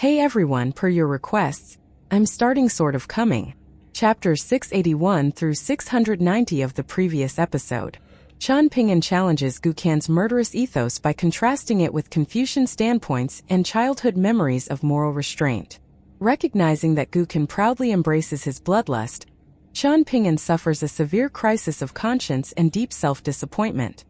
Hey everyone, per your requests, I'm starting Sword of Coming, chapters 681 through 690 of the previous episode. Qian Ping'an challenges Guqian's murderous ethos by contrasting it with Confucian standpoints and childhood memories of moral restraint. Recognizing that Guqian proudly embraces his bloodlust, Qian Ping'an suffers a severe crisis of conscience and deep self-disappointment.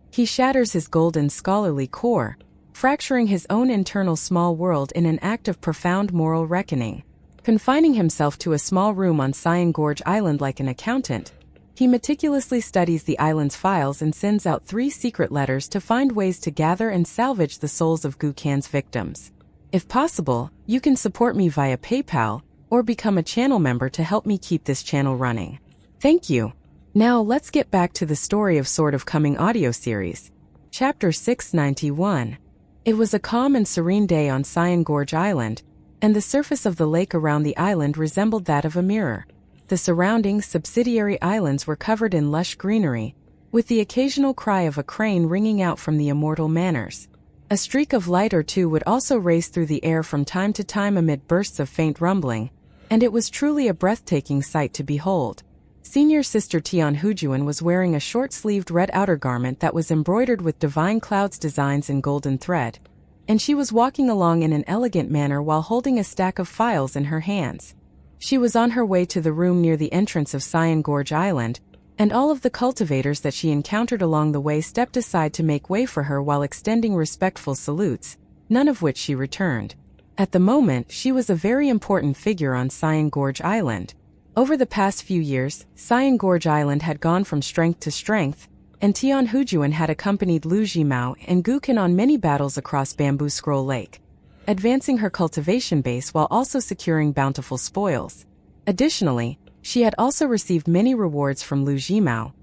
He shatters his golden scholarly core, fracturing his own internal small world in an act of profound moral reckoning. Confining himself to a small room on Cyan Gorge Island like an accountant, he meticulously studies the island's files and sends out 3 secret letters to find ways to gather and salvage the souls of Guqian's victims. If possible, you can support me via PayPal or become a channel member to help me keep this channel running. Thank you. Now let's get back to the story of Sword of Coming audio series. Chapter 691. It was a calm and serene day on Cyan Gorge Island, and the surface of the lake around the island resembled that of a mirror. The surrounding subsidiary islands were covered in lush greenery, with the occasional cry of a crane ringing out from the immortal manors. A streak of light or two would also race through the air from time to time amid bursts of faint rumbling, and it was truly a breathtaking sight to behold. Senior Sister Tian Hujuan was wearing a short-sleeved red outer garment that was embroidered with divine clouds designs in golden thread, and she was walking along in an elegant manner while holding a stack of files in her hands. She was on her way to the room near the entrance of Cyan Gorge Island, and all of the cultivators that she encountered along the way stepped aside to make way for her while extending respectful salutes, none of which she returned. At the moment, she was a very important figure on Cyan Gorge Island. Over the past few years, Cyan Gorge Island had gone from strength to strength, and Tian Hujuan had accompanied Lu Jimao and Guqian on many battles across Bamboo Scroll Lake, advancing her cultivation base while also securing bountiful spoils. Additionally, she had also received many rewards from Lu Jimao,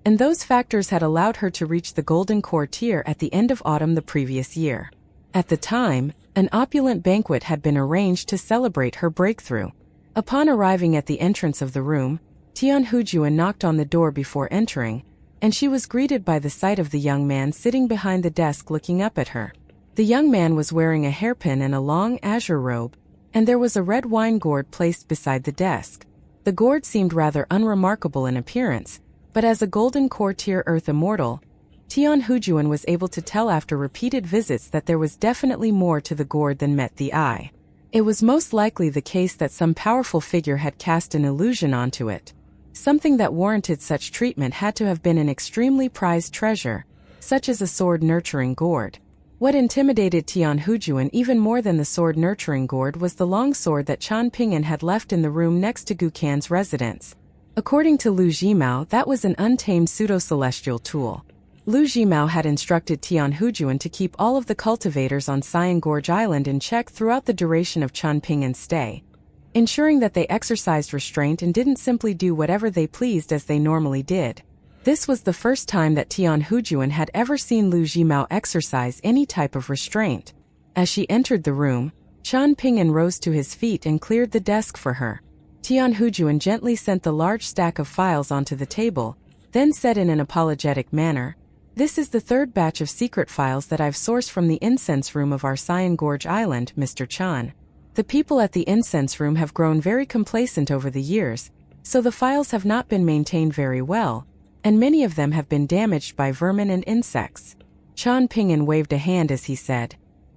and those factors had allowed her to reach the Golden Core tier at the end of autumn the previous year. At the time, an opulent banquet had been arranged to celebrate her breakthrough. Upon arriving at the entrance of the room, Tian Hujuan knocked on the door before entering, and she was greeted by the sight of the young man sitting behind the desk looking up at her. The young man was wearing a hairpin and a long azure robe, and there was a red wine gourd placed beside the desk. The gourd seemed rather unremarkable in appearance, but as a Golden Core tier Earth immortal, Tian Hujuan was able to tell after repeated visits that there was definitely more to the gourd than met the eye. It was most likely the case that some powerful figure had cast an illusion onto it. Something that warranted such treatment had to have been an extremely prized treasure, such as a sword-nurturing gourd. What intimidated Tian Hujuan even more than the sword-nurturing gourd was the long sword that Qian Ping'an had left in the room next to Guqian's residence. According to Lu Jimao, that was an untamed pseudo-celestial tool. Lu Jimao had instructed Tian Hujuan to keep all of the cultivators on Cyan Gorge Island in check throughout the duration of Qian Ping'an's stay, ensuring that they exercised restraint and didn't simply do whatever they pleased as they normally did. This was the first time that Tian Hujuan had ever seen Lu Jimao exercise any type of restraint. As she entered the room, Qian Ping'an rose to his feet and cleared the desk for her. Tian Hujuan gently sent the large stack of files onto the table, then said in an apologetic manner, "This is the 3rd batch of secret files that I've sourced from the incense room of our Cyan Gorge Island, Mr. Qian. The people at the incense room have grown very complacent over the years, so the files have not been maintained very well, and many of them have been damaged by vermin and insects." Qian Ping'an waved a hand as he said,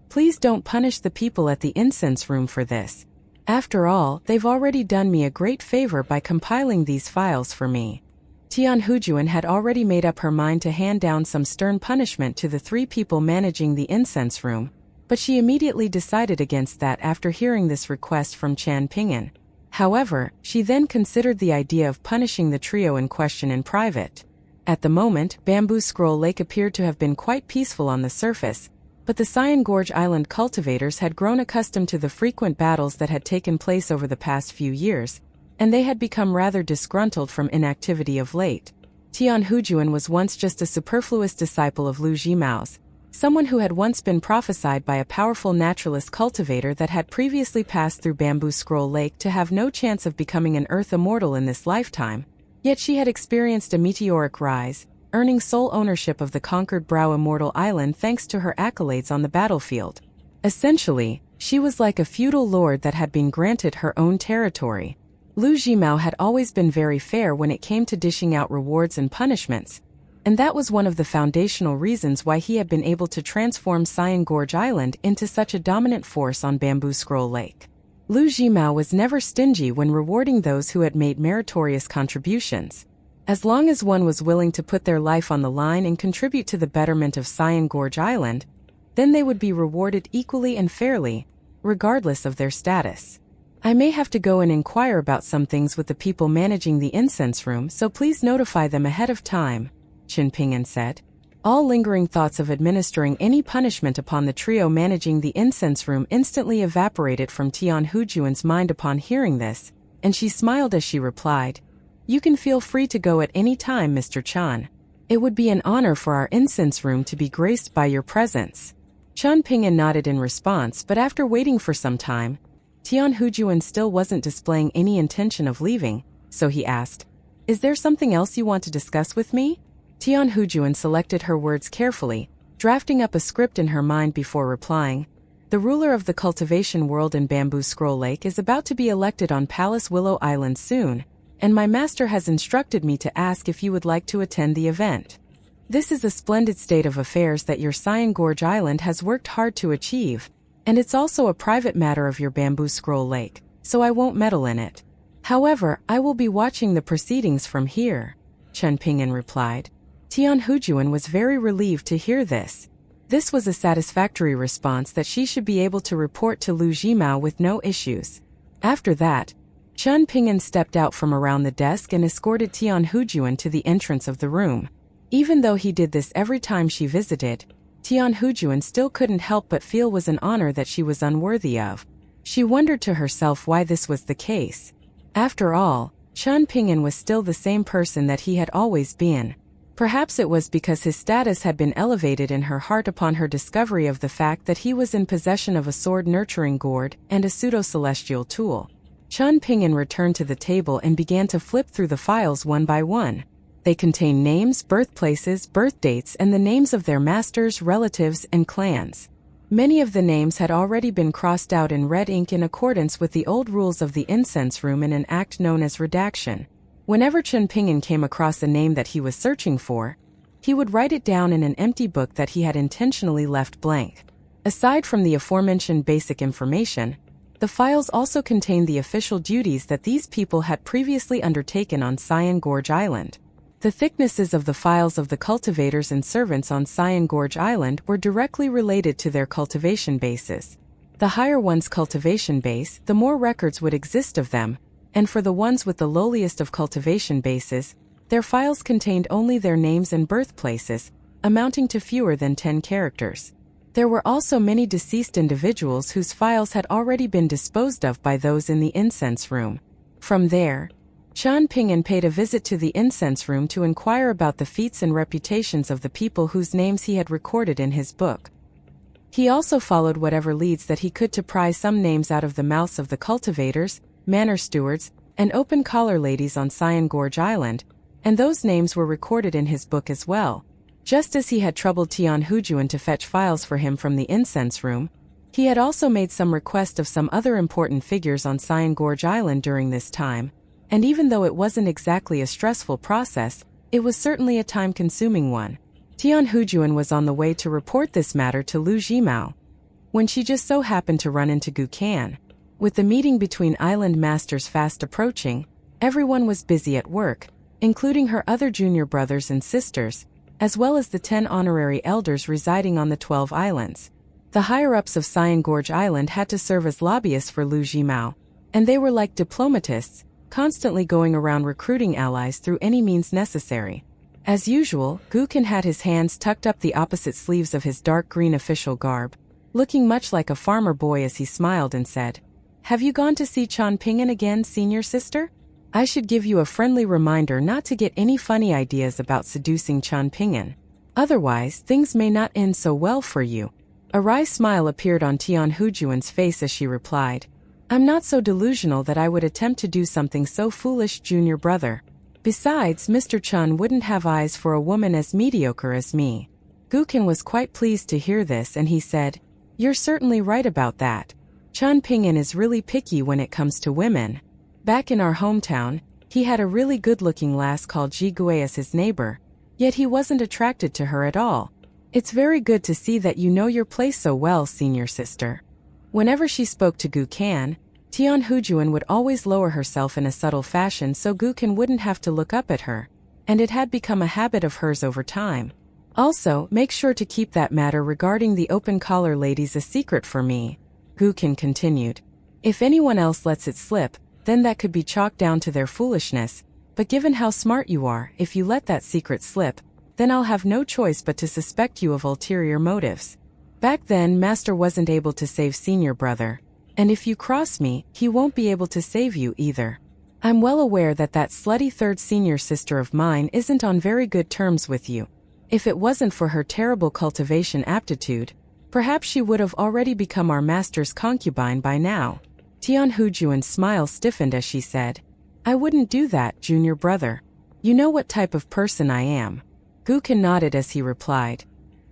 "Please don't punish the people at the incense room for this. After all, they've already done me a great favor by compiling these files for me." Tian Hujuan had already made up her mind to hand down some stern punishment to the 3 people managing the incense room, but she immediately decided against that after hearing this request from Qian Ping'an. However, she then considered the idea of punishing the trio in question in private. At the moment, Bamboo Scroll Lake appeared to have been quite peaceful on the surface, but the Cyan Gorge Island cultivators had grown accustomed to the frequent battles that had taken place over the past few years, and they had become rather disgruntled from inactivity of late. Tian Hujuan was once just a superfluous disciple of Lu Jimao's, someone who had once been prophesied by a powerful naturalist cultivator that had previously passed through Bamboo Scroll Lake to have no chance of becoming an Earth immortal in this lifetime. Yet she had experienced a meteoric rise, earning sole ownership of the conquered Brow Immortal Island thanks to her accolades on the battlefield. Essentially, She was like a feudal lord that had been granted her own territory. Lu Jimao had always been very fair when it came to dishing out rewards and punishments, and that was one of the foundational reasons why he had been able to transform Cyan Gorge Island into such a dominant force on Bamboo Scroll Lake. Lu Jimao was never stingy when rewarding those who had made meritorious contributions. As long as one was willing to put their life on the line and contribute to the betterment of Cyan Gorge Island, then they would be rewarded equally and fairly, regardless of their status. I may have to go and inquire about some things with the people managing the incense room, so please notify them ahead of time, Chen Ping'an said. All lingering thoughts of administering any punishment upon the trio managing the incense room instantly evaporated from Tian Hujuan's mind upon hearing this, and she smiled as she replied, "You can feel free to go at any time, Mr. Chan. It would be an honor for our incense room to be graced by your presence." Chen Ping'an nodded in response, but after waiting for some time, Tian Hujuan still wasn't displaying any intention of leaving, so he asked, "Is there something else you want to discuss with me?" Tian Hujuan selected her words carefully, drafting up a script in her mind before replying, "The ruler of the cultivation world in Bamboo Scroll Lake is about to be elected on Palace Willow Island soon, and my master has instructed me to ask if you would like to attend the event. This is a splendid state of affairs that your Cyan Gorge Island has worked hard to achieve, and it's also a private matter of your Bamboo Scroll Lake, so I won't meddle in it. However, I will be watching the proceedings from here," Chen Ping'an replied. Tian Hujuan was very relieved to hear this. This was a satisfactory response that she should be able to report to Lu Jimao with no issues. After that, Chen Ping'an stepped out from around the desk and escorted Tian Hujuan to the entrance of the room. Even though he did this every time she visited, Tian Hujuan still couldn't help but feel was an honor that she was unworthy of. She wondered to herself why this was the case. After all, Chen Ping'an was still the same person that he had always been. Perhaps it was because his status had been elevated in her heart upon her discovery of the fact that he was in possession of a sword-nurturing gourd and a pseudo-celestial tool. Chen Ping'an returned to the table and began to flip through the files one by one. They contained names, birthplaces, birth dates, and the names of their masters, relatives, and clans. Many of the names had already been crossed out in red ink in accordance with the old rules of the incense room in an act known as redaction. Whenever Chen Ping'an came across a name that he was searching for, he would write it down in an empty book that he had intentionally left blank. Aside from the aforementioned basic information, the files also contained the official duties that these people had previously undertaken on Cyan Gorge Island. The thicknesses of the files of the cultivators and servants on Cyan Gorge Island were directly related to their cultivation bases. The higher one's cultivation base, the more records would exist of them, and for the ones with the lowliest of cultivation bases, their files contained only their names and birthplaces, amounting to fewer than 10 characters. There were also many deceased individuals whose files had already been disposed of by those in the incense room. From there, Chen Ping'an paid a visit to the incense room to inquire about the feats and reputations of the people whose names he had recorded in his book. He also followed whatever leads that he could to pry some names out of the mouths of the cultivators, manor stewards, and open collar ladies on Cyan Gorge Island, and those names were recorded in his book as well. Just as he had troubled Tian Hujuan to fetch files for him from the incense room, he had also made some request of some other important figures on Cyan Gorge Island during this time. And even though it wasn't exactly a stressful process, it was certainly a time-consuming one. Tian Hujuan was on the way to report this matter to Lu Jimao, when she just so happened to run into Gu Can. With the meeting between island masters fast approaching, everyone was busy at work, including her other junior brothers and sisters, as well as the 10 honorary elders residing on the 12 islands. The higher-ups of Cyan Gorge Island had to serve as lobbyists for Lu Jimao, and they were like diplomatists, constantly going around recruiting allies through any means necessary. As usual, Gu Can had his hands tucked up the opposite sleeves of his dark green official garb, looking much like a farmer boy as he smiled and said, "Have you gone to see Chen Ping'an again, senior sister? I should give you a friendly reminder not to get any funny ideas about seducing Chen Ping'an. Otherwise, things may not end so well for you." A wry smile appeared on Tian Hujuan's face as she replied, "I'm not so delusional that I would attempt to do something so foolish, junior brother. Besides, Mr. Chen wouldn't have eyes for a woman as mediocre as me." Gu Can was quite pleased to hear this and he said, "You're certainly right about that. Chan Ping'an is really picky when it comes to women. Back in our hometown, he had a really good-looking lass called Ji Gui as his neighbor, yet he wasn't attracted to her at all. It's very good to see that you know your place so well, senior sister. Whenever she spoke to Gu Kan, Tian Hujuan would always lower herself in a subtle fashion so Gu Kan wouldn't have to look up at her, and it had become a habit of hers over time. Also, make sure to keep that matter regarding the open collar ladies a secret for me, Gu Kan continued. If anyone else lets it slip, then that could be chalked down to their foolishness, but given how smart you are, if you let that secret slip, then I'll have no choice but to suspect you of ulterior motives. Back then, Master wasn't able to save senior brother, and if you cross me, he won't be able to save you either. I'm well aware that that slutty third senior sister of mine isn't on very good terms with you. If it wasn't for her terrible cultivation aptitude, perhaps she would have already become our master's concubine by now. Tian Hujuan's smile stiffened as she said, I wouldn't do that, junior brother. You know what type of person I am. Gu Kan nodded as he replied,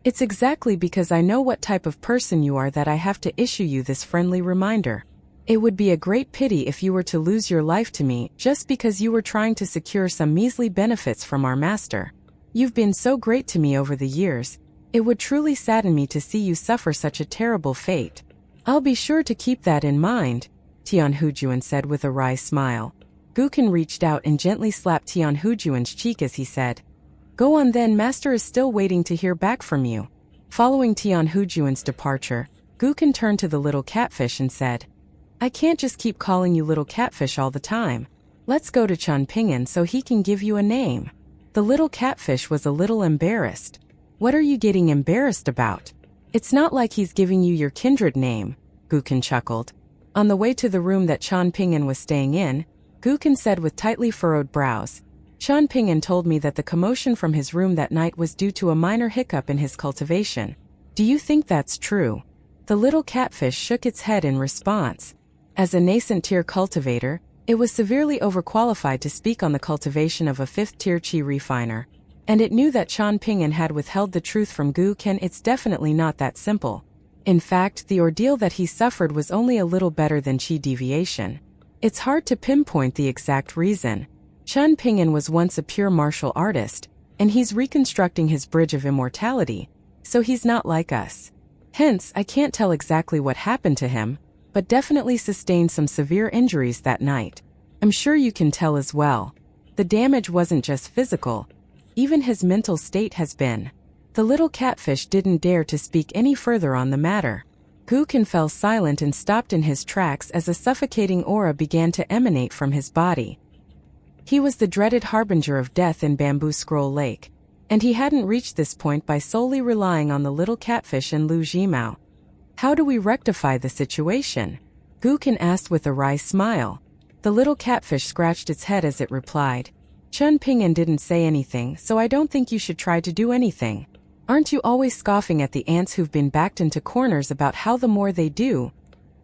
It's exactly because I know what type of person you are that I have to issue you this friendly reminder. It would be a great pity if you were to lose your life to me just because you were trying to secure some measly benefits from our master. You've been so great to me over the years, it would truly sadden me to see you suffer such a terrible fate. I'll be sure to keep that in mind, Tian Hujuan said with a wry smile. Gu Kan reached out and gently slapped Tian Hujuan's cheek as he said, Go on then, master is still waiting to hear back from you. Following Tian Hujuan's departure, Gu Kan turned to the little catfish and said, I can't just keep calling you little catfish all the time. Let's go to Chan Ping'an so he can give you a name. The little catfish was a little embarrassed. What are you getting embarrassed about? It's not like he's giving you your kindred name, Gu Kan chuckled. On the way to the room that Chan Ping'an was staying in, Gu Kan said with tightly furrowed brows, Chan Ping'an told me that the commotion from his room that night was due to a minor hiccup in his cultivation. Do you think that's true? The little catfish shook its head in response. As a nascent-tier cultivator, it was severely overqualified to speak on the cultivation of a fifth-tier chi refiner, and it knew that Chan Ping'an had withheld the truth from Gu Kan. It's definitely not that simple. In fact, the ordeal that he suffered was only a little better than chi deviation. It's hard to pinpoint the exact reason. Chan Ping'an was once a pure martial artist, and he's reconstructing his bridge of immortality, so he's not like us. Hence, I can't tell exactly what happened to him, but definitely sustained some severe injuries that night. I'm sure you can tell as well. The damage wasn't just physical. Even his mental state has been. The little catfish didn't dare to speak any further on the matter. Gu Kan fell silent and stopped in his tracks as a suffocating aura began to emanate from his body. He was the dreaded harbinger of death in Bamboo Scroll Lake, and he hadn't reached this point by solely relying on the little catfish and Lu Jimao. How do we rectify the situation? Gu Kan asked with a wry smile. The little catfish scratched its head as it replied, Chan Ping'an didn't say anything, so I don't think you should try to do anything. Aren't you always scoffing at the ants who've been backed into corners about how the more they do,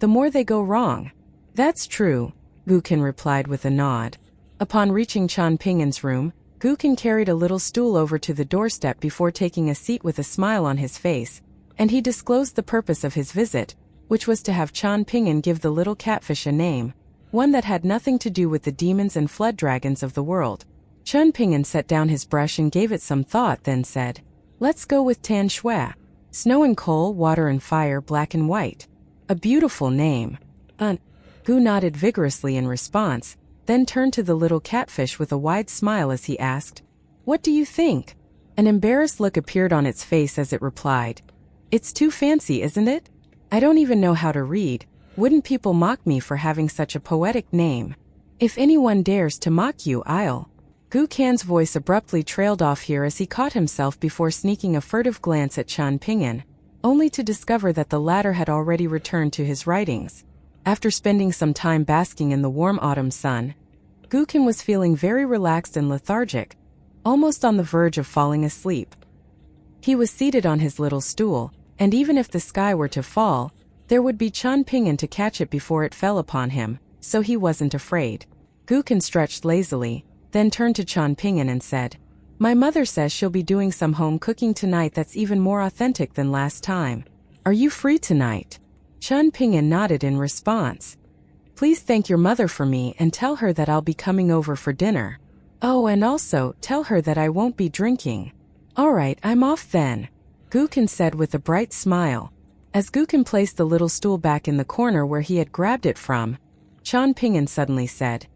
the more they go wrong? That's true, Gu Kan replied with a nod. Upon reaching Chan Ping'an's room, Gu Kan carried a little stool over to the doorstep before taking a seat with a smile on his face, and he disclosed the purpose of his visit, which was to have Chan Ping'an give the little catfish a name, one that had nothing to do with the demons and flood dragons of the world. Chan Ping'an set down his brush and gave it some thought, then said, Let's go with Tan Shui. Snow and coal, water and fire, black and white. A beautiful name. Gu nodded vigorously in response, then turned to the little catfish with a wide smile as he asked, What do you think? An embarrassed look appeared on its face as it replied, It's too fancy, isn't it? I don't even know how to read. Wouldn't people mock me for having such a poetic name? If anyone dares to mock you, I'll... Gu Kan's voice abruptly trailed off here as he caught himself before sneaking a furtive glance at Chan Ping'an, only to discover that the latter had already returned to his writings. After spending some time basking in the warm autumn sun, Gu Kan was feeling very relaxed and lethargic, almost on the verge of falling asleep. He was seated on his little stool, and even if the sky were to fall, there would be Chan Ping'an to catch it before it fell upon him, so he wasn't afraid. Gu Kan stretched lazily, then turned to Chan Ping'an and said, My mother says she'll be doing some home cooking tonight that's even more authentic than last time. Are you free tonight? Chun Ping'an nodded in response. Please thank your mother for me and tell her that I'll be coming over for dinner. Oh, and also, tell her that I won't be drinking. Alright, I'm off then, Gukan said with a bright smile. As Gukan placed the little stool back in the corner where he had grabbed it from, Chun Ping'an suddenly said,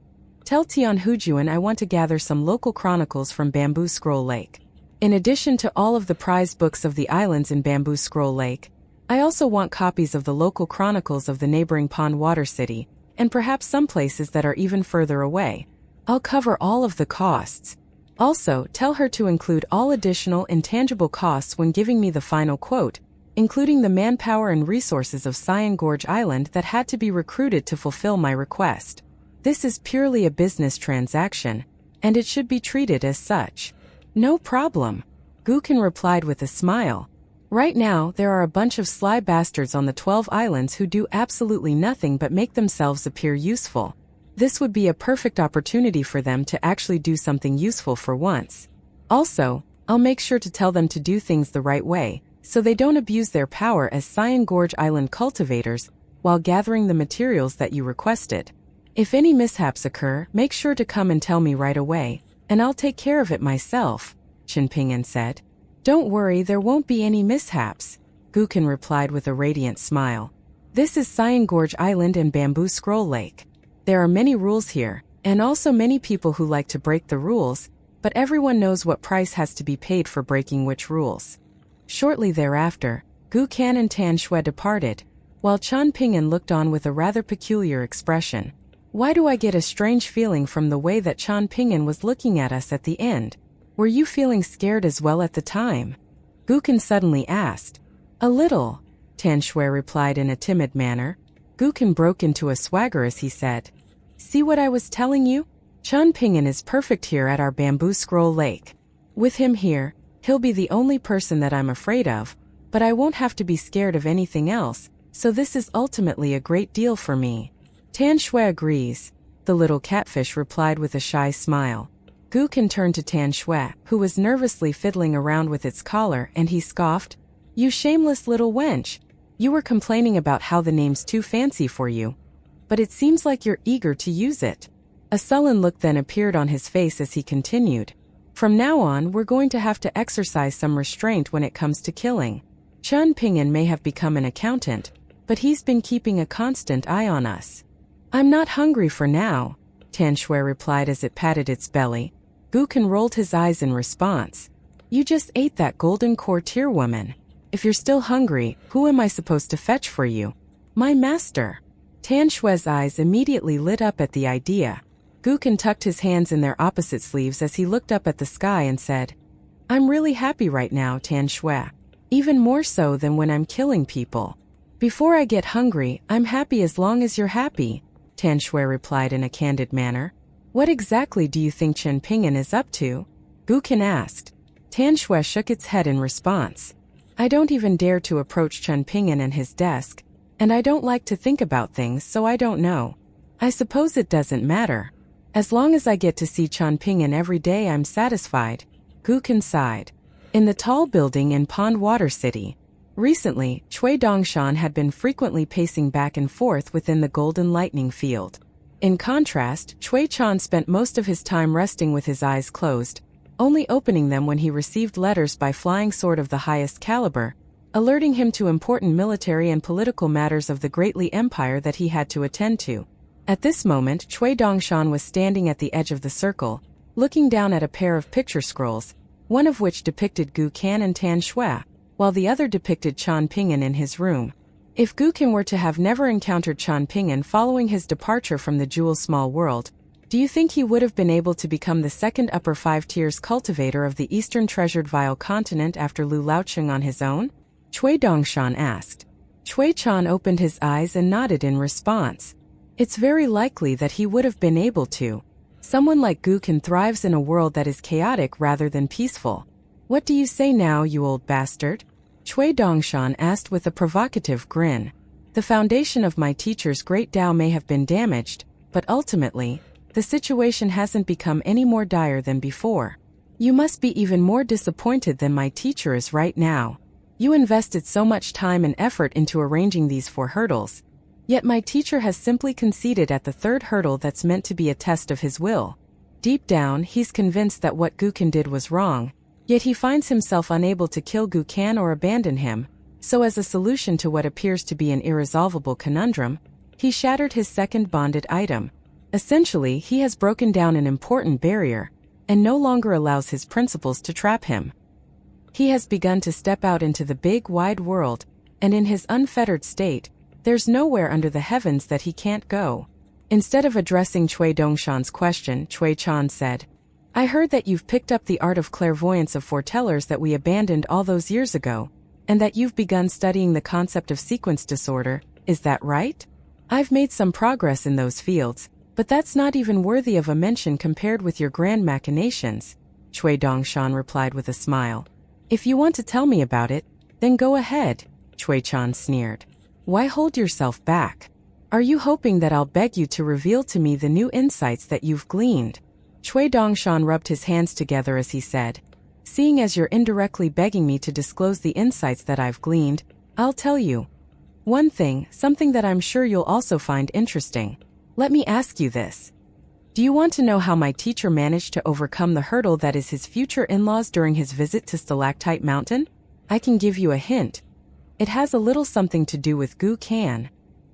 Tell Tian Hujuan I want to gather some local chronicles from Bamboo Scroll Lake. In addition to all of the prized books of the islands in Bamboo Scroll Lake, I also want copies of the local chronicles of the neighboring Pond Water City, and perhaps some places that are even further away. I'll cover all of the costs. Also, tell her to include all additional intangible costs when giving me the final quote, including the manpower and resources of Cyan Gorge Island that had to be recruited to fulfill my request. This is purely a business transaction, and it should be treated as such. No problem, Gukan replied with a smile. Right now, there are a bunch of sly bastards on the 12 islands who do absolutely nothing but make themselves appear useful. This would be a perfect opportunity for them to actually do something useful for once. Also, I'll make sure to tell them to do things the right way, so they don't abuse their power as Cyan Gorge Island cultivators while gathering the materials that you requested. If any mishaps occur, make sure to come and tell me right away, and I'll take care of it myself, Chun Ping'an said. Don't worry, there won't be any mishaps, Gukan replied with a radiant smile. This is Cyan Gorge Island and Bamboo Scroll Lake. There are many rules here, and also many people who like to break the rules, but everyone knows what price has to be paid for breaking which rules. Shortly thereafter, Gukan and Tan Shui departed, while Chun Ping'an looked on with a rather peculiar expression. Why do I get a strange feeling from the way that Chun Ping'an was looking at us at the end? Were you feeling scared as well at the time? Gukan suddenly asked. A little, Tan Shui replied in a timid manner. Gukan broke into a swagger as he said, See what I was telling you? Chun Ping'an is perfect here at our Bamboo Scroll Lake. With him here, he'll be the only person that I'm afraid of, but I won't have to be scared of anything else, so this is ultimately a great deal for me. Tan Shui agrees, the little catfish replied with a shy smile. Gukan turned to Tan Shui, who was nervously fiddling around with its collar, and he scoffed, You shameless little wench. You were complaining about how the name's too fancy for you. But it seems like you're eager to use it. A sullen look then appeared on his face as he continued. From now on, we're going to have to exercise some restraint when it comes to killing. Chun Ping'an may have become an accountant, but he's been keeping a constant eye on us. I'm not hungry for now, Tan Shui replied as it patted its belly. Gukan rolled his eyes in response. You just ate that golden courtier woman. If you're still hungry, who am I supposed to fetch for you? My master. Tan Shui's eyes immediately lit up at the idea. Gukan tucked his hands in their opposite sleeves as he looked up at the sky and said, I'm really happy right now, Tan Shui. Even more so than when I'm killing people. Before I get hungry, I'm happy as long as you're happy, Tan Shui replied in a candid manner. What exactly do you think Chun Ping'an is up to? Gukan asked. Tan Shui shook its head in response. I don't even dare to approach Chun Ping'an and his desk, and I don't like to think about things, so I don't know. I suppose it doesn't matter. As long as I get to see Chun Ping'an every day, I'm satisfied, Gukan sighed. In the tall building in Pond Water City, recently, Cui Dongshan had been frequently pacing back and forth within the golden lightning field. In contrast, Cui Chan spent most of his time resting with his eyes closed, only opening them when he received letters by flying sword of the highest caliber, alerting him to important military and political matters of the Greatly Empire that he had to attend to. At this moment, Cui Dongshan was standing at the edge of the circle, looking down at a pair of picture scrolls, one of which depicted Gukan and Tan Shui, while the other depicted Chun Ping'an in his room. If Gukan were to have never encountered Chun Ping'an following his departure from the Jewel Small World, do you think he would have been able to become the second upper 5 tiers cultivator of the Eastern Treasured Vile Continent after Lu Laocheng on his own? Cui Dongshan asked. Cui Chan opened his eyes and nodded in response. It's very likely that he would have been able to. Someone like Gukan thrives in a world that is chaotic rather than peaceful. What do you say now, you old bastard? Cui Dongshan asked with a provocative grin. The foundation of my teacher's great Tao may have been damaged, but ultimately, the situation hasn't become any more dire than before. You must be even more disappointed than my teacher is right now. You invested so much time and effort into arranging these 4 hurdles. Yet my teacher has simply conceded at the 3rd hurdle that's meant to be a test of his will. Deep down, he's convinced that what Gukan did was wrong, yet he finds himself unable to kill Gukan or abandon him, so as a solution to what appears to be an irresolvable conundrum, he shattered his 2nd bonded item. Essentially, he has broken down an important barrier, and no longer allows his principles to trap him. He has begun to step out into the big, wide world, and in his unfettered state, there's nowhere under the heavens that he can't go. Instead of addressing Cui Dongshan's question, Cui Chan said, I heard that you've picked up the art of clairvoyance of foretellers that we abandoned all those years ago, and that you've begun studying the concept of sequence disorder, is that right? I've made some progress in those fields, but that's not even worthy of a mention compared with your grand machinations, Cui Dongshan replied with a smile. If you want to tell me about it, then go ahead, Cui Chan sneered. Why hold yourself back? Are you hoping that I'll beg you to reveal to me the new insights that you've gleaned? Cui Dongshan rubbed his hands together as he said, Seeing as you're indirectly begging me to disclose the insights that I've gleaned, I'll tell you. One thing, something that I'm sure you'll also find interesting. Let me ask you this. Do you want to know how my teacher managed to overcome the hurdle that is his future in-laws during his visit to Stalactite Mountain? I can give you a hint. It has a little something to do with Gu Kan.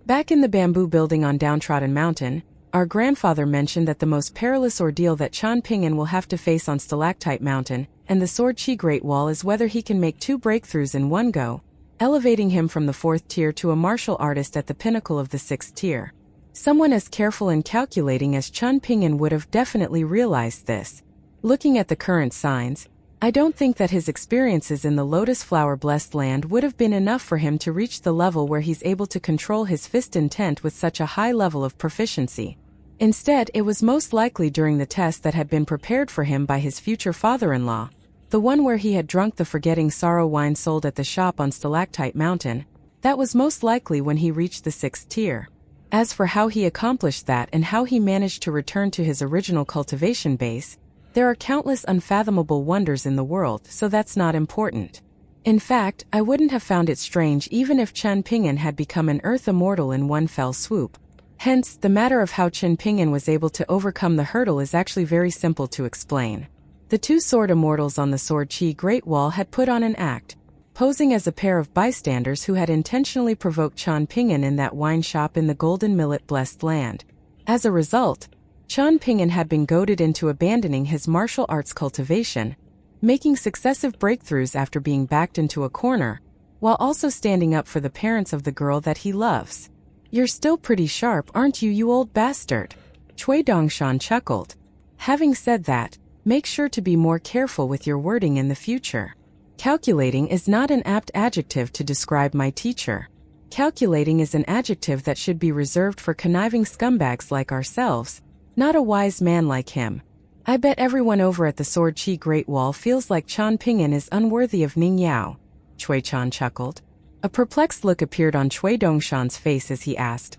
Back in the bamboo building on Downtrodden Mountain, our grandfather mentioned that the most perilous ordeal that Chan Ping'an will have to face on Stalactite Mountain and the Sword Chi Great Wall is whether he can make 2 breakthroughs in one go, elevating him from the 4th tier to a martial artist at the pinnacle of the 6th tier. Someone as careful and calculating as Chan Ping'an would have definitely realized this. Looking at the current signs, I don't think that his experiences in the Lotus Flower Blessed Land would have been enough for him to reach the level where he's able to control his fist intent with such a high level of proficiency. Instead, it was most likely during the test that had been prepared for him by his future father-in-law, the one where he had drunk the forgetting sorrow wine sold at the shop on Stalactite Mountain. That was most likely when he reached the 6th tier. As for how he accomplished that and how he managed to return to his original cultivation base, there are countless unfathomable wonders in the world, so that's not important. In fact, I wouldn't have found it strange even if Chan Ping'an had become an Earth Immortal in one fell swoop. Hence, the matter of how Chan Ping'an was able to overcome the hurdle is actually very simple to explain. The 2 sword immortals on the Sword Chi Great Wall had put on an act, posing as a pair of bystanders who had intentionally provoked Chan Ping'an in that wine shop in the Golden Millet Blessed Land. As a result, Chan Ping'an had been goaded into abandoning his martial arts cultivation, making successive breakthroughs after being backed into a corner, while also standing up for the parents of the girl that he loves. You're still pretty sharp, aren't you, you old bastard? Cui Dongshan chuckled. Having said that, make sure to be more careful with your wording in the future. Calculating is not an apt adjective to describe my teacher. Calculating is an adjective that should be reserved for conniving scumbags like ourselves, not a wise man like him. I bet everyone over at the Sword Chi Great Wall feels like Chan Ping'an is unworthy of Ning Yao. Cui Chan chuckled. A perplexed look appeared on Cui Dongshan's face as he asked,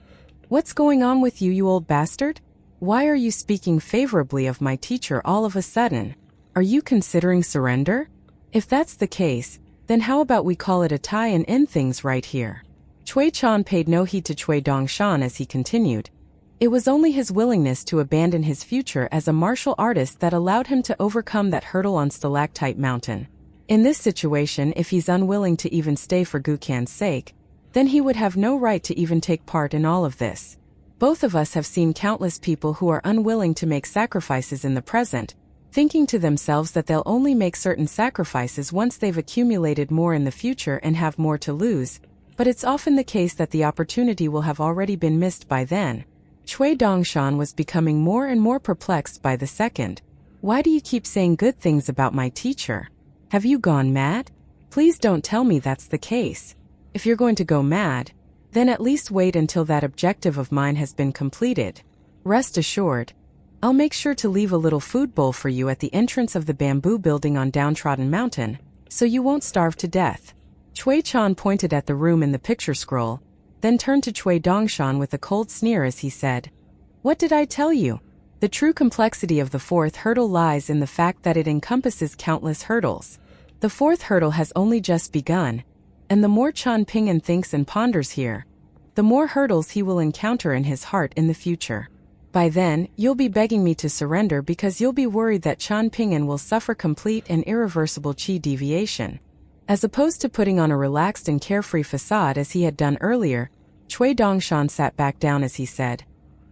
What's going on with you, you old bastard? Why are you speaking favorably of my teacher all of a sudden? Are you considering surrender? If that's the case, then how about we call it a tie and end things right here? Cui Chan paid no heed to Cui Dongshan as he continued. It was only his willingness to abandon his future as a martial artist that allowed him to overcome that hurdle on Stalactite Mountain. In this situation, if he's unwilling to even stay for Gukan's sake, then he would have no right to even take part in all of this. Both of us have seen countless people who are unwilling to make sacrifices in the present, thinking to themselves that they'll only make certain sacrifices once they've accumulated more in the future and have more to lose, but it's often the case that the opportunity will have already been missed by then. Cui Dongshan was becoming more and more perplexed by the second. Why do you keep saying good things about my teacher? Have you gone mad? Please don't tell me that's the case. If you're going to go mad, then at least wait until that objective of mine has been completed. Rest assured, I'll make sure to leave a little food bowl for you at the entrance of the bamboo building on Downtrodden Mountain, so you won't starve to death. Cui Chan pointed at the room in the picture scroll, then turned to Cui Dongshan with a cold sneer as he said, What did I tell you? The true complexity of the 4th hurdle lies in the fact that it encompasses countless hurdles. The 4th hurdle has only just begun, And the more Chan Ping'an thinks and ponders here, the more hurdles he will encounter in his heart in the future. By then, you'll be begging me to surrender because you'll be worried that Chan Ping'an will suffer complete and irreversible qi deviation. As opposed to putting on a relaxed and carefree facade as he had done earlier, Cui Dongshan sat back down as he said,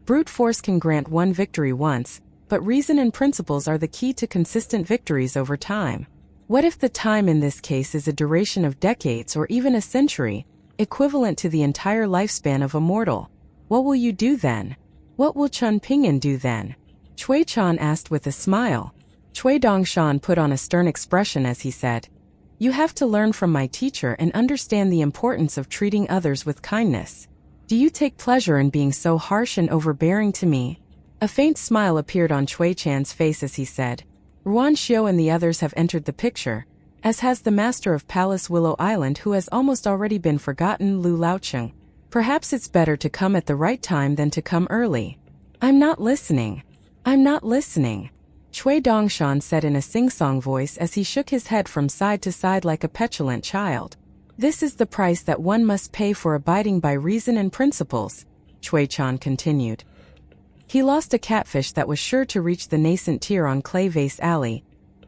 "Brute force can grant one victory once, but reason and principles are the key to consistent victories over time. What if the time in this case is a duration of decades or even a century, equivalent to the entire lifespan of a mortal? What will you do then? What will Chan Ping'an do then?" Cui Chan asked with a smile. Cui Dongshan put on a stern expression as he said, "You have to learn from my teacher and understand the importance of treating others with kindness. Do you take pleasure in being so harsh and overbearing to me?" A faint smile appeared on Cui Chan's face as he said, "Ruan Xiu and the others have entered the picture, as has the master of Palace Willow Island who has almost already been forgotten, Lu Laocheng. Perhaps it's better to come at the right time than to come early." "I'm not listening. I'm not listening," Cui Dongshan said in a sing-song voice as he shook his head from side to side like a petulant child. "This is the price that one must pay for abiding by reason and principles," Cui Chan continued. He lost a catfish that was sure to reach the nascent tier on Clay Vase Alley.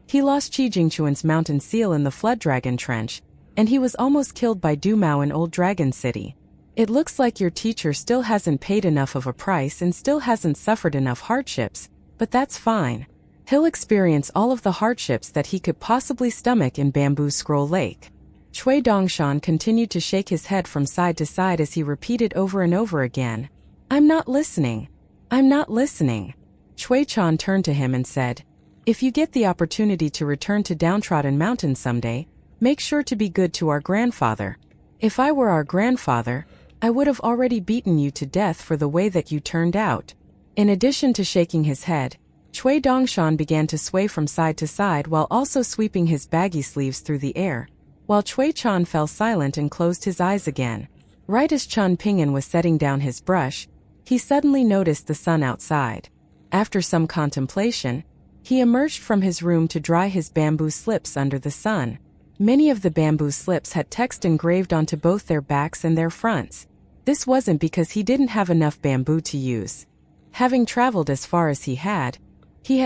He lost Qi Jingchuan's mountain seal in the Flood Dragon Trench, and he was almost killed by Du Mao in Old Dragon City. It looks like your teacher still hasn't paid enough of a price and still hasn't suffered enough hardships, but that's fine. He'll experience all of the hardships that he could possibly stomach in Bamboo Scroll Lake. Cui Dongshan continued to shake his head from side to side as he repeated over and over again, "I'm not listening. I'm not listening." Cui Chan turned to him and said, "If you get the opportunity to return to Downtrodden Mountain someday, make sure to be good to our grandfather. If I were our grandfather, I would have already beaten you to death for the way that you turned out." In addition to shaking his head, Cui Dongshan began to sway from side to side while also sweeping his baggy sleeves through the air, while Cui Chan fell silent and closed his eyes again. Right as Chan Ping'an was setting down his brush, he suddenly noticed the sun outside. After some contemplation, he emerged from his room to dry his bamboo slips under the sun. Many of the bamboo slips had text engraved onto both their backs and their fronts. This wasn't because he didn't have enough bamboo to use. Having traveled as far as he had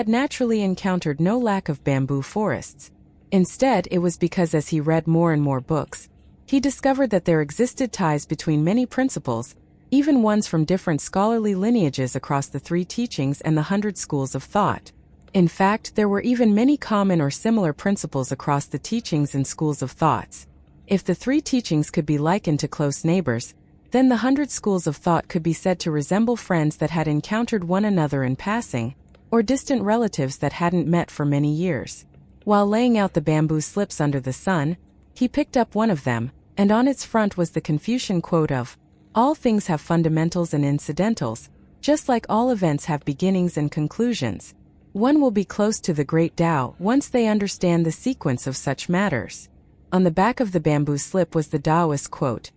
naturally encountered no lack of bamboo forests. Instead, it was because as he read more and more books, he discovered that there existed ties between many principles, even ones from different scholarly lineages across the 3 teachings and the 100 schools of thought. In fact, there were even many common or similar principles across the teachings and schools of thoughts. If the 3 teachings could be likened to close neighbors, then the 100 schools of thought could be said to resemble friends that had encountered one another in passing, or distant relatives that hadn't met for many years. While laying out the bamboo slips under the sun, he picked up one of them, and on its front was the Confucian quote of, "All things have fundamentals and incidentals, just like all events have beginnings and conclusions. One will be close to the great Tao once they understand the sequence of such matters." On the back of the bamboo slip was the Taoist quote,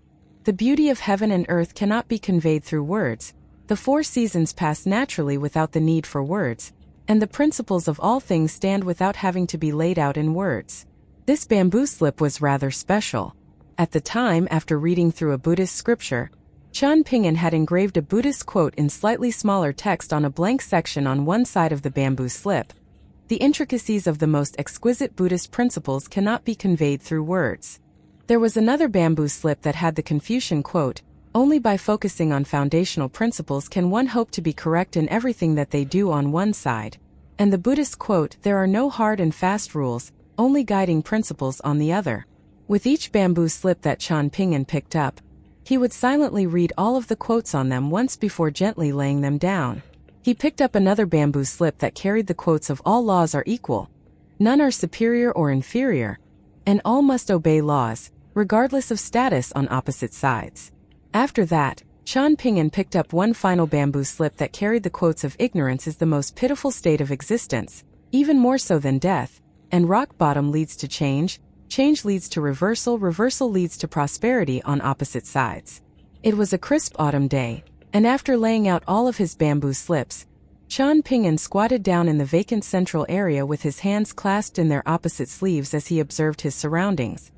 "The beauty of heaven and earth cannot be conveyed through words. The 4 seasons pass naturally without the need for words, and the principles of all things stand without having to be laid out in words." This bamboo slip was rather special. At the time, after reading through a Buddhist scripture, Chan Ping'an had engraved a Buddhist quote in slightly smaller text on a blank section on one side of the bamboo slip. The intricacies of the most exquisite Buddhist principles cannot be conveyed through words. There was another bamboo slip that had the Confucian quote, "Only by focusing on foundational principles can one hope to be correct in everything that they do," on one side, and the Buddhist quote, "There are no hard and fast rules, only guiding principles," on the other. With each bamboo slip that Chan Ping'an picked up, he would silently read all of the quotes on them once before gently laying them down. He picked up another bamboo slip that carried the quotes of "All laws are equal, none are superior or inferior, and all must obey laws, regardless of status," on opposite sides. After that, Chan Ping'an picked up one final bamboo slip that carried the quotes of "Ignorance is the most pitiful state of existence, even more so than death, and rock bottom leads to change, change leads to reversal, reversal leads to prosperity," on opposite sides. It was a crisp autumn day, and after laying out all of his bamboo slips, Chan Ping'an squatted down in the vacant central area with his hands clasped in their opposite sleeves as he observed his surroundings.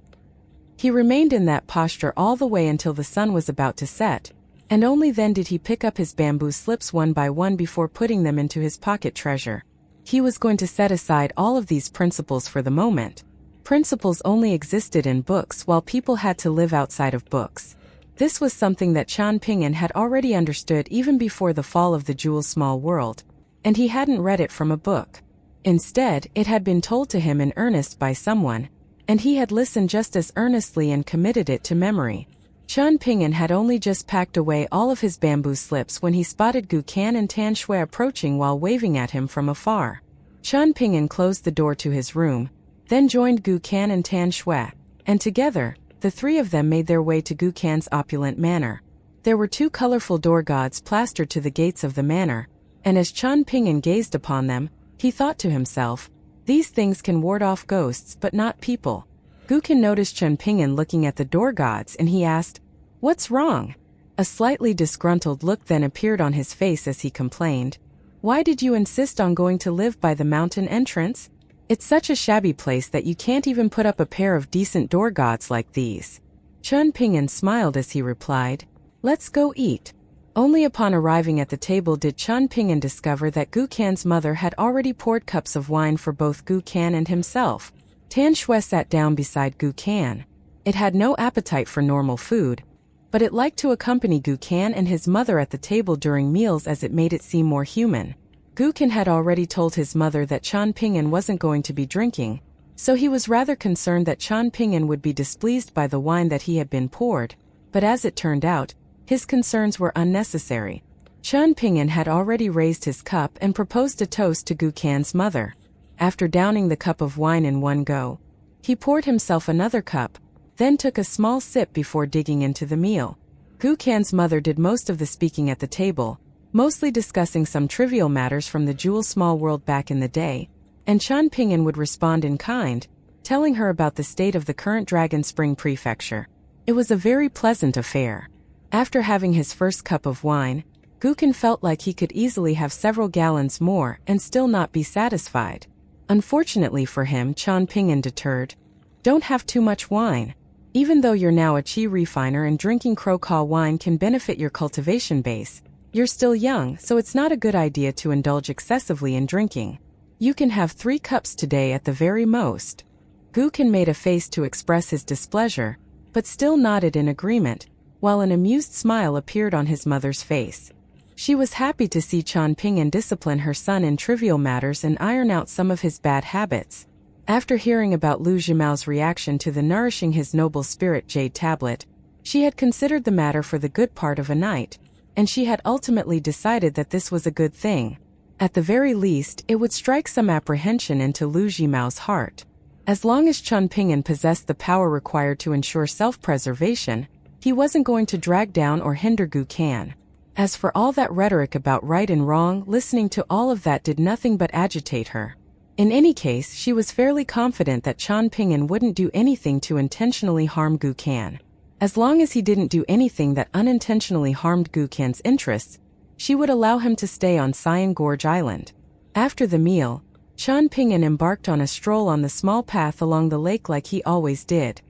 He remained in that posture all the way until the sun was about to set, and only then did he pick up his bamboo slips one by one before putting them into his pocket treasure. He was going to set aside all of these principles for the moment. Principles only existed in books while people had to live outside of books. This was something that Qian Pingyan had already understood even before the fall of the Jewel's small world, and he hadn't read it from a book. Instead, it had been told to him in earnest by someone, and he had listened just as earnestly and committed it to memory. Qian Pingyan had only just packed away all of his bamboo slips when he spotted Gu Kan and Tan Shui approaching while waving at him from afar. Qian Pingyan closed the door to his room, then joined Gu Kan and Tan Shui, and together, the three of them made their way to Gu Kan's opulent manor. There were two colorful door gods plastered to the gates of the manor, and as Qian Pingyan gazed upon them, he thought to himself, these things can ward off ghosts but not people. Gu Kan noticed Qian Pingyan looking at the door gods and he asked, "What's wrong?" A slightly disgruntled look then appeared on his face as he complained, "Why did you insist on going to live by the mountain entrance? It's such a shabby place that you can't even put up a pair of decent door gods like these." Qian Pingyan smiled as he replied, "Let's go eat." Only upon arriving at the table did Qian Pingyan discover that Gu Kan's mother had already poured cups of wine for both Gu Kan and himself. Tan Shui sat down beside Gu Kan. It had no appetite for normal food, but it liked to accompany Gu Kan and his mother at the table during meals as it made it seem more human. Gu Kan had already told his mother that Qian Pingyan wasn't going to be drinking, so he was rather concerned that Qian Pingyan would be displeased by the wine that he had been poured, but as it turned out, his concerns were unnecessary. Qian Pingyan had already raised his cup and proposed a toast to Gu Kan's mother. After downing the cup of wine in one go, he poured himself another cup, then took a small sip before digging into the meal. Gu Kan's mother did most of the speaking at the table, mostly discussing some trivial matters from the Jewel small world back in the day, and Qian Pingyan would respond in kind, telling her about the state of the current Dragon Spring Prefecture. It was a very pleasant affair. After having his first cup of wine, Gu Kan felt like he could easily have several gallons more and still not be satisfied. Unfortunately for him, Qian Pingyan deterred. "Don't have too much wine. Even though you're now a qi refiner and drinking Crocaw wine can benefit your cultivation base, you're still young, so it's not a good idea to indulge excessively in drinking. You can have 3 cups today at the very most." Gu Kan made a face to express his displeasure, but still nodded in agreement, while an amused smile appeared on his mother's face. She was happy to see Qian Pingyan discipline her son in trivial matters and iron out some of his bad habits. After hearing about Lu Jimao's reaction to the nourishing his noble spirit jade tablet, she had considered the matter for the good part of a night, and she had ultimately decided that this was a good thing. At the very least, it would strike some apprehension into Lu Jimao's heart. As long as Qian Pingyan possessed the power required to ensure self-preservation, he wasn't going to drag down or hinder Gu Kan. As for all that rhetoric about right and wrong, listening to all of that did nothing but agitate her. In any case, she was fairly confident that Qian Pingyan wouldn't do anything to intentionally harm Gu Kan. As long as he didn't do anything that unintentionally harmed Gu Kan's interests, she would allow him to stay on Cyan Gorge Island. After the meal, Qian Pingyan embarked on a stroll on the small path along the lake like he always did.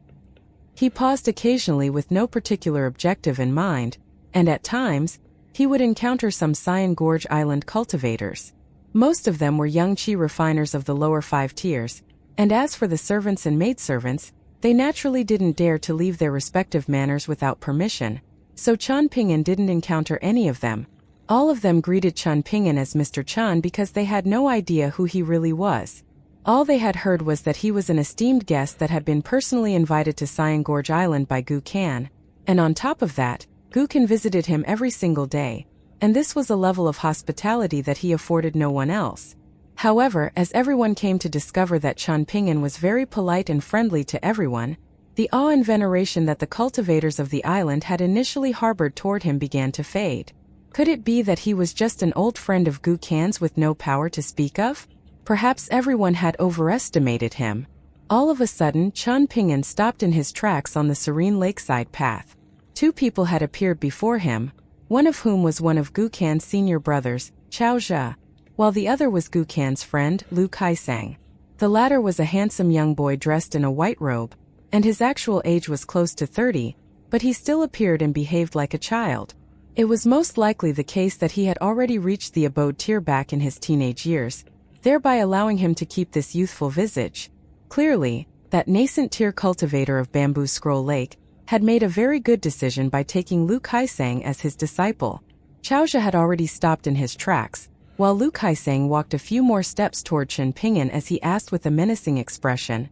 He paused occasionally with no particular objective in mind, and at times, he would encounter some Cyan Gorge Island cultivators. Most of them were young qi refiners of the lower 5 tiers, and as for the servants and maidservants, they naturally didn't dare to leave their respective manors without permission, so Qian Pingyan didn't encounter any of them. All of them greeted Qian Pingyan as Mr. Qian because they had no idea who he really was. All they had heard was that he was an esteemed guest that had been personally invited to Cyan Gorge Island by Gu Kan, and on top of that, Gu Kan visited him every single day, and this was a level of hospitality that he afforded no one else. However, as everyone came to discover that Qian Pingyan was very polite and friendly to everyone, the awe and veneration that the cultivators of the island had initially harbored toward him began to fade. Could it be that he was just an old friend of Gu Kan's with no power to speak of? Perhaps everyone had overestimated him. All of a sudden, Qian Pingyan stopped in his tracks on the serene lakeside path. 2 people had appeared before him, one of whom was one of Gu Kan's senior brothers, Chao Zhe, while the other was Gu Kan's friend, Lu Kaisang. The latter was a handsome young boy dressed in a white robe, and his actual age was close to 30, but he still appeared and behaved like a child. It was most likely the case that he had already reached the abode tier back in his teenage years, thereby allowing him to keep this youthful visage. Clearly, that nascent tier cultivator of Bamboo Scroll Lake had made a very good decision by taking Lu Kaisang as his disciple. Chaozhe had already stopped in his tracks, while Lu Kaisang walked a few more steps toward Chen Ping'an as he asked with a menacing expression,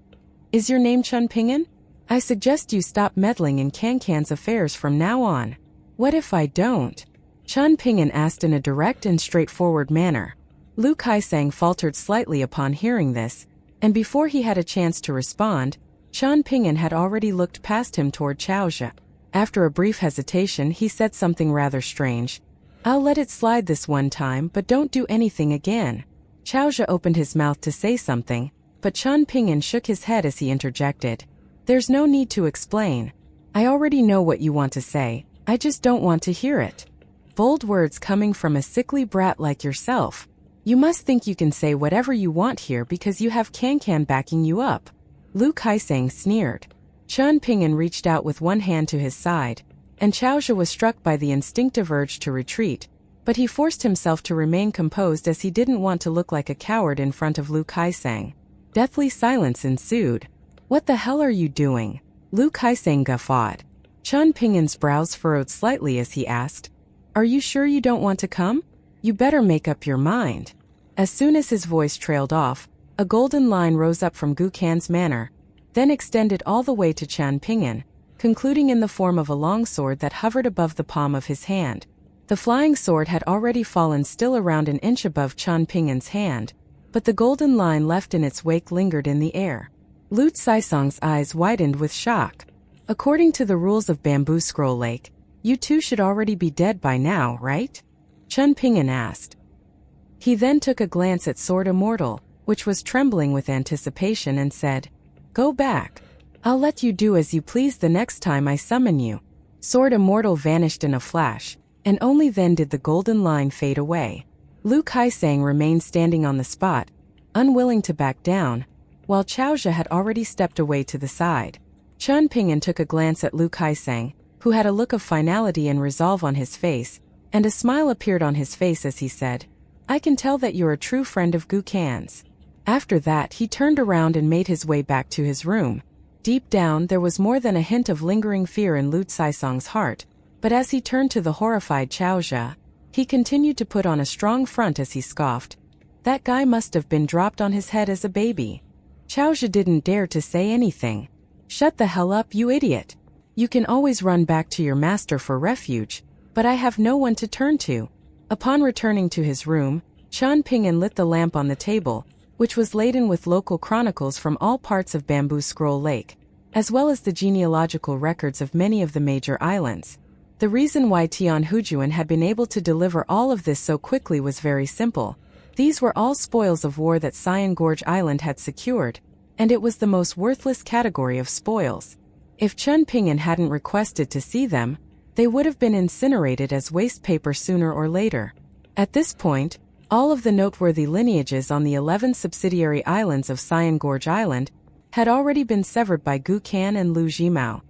"Is your name Chen Ping'an? I suggest you stop meddling in Cancan's affairs from now on." "What if I don't?" Chen Ping'an asked in a direct and straightforward manner. Lu Kaisang faltered slightly upon hearing this, and before he had a chance to respond, Chen Ping'an had already looked past him toward Chaozhe. After a brief hesitation, he said something rather strange. "I'll let it slide this one time, but don't do anything again." Chaozhe opened his mouth to say something, but Chen Ping'an shook his head as he interjected. "There's no need to explain. I already know what you want to say, I just don't want to hear it." Bold words coming from a sickly brat like yourself. You must think you can say whatever you want here because you have Cancan backing you up. Lu Kaisang sneered. Chen Ping'an reached out with one hand to his side, and Chaozhe was struck by the instinctive urge to retreat, but he forced himself to remain composed as he didn't want to look like a coward in front of Lu Kaisang. Deathly silence ensued. "What the hell are you doing?" Lu Kaisang guffawed. Chen Ping'an's brows furrowed slightly as he asked, "Are you sure you don't want to come? You better make up your mind." As soon as his voice trailed off, a golden line rose up from Gu Can's manor, then extended all the way to Chen Ping'an, concluding in the form of a long sword that hovered above the palm of his hand. The flying sword had already fallen still around an inch above Chen Ping'an's hand, but the golden line left in its wake lingered in the air. Lu Caisong's eyes widened with shock. "According to the rules of Bamboo Scroll Lake, you two should already be dead by now, right?" Chen Ping'an asked. He then took a glance at Sword Immortal, which was trembling with anticipation, and said, "Go back. I'll let you do as you please the next time I summon you." Sword Immortal vanished in a flash, and only then did the golden line fade away. Lu Kaisang remained standing on the spot, unwilling to back down, while Chaozhe had already stepped away to the side. Chen Ping'an took a glance at Lu Kaisang, who had a look of finality and resolve on his face, and a smile appeared on his face as he said, "I can tell that you're a true friend of Gu Can's." After that, he turned around and made his way back to his room. Deep down, there was more than a hint of lingering fear in Lu Caisong's heart, but as he turned to the horrified Chaozhe, he continued to put on a strong front as he scoffed, "That guy must have been dropped on his head as a baby." Chaozhe didn't dare to say anything. "Shut the hell up, you idiot. You can always run back to your master for refuge, but I have no one to turn to." Upon returning to his room, Chen Ping'an lit the lamp on the table, which was laden with local chronicles from all parts of Bamboo Scroll Lake, as well as the genealogical records of many of the major islands. The reason why Tian Hujuan had been able to deliver all of this so quickly was very simple. These were all spoils of war that Cyan Gorge Island had secured, and it was the most worthless category of spoils. If Chen Ping'an hadn't requested to see them, they would have been incinerated as waste paper sooner or later. At this point, all of the noteworthy lineages on the 11 subsidiary islands of Cyan Gorge Island had already been severed by Gu Can and Lu Jimao.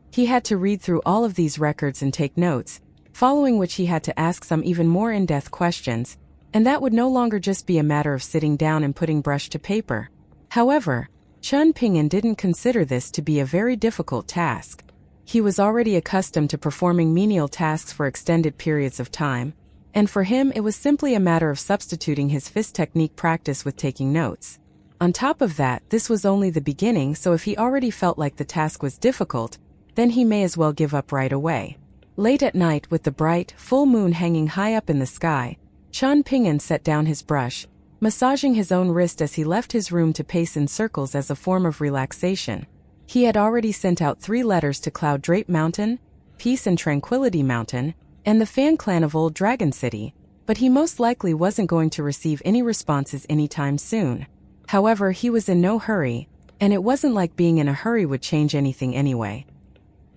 He had to read through all of these records and take notes, following which he had to ask some even more in-depth questions, and that would no longer just be a matter of sitting down and putting brush to paper. However, Chen Ping'an didn't consider this to be a very difficult task. He was already accustomed to performing menial tasks for extended periods of time, and for him it was simply a matter of substituting his fist technique practice with taking notes. On top of that, this was only the beginning, so if he already felt like the task was difficult, then he may as well give up right away. Late at night, with the bright, full moon hanging high up in the sky, Chen Ping'an set down his brush, massaging his own wrist as he left his room to pace in circles as a form of relaxation. He had already sent out 3 letters to Cloud Drape Mountain, Peace and Tranquility Mountain, and the Fan Clan of Old Dragon City, but he most likely wasn't going to receive any responses anytime soon. However, he was in no hurry, and it wasn't like being in a hurry would change anything anyway.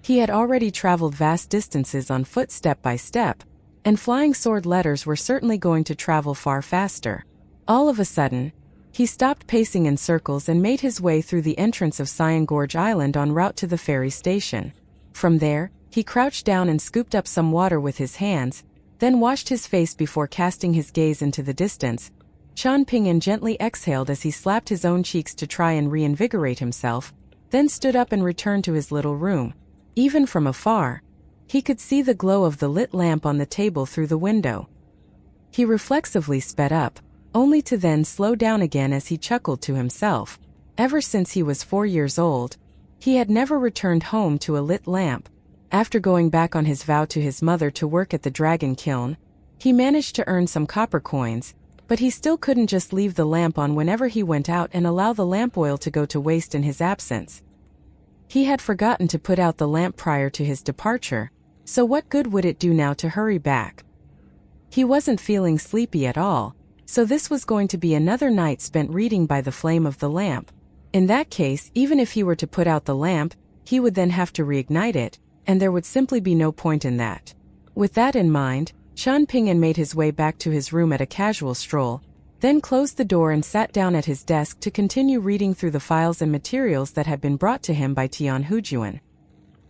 He had already traveled vast distances on foot step by step, and flying sword letters were certainly going to travel far faster. All of a sudden, He stopped pacing in circles and made his way through the entrance of Cyan Gorge Island en route to the ferry station. From there, he crouched down and scooped up some water with his hands, then washed his face before casting his gaze into the distance. Qian Pingyan gently exhaled as he slapped his own cheeks to try and reinvigorate himself, then stood up and returned to his little room. Even from afar, he could see the glow of the lit lamp on the table through the window. He reflexively sped up, only to then slow down again as he chuckled to himself. Ever since he was 4 years old, he had never returned home to a lit lamp. After going back on his vow to his mother to work at the dragon kiln, he managed to earn some copper coins, but he still couldn't just leave the lamp on whenever he went out and allow the lamp oil to go to waste in his absence. He had forgotten to put out the lamp prior to his departure, so what good would it do now to hurry back? He wasn't feeling sleepy at all, so this was going to be another night spent reading by the flame of the lamp. In that case, even if he were to put out the lamp, he would then have to reignite it, and there would simply be no point in that. With that in mind, Qian Pingyan made his way back to his room at a casual stroll, then closed the door and sat down at his desk to continue reading through the files and materials that had been brought to him by Tian Hujuan.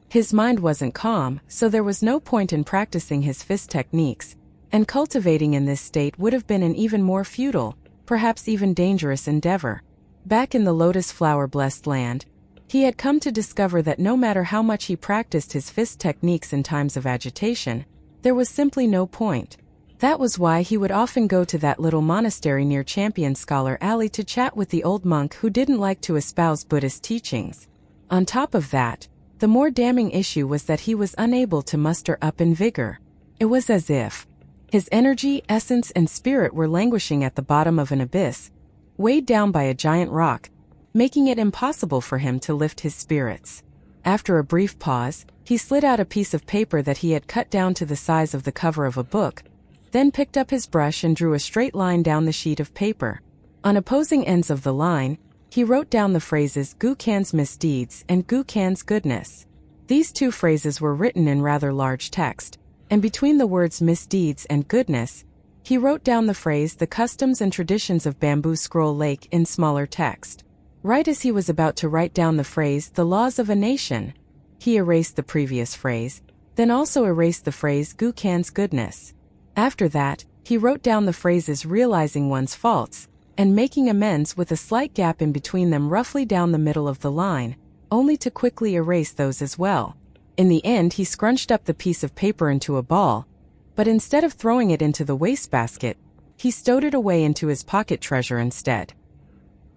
His mind wasn't calm, so there was no point in practicing his fist techniques, and cultivating in this state would have been an even more futile, perhaps even dangerous endeavor. Back in the lotus flower-blessed land, he had come to discover that no matter how much he practiced his fist techniques in times of agitation, there was simply no point. That was why he would often go to that little monastery near Champion Scholar Alley to chat with the old monk who didn't like to espouse Buddhist teachings. On top of that, the more damning issue was that he was unable to muster up in vigor. It was as if his energy, essence, and spirit were languishing at the bottom of an abyss, weighed down by a giant rock, making it impossible for him to lift his spirits. After a brief pause, he slid out a piece of paper that he had cut down to the size of the cover of a book, then picked up his brush and drew a straight line down the sheet of paper. On opposing ends of the line, he wrote down the phrases Gu Can's misdeeds and Gu Can's goodness. These two phrases were written in rather large text, and between the words misdeeds and goodness, he wrote down the phrase the customs and traditions of Bamboo Scroll Lake in smaller text. Right as he was about to write down the phrase the laws of a nation, he erased the previous phrase, then also erased the phrase Gu Can's goodness. After that, he wrote down the phrases realizing one's faults, and making amends with a slight gap in between them roughly down the middle of the line, only to quickly erase those as well. In the end, he scrunched up the piece of paper into a ball, but instead of throwing it into the wastebasket, he stowed it away into his pocket treasure instead.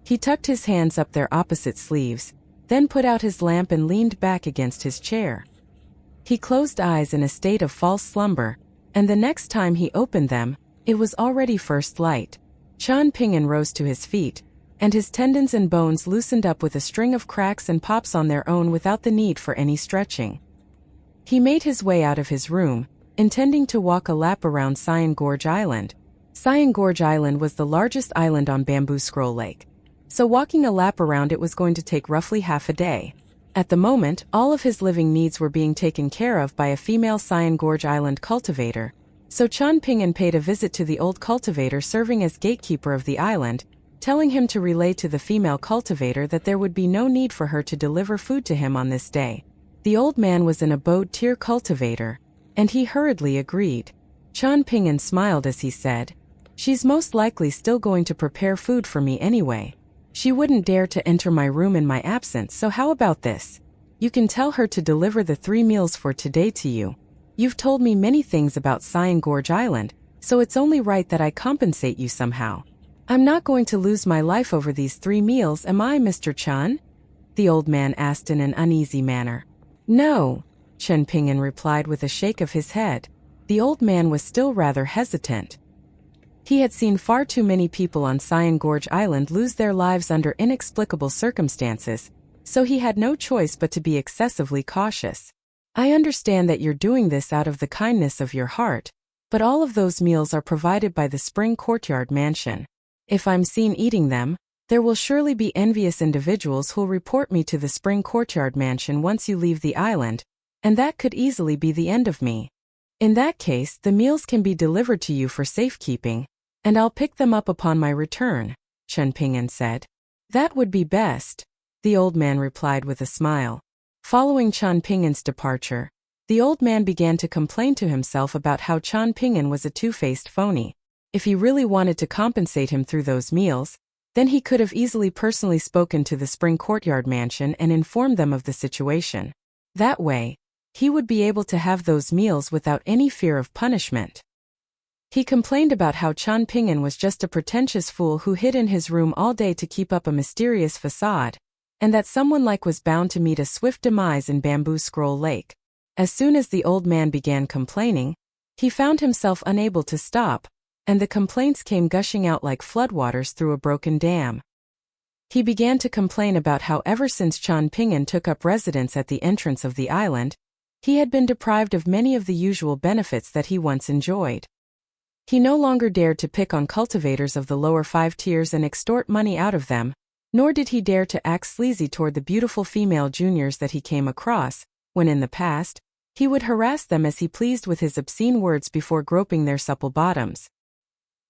He tucked his hands up their opposite sleeves, then put out his lamp and leaned back against his chair. He closed eyes in a state of false slumber, and the next time he opened them, it was already first light. Qian Pingyan rose to his feet, and his tendons and bones loosened up with a string of cracks and pops on their own without the need for any stretching. He made his way out of his room, intending to walk a lap around Cyan Gorge Island. Cyan Gorge Island was the largest island on Bamboo Scroll Lake, so walking a lap around it was going to take roughly half a day. At the moment, all of his living needs were being taken care of by a female Cyan Gorge Island cultivator, so Qian Pingyan paid a visit to the old cultivator serving as gatekeeper of the island, telling him to relay to the female cultivator that there would be no need for her to deliver food to him on this day. The old man was an abode-tier cultivator, and he hurriedly agreed. Qian Pingyan smiled as he said, "She's most likely still going to prepare food for me anyway. She wouldn't dare to enter my room in my absence, so how about this? You can tell her to deliver the 3 meals for today to you. You've told me many things about Cyan Gorge Island, so it's only right that I compensate you somehow. I'm not going to lose my life over these 3 meals, am I, Mr. Qian?" the old man asked in an uneasy manner. "No," Qian Pingyan replied with a shake of his head. The old man was still rather hesitant. He had seen far too many people on Cyan Gorge Island lose their lives under inexplicable circumstances, so he had no choice but to be excessively cautious. "I understand that you're doing this out of the kindness of your heart, but all of those meals are provided by the Spring Courtyard Mansion. If I'm seen eating them, there will surely be envious individuals who'll report me to the Spring Courtyard Mansion once you leave the island, and that could easily be the end of me. In that case, the meals can be delivered to you for safekeeping, and I'll pick them up upon my return." Chen Ping'an said. That would be best, the old man replied with a smile. Following Chen Ping'an's departure, the old man began to complain to himself about how Chen Ping'an was a two-faced phony. If he really wanted to compensate him through those meals, then he could have easily personally spoken to the Spring Courtyard mansion and informed them of the situation. That way, he would be able to have those meals without any fear of punishment. He complained about how Chen Ping'an was just a pretentious fool who hid in his room all day to keep up a mysterious facade, and that someone like was bound to meet a swift demise in Bamboo Scroll Lake. As soon as the old man began complaining, he found himself unable to stop, and the complaints came gushing out like floodwaters through a broken dam. He began to complain about how ever since Chen Ping'an took up residence at the entrance of the island, he had been deprived of many of the usual benefits that he once enjoyed. He no longer dared to pick on cultivators of the lower 5 tiers and extort money out of them, nor did he dare to act sleazy toward the beautiful female juniors that he came across, when in the past, he would harass them as he pleased with his obscene words before groping their supple bottoms.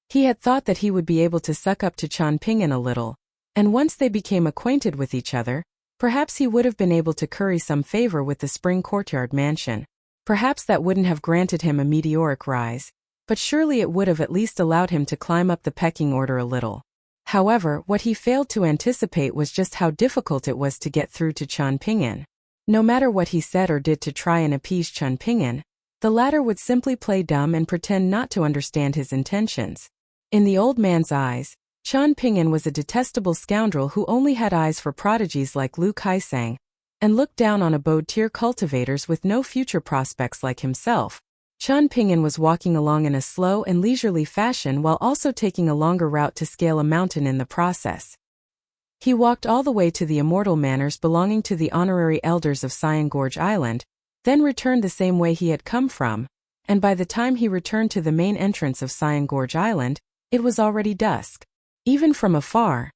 He had thought that he would be able to suck up to Chen Ping'an a little, and once they became acquainted with each other, perhaps he would have been able to curry some favor with the Spring Courtyard mansion. Perhaps that wouldn't have granted him a meteoric rise, but surely it would have at least allowed him to climb up the pecking order a little. However, what he failed to anticipate was just how difficult it was to get through to Chen Ping'an. No matter what he said or did to try and appease Chen Ping'an, the latter would simply play dumb and pretend not to understand his intentions. In the old man's eyes, Chen Ping'an was a detestable scoundrel who only had eyes for prodigies like Lu Kaisang, and looked down on abode-tier cultivators with no future prospects like himself. Chen Ping'an was walking along in a slow and leisurely fashion while also taking a longer route to scale a mountain in the process. He walked all the way to the immortal manors belonging to the honorary elders of Cyan Gorge Island, then returned the same way he had come from, and by the time he returned to the main entrance of Cyan Gorge Island, it was already dusk. Even from afar,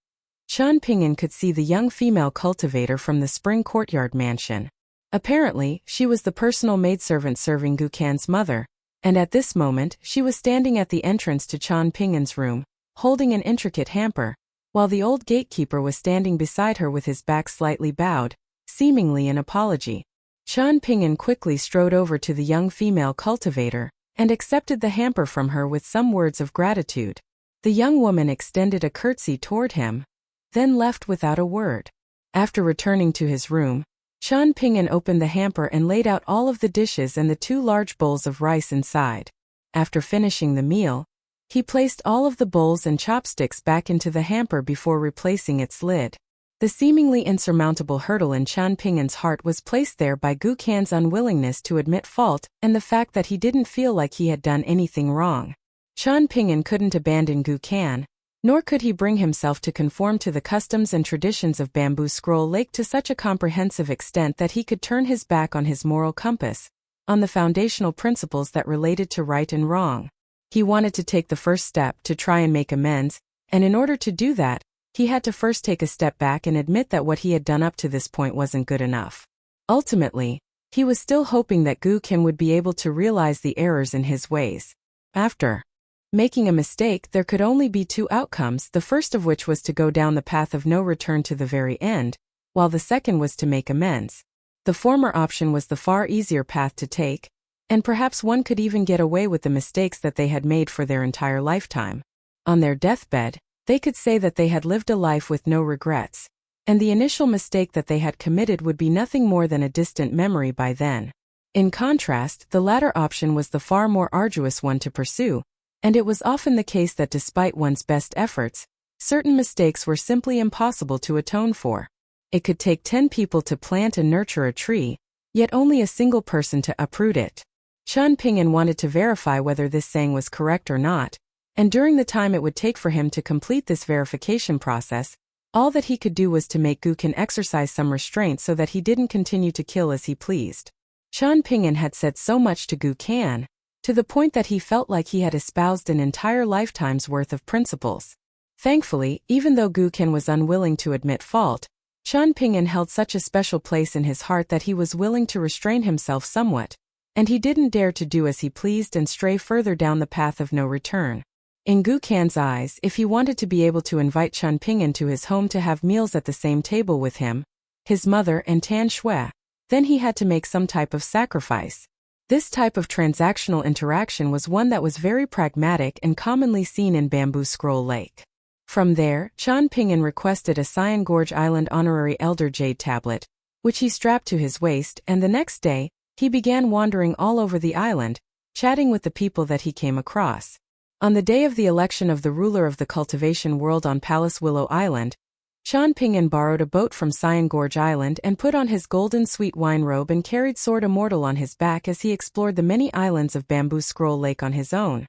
Chen Ping'an could see the young female cultivator from the Spring Courtyard mansion. Apparently, she was the personal maidservant serving Gu Kan's mother, and at this moment she was standing at the entrance to Chen Ping'an's room, holding an intricate hamper, while the old gatekeeper was standing beside her with his back slightly bowed, seemingly in apology. Chen Ping'an quickly strode over to the young female cultivator, and accepted the hamper from her with some words of gratitude. The young woman extended a curtsy toward him, then left without a word. After returning to his room, Chen Ping'an opened the hamper and laid out all of the dishes and the 2 large bowls of rice inside. After finishing the meal, he placed all of the bowls and chopsticks back into the hamper before replacing its lid. The seemingly insurmountable hurdle in Chen Ping'an's heart was placed there by Gu Kan's unwillingness to admit fault and the fact that he didn't feel like he had done anything wrong. Chen Ping'an couldn't abandon Gu Kan, nor could he bring himself to conform to the customs and traditions of Bamboo Scroll Lake to such a comprehensive extent that he could turn his back on his moral compass, on the foundational principles that related to right and wrong. He wanted to take the first step to try and make amends, and in order to do that, he had to first take a step back and admit that what he had done up to this point wasn't good enough. Ultimately, he was still hoping that Gu Kan would be able to realize the errors in his ways. After making a mistake, there could only be 2 outcomes, the first of which was to go down the path of no return to the very end, while the second was to make amends. The former option was the far easier path to take, and perhaps one could even get away with the mistakes that they had made for their entire lifetime. On their deathbed, they could say that they had lived a life with no regrets, and the initial mistake that they had committed would be nothing more than a distant memory by then. In contrast, the latter option was the far more arduous one to pursue, and it was often the case that despite one's best efforts, certain mistakes were simply impossible to atone for. It could take 10 people to plant and nurture a tree, yet only a single person to uproot it. Chen Ping'an wanted to verify whether this saying was correct or not, and during the time it would take for him to complete this verification process, all that he could do was to make Gu Kan exercise some restraint so that he didn't continue to kill as he pleased. Chen Ping'an had said so much to Gu Kan, to the point that he felt like he had espoused an entire lifetime's worth of principles. Thankfully, even though Gu Kan was unwilling to admit fault, Chen Ping'an held such a special place in his heart that he was willing to restrain himself somewhat, and he didn't dare to do as he pleased and stray further down the path of no return. In Gukan's eyes, if he wanted to be able to invite Chen Ping'an to his home to have meals at the same table with him, his mother and Tan Shui, then he had to make some type of sacrifice. This type of transactional interaction was one that was very pragmatic and commonly seen in Bamboo Scroll Lake. From there, Chen Ping'an requested a Cyan Gorge Island honorary elder jade tablet, which he strapped to his waist, and the next day, he began wandering all over the island, chatting with the people that he came across. On the day of the election of the ruler of the cultivation world on Palace Willow Island, Chen Ping'an borrowed a boat from Cyan Gorge Island and put on his golden sweet wine robe and carried Sword Immortal on his back as he explored the many islands of Bamboo Scroll Lake on his own.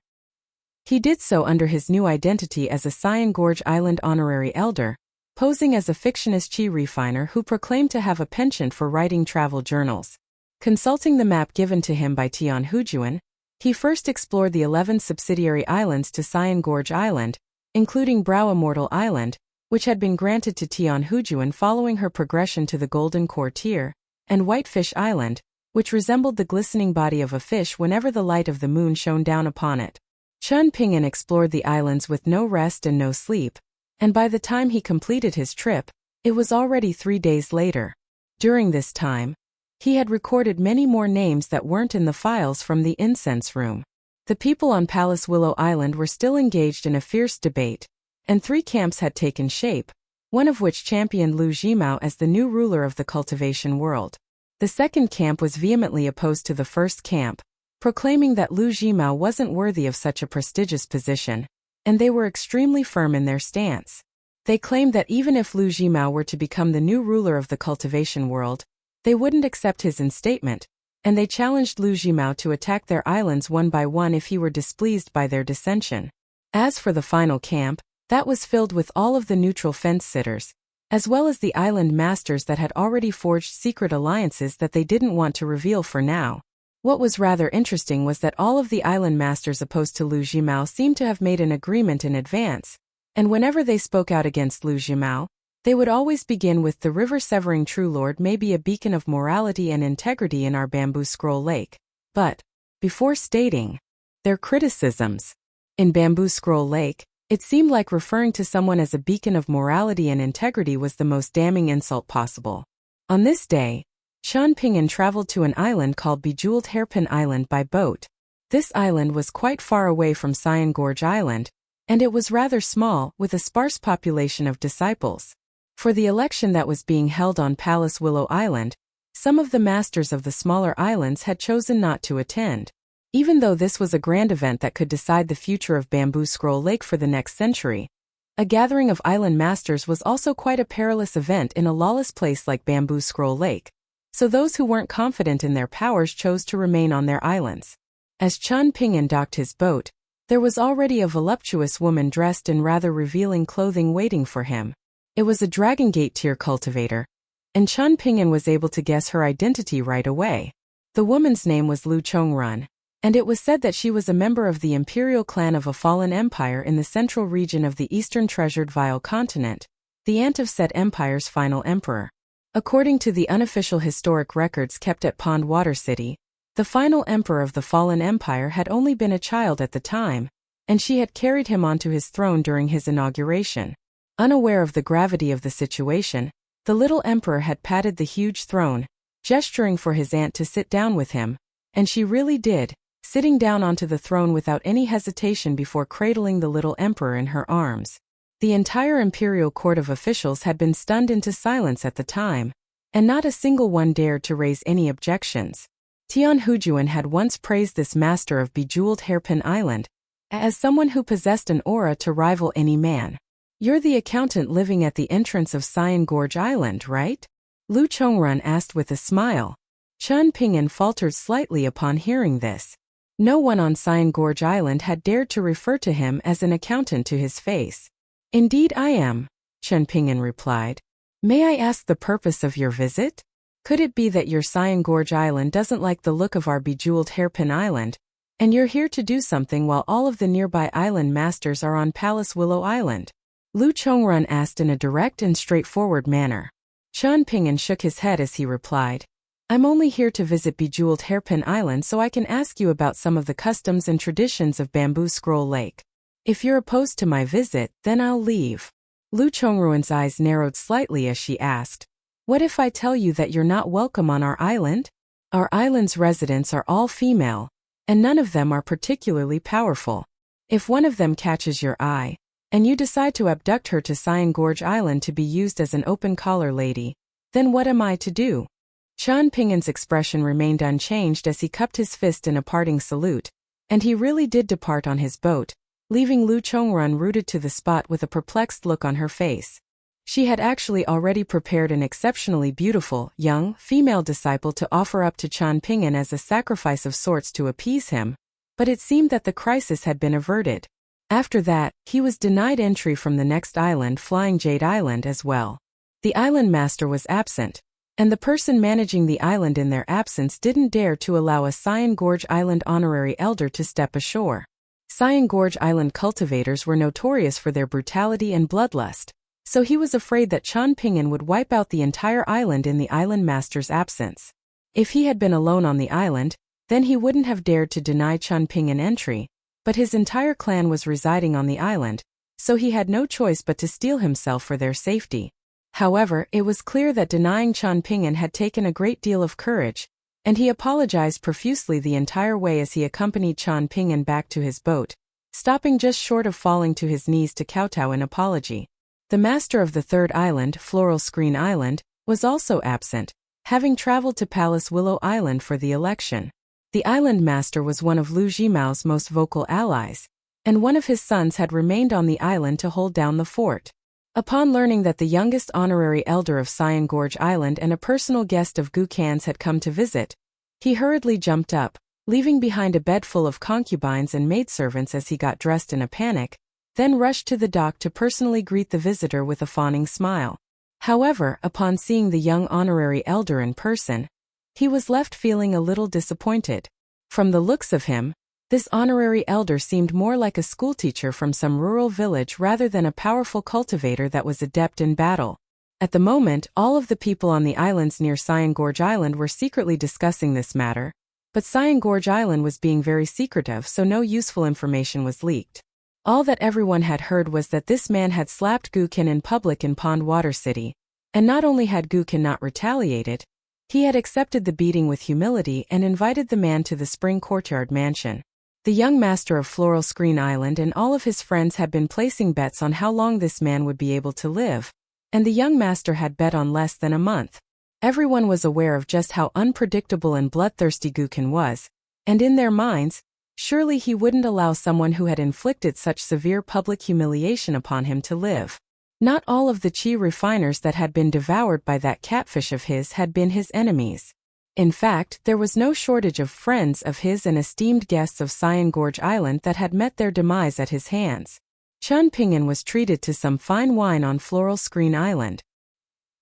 He did so under his new identity as a Cyan Gorge Island honorary elder, posing as a fictionist chi refiner who proclaimed to have a penchant for writing travel journals. Consulting the map given to him by Tian Hujuan, he first explored the 11 subsidiary islands to Cyan Gorge Island, including Brow Immortal Island, which had been granted to Tian Hujuan following her progression to the Golden Core tier, and Whitefish Island, which resembled the glistening body of a fish whenever the light of the moon shone down upon it. Chen Ping'an explored the islands with no rest and no sleep, and by the time he completed his trip, it was already 3 days later. During this time, he had recorded many more names that weren't in the files from the incense room. The people on Palace Willow Island were still engaged in a fierce debate, and 3 camps had taken shape, one of which championed Lu Jimao as the new ruler of the cultivation world. The second camp was vehemently opposed to the first camp, proclaiming that Lu Jimao wasn't worthy of such a prestigious position, and they were extremely firm in their stance. They claimed that even if Lu Jimao were to become the new ruler of the cultivation world, they wouldn't accept his instatement, and they challenged Lu Jimao to attack their islands one by one if he were displeased by their dissension. As for the final camp, that was filled with all of the neutral fence-sitters, as well as the island masters that had already forged secret alliances that they didn't want to reveal for now. What was rather interesting was that all of the island masters opposed to Lu Jimao seemed to have made an agreement in advance, and whenever they spoke out against Lu Jimao, they would always begin with "The river-severing True Lord may be a beacon of morality and integrity in our Bamboo Scroll Lake," but, before stating their criticisms. In Bamboo Scroll Lake, it seemed like referring to someone as a beacon of morality and integrity was the most damning insult possible. On this day, Chen Ping'an traveled to an island called Bejeweled Hairpin Island by boat. This island was quite far away from Cyan Gorge Island, and it was rather small, with a sparse population of disciples. For the election that was being held on Palace Willow Island, some of the masters of the smaller islands had chosen not to attend. Even though this was a grand event that could decide the future of Bamboo Scroll Lake for the next century, a gathering of island masters was also quite a perilous event in a lawless place like Bamboo Scroll Lake, so those who weren't confident in their powers chose to remain on their islands. As Chen Ping'an docked his boat, there was already a voluptuous woman dressed in rather revealing clothing waiting for him. It was a Dragon Gate tier cultivator, and Chen Ping'an was able to guess her identity right away. The woman's name was Lu Chongrun, and it was said that she was a member of the imperial clan of a fallen empire in the central region of the eastern treasured Vile continent, the aunt of said empire's final emperor. According to the unofficial historic records kept at Pond Water City, the final emperor of the fallen empire had only been a child at the time, and she had carried him onto his throne during his inauguration. Unaware of the gravity of the situation, the little emperor had patted the huge throne, gesturing for his aunt to sit down with him, and she really did, sitting down onto the throne without any hesitation before cradling the little emperor in her arms. The entire imperial court of officials had been stunned into silence at the time, and not a single one dared to raise any objections. Tian Hujuan had once praised this master of Bejeweled Hairpin Island as someone who possessed an aura to rival any man. "You're the accountant living at the entrance of Cyan Gorge Island, right?" Lu Chongrun asked with a smile. Chen Ping'an faltered slightly upon hearing this. No one on Cyan Gorge Island had dared to refer to him as an accountant to his face. "Indeed I am," Chen Ping'an replied. "May I ask the purpose of your visit? Could it be that your Cyan Gorge Island doesn't like the look of our Bejeweled Hairpin Island, and you're here to do something while all of the nearby island masters are on Palace Willow Island?" Lu Chongrun asked in a direct and straightforward manner. Chen Ping'an shook his head as he replied, "I'm only here to visit Bejeweled Hairpin Island so I can ask you about some of the customs and traditions of Bamboo Scroll Lake." If you're opposed to my visit, then I'll leave. Lu Chongruan's eyes narrowed slightly as she asked, "What if I tell you that you're not welcome on our island? Our island's residents are all female, and none of them are particularly powerful. If one of them catches your eye, and you decide to abduct her to Cyan Gorge Island to be used as an open-collar lady, then what am I to do?" Qian Pingan's expression remained unchanged as he cupped his fist in a parting salute, and he really did depart on his boat, leaving Lu Chongruan rooted to the spot with a perplexed look on her face. She had actually already prepared an exceptionally beautiful, young, female disciple to offer up to Qian Pingan as a sacrifice of sorts to appease him, but it seemed that the crisis had been averted. After that, he was denied entry from the next island, Flying Jade Island, as well. The island master was absent, and the person managing the island in their absence didn't dare to allow a Cyan Gorge Island honorary elder to step ashore. Cyan Gorge Island cultivators were notorious for their brutality and bloodlust, so he was afraid that Qian Pingan would wipe out the entire island in the island master's absence. If he had been alone on the island, then he wouldn't have dared to deny Qian Pingan entry, but his entire clan was residing on the island, so he had no choice but to steel himself for their safety. However, it was clear that denying Qian Pingan had taken a great deal of courage, and he apologized profusely the entire way as he accompanied Qian Pingan back to his boat, stopping just short of falling to his knees to kowtow in apology. The master of the third island, Floral Screen Island, was also absent, having traveled to Palace Willow Island for the election. The island master was one of Lu Jimao's most vocal allies, and one of his sons had remained on the island to hold down the fort. Upon learning that the youngest honorary elder of Cyan Gorge Island and a personal guest of Gu Kan's had come to visit, he hurriedly jumped up, leaving behind a bed full of concubines and maidservants as he got dressed in a panic, then rushed to the dock to personally greet the visitor with a fawning smile. However, upon seeing the young honorary elder in person, he was left feeling a little disappointed. From the looks of him, this honorary elder seemed more like a schoolteacher from some rural village rather than a powerful cultivator that was adept in battle. At the moment, all of the people on the islands near Cyan Gorge Island were secretly discussing this matter, but Cyan Gorge Island was being very secretive, so no useful information was leaked. All that everyone had heard was that this man had slapped Gu Kan in public in Pond Water City, and not only had Gu Kan not retaliated, he had accepted the beating with humility and invited the man to the Spring Courtyard mansion. The young master of Floral Screen Island and all of his friends had been placing bets on how long this man would be able to live, and the young master had bet on less than a month. Everyone was aware of just how unpredictable and bloodthirsty Gu Kan was, and in their minds, surely he wouldn't allow someone who had inflicted such severe public humiliation upon him to live. Not all of the chi refiners that had been devoured by that catfish of his had been his enemies. In fact, there was no shortage of friends of his and esteemed guests of Cyan Gorge Island that had met their demise at his hands. Qian Pingan was treated to some fine wine on Floral Screen Island.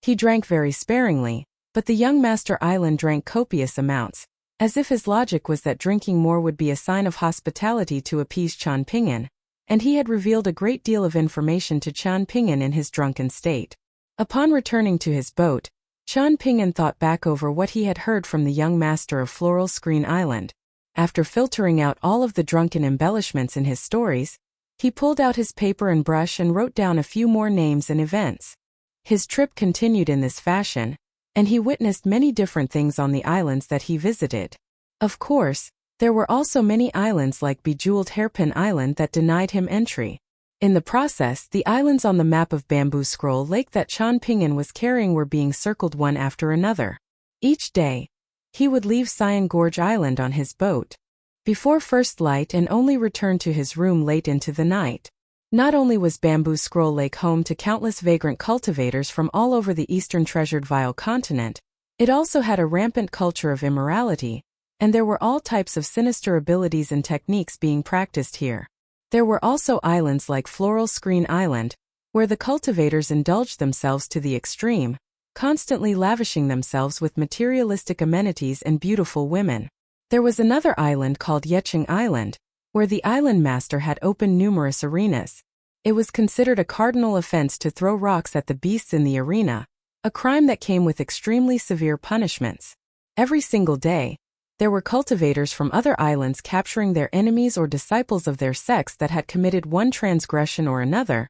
He drank very sparingly, but the young master island drank copious amounts, as if his logic was that drinking more would be a sign of hospitality to appease Qian Pingan, and he had revealed a great deal of information to Qian Pingan in his drunken state. Upon returning to his boat, Qian Pingan thought back over what he had heard from the young master of Floral Screen Island. After filtering out all of the drunken embellishments in his stories, he pulled out his paper and brush and wrote down a few more names and events. His trip continued in this fashion, and he witnessed many different things on the islands that he visited. Of course, there were also many islands like Bejeweled Hairpin Island that denied him entry. In the process, the islands on the map of Bamboo Scroll Lake that Qian Pingan was carrying were being circled one after another. Each day, he would leave Cyan Gorge Island on his boat before first light and only return to his room late into the night. Not only was Bamboo Scroll Lake home to countless vagrant cultivators from all over the eastern treasured Vile continent, it also had a rampant culture of immorality, and there were all types of sinister abilities and techniques being practiced here. There were also islands like Floral Screen Island, where the cultivators indulged themselves to the extreme, constantly lavishing themselves with materialistic amenities and beautiful women. There was another island called Yecheng Island, where the island master had opened numerous arenas. It was considered a cardinal offense to throw rocks at the beasts in the arena, a crime that came with extremely severe punishments. Every single day, There were cultivators from other islands capturing their enemies or disciples of their sects that had committed one transgression or another,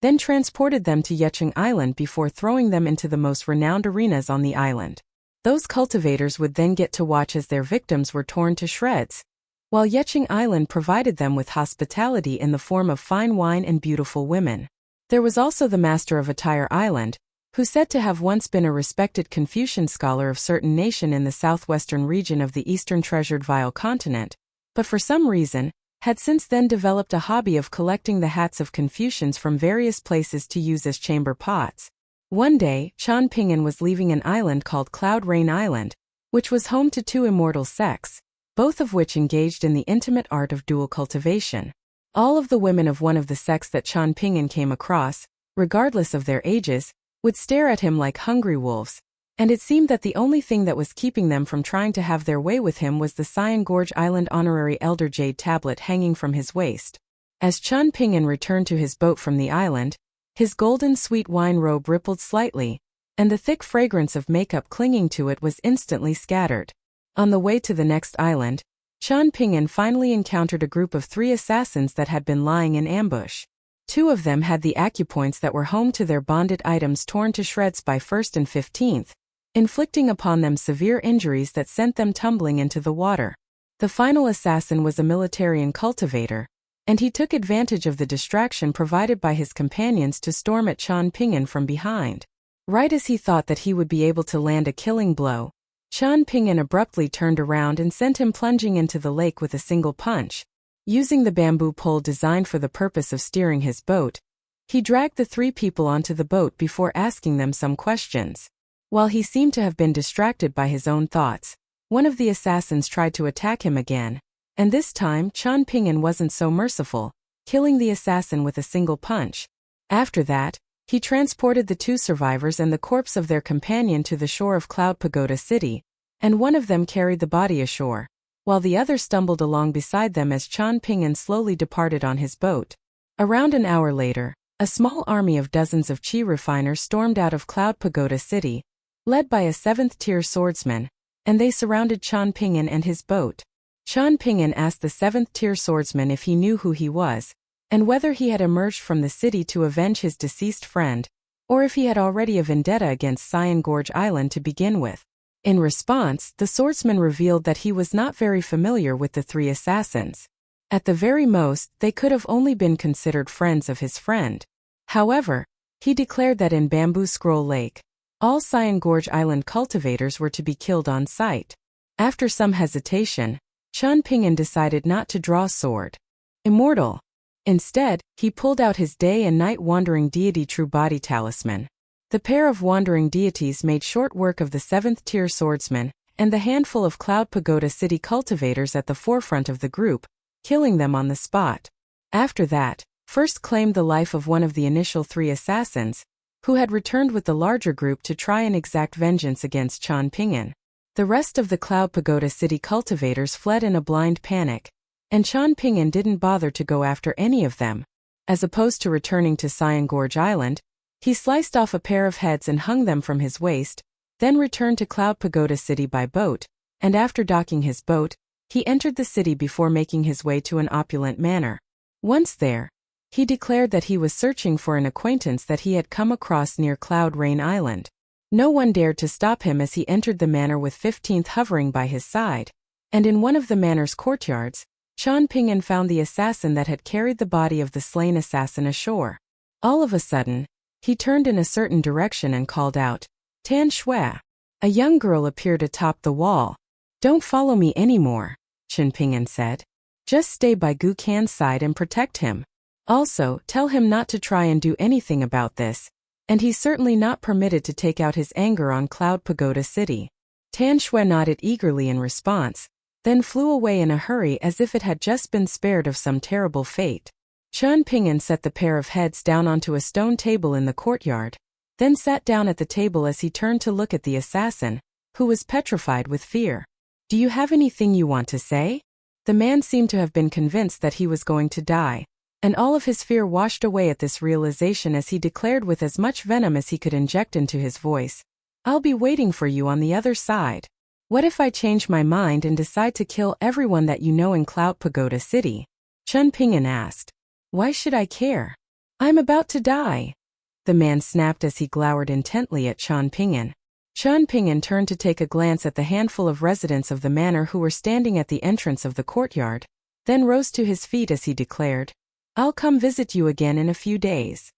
then transported them to Yecheng Island before throwing them into the most renowned arenas on the island. Those cultivators would then get to watch as their victims were torn to shreds, while Yecheng Island provided them with hospitality in the form of fine wine and beautiful women. There was also the master of Attire Island, who said to have once been a respected Confucian scholar of certain nation in the southwestern region of the eastern treasured vile continent, but for some reason, had since then developed a hobby of collecting the hats of Confucians from various places to use as chamber pots. One day, Chan Ping'an was leaving an island called Cloud Rain Island, which was home to two immortal sects, both of which engaged in the intimate art of dual cultivation. All of the women of one of the sects that Chan Ping'an came across, regardless of their ages, would stare at him like hungry wolves, and it seemed that the only thing that was keeping them from trying to have their way with him was the Cyan Gorge Island honorary elder jade tablet hanging from his waist. As Chan Ping'an returned to his boat from the island, his golden sweet wine robe rippled slightly, and the thick fragrance of makeup clinging to it was instantly scattered. On the way to the next island, Chan Ping'an finally encountered a group of 3 assassins that had been lying in ambush. 2 of them had the acupoints that were home to their bonded items torn to shreds by 1st and 15th, inflicting upon them severe injuries that sent them tumbling into the water. The final assassin was a military cultivator, and he took advantage of the distraction provided by his companions to storm at Chan Ping'an from behind. Right as he thought that he would be able to land a killing blow, Chan Ping'an abruptly turned around and sent him plunging into the lake with a single punch. Using the bamboo pole designed for the purpose of steering his boat, he dragged the 3 people onto the boat before asking them some questions. While he seemed to have been distracted by his own thoughts, one of the assassins tried to attack him again, and this time Chan Ping'an wasn't so merciful, killing the assassin with a single punch. After that, he transported the 2 survivors and the corpse of their companion to the shore of Cloud Pagoda City, and one of them carried the body ashore, while the other stumbled along beside them as Chan Ping'an slowly departed on his boat. Around an hour later, a small army of dozens of chi refiners stormed out of Cloud Pagoda City, led by a 7th-tier swordsman, and they surrounded Chan Ping'an and his boat. Chan Ping'an asked the 7th-tier swordsman if he knew who he was, and whether he had emerged from the city to avenge his deceased friend, or if he had already a vendetta against Cyan Gorge Island to begin with. In response, the swordsman revealed that he was not very familiar with the 3 assassins. At the very most, they could have only been considered friends of his friend. However, he declared that in Bamboo Scroll Lake, all Cyan Gorge Island cultivators were to be killed on sight. After some hesitation, Chan Ping'an decided not to draw sword. Immortal. Instead, he pulled out his day and night wandering deity True Body Talisman. The pair of wandering deities made short work of the 7th-tier swordsman and the handful of Cloud Pagoda City cultivators at the forefront of the group, killing them on the spot. After that, First claimed the life of one of the initial 3 assassins, who had returned with the larger group to try and exact vengeance against Chan Ping'an. The rest of the Cloud Pagoda City cultivators fled in a blind panic, and Chan Ping'an didn't bother to go after any of them. As opposed to returning to Cyan Gorge Island, he sliced off a pair of heads and hung them from his waist, then returned to Cloud Pagoda City by boat, and after docking his boat, he entered the city before making his way to an opulent manor. Once there, he declared that he was searching for an acquaintance that he had come across near Cloud Rain Island. No one dared to stop him as he entered the manor with 15th hovering by his side, and in one of the manor's courtyards, Chan Ping'an found the assassin that had carried the body of the slain assassin ashore. All of a sudden, he turned in a certain direction and called out, "Tan Shui." A young girl appeared atop the wall. "Don't follow me anymore," Chan Ping'an said. "Just stay by Gu Kan's side and protect him. Also, tell him not to try and do anything about this, and he's certainly not permitted to take out his anger on Cloud Pagoda City." Tan Shui nodded eagerly in response, then flew away in a hurry as if it had just been spared of some terrible fate. Chan Ping'an set the pair of heads down onto a stone table in the courtyard, then sat down at the table as he turned to look at the assassin, who was petrified with fear. "Do you have anything you want to say?" The man seemed to have been convinced that he was going to die, and all of his fear washed away at this realization as he declared with as much venom as he could inject into his voice, "I'll be waiting for you on the other side." What if I change my mind and decide to kill everyone that you know in Cloud Pagoda City? Chen Ping'an asked. Why should I care? I'm about to die. The man snapped as he glowered intently at Chen Ping'an. Chen Ping'an turned to take a glance at the handful of residents of the manor who were standing at the entrance of the courtyard, then rose to his feet as he declared, I'll come visit you again in a few days.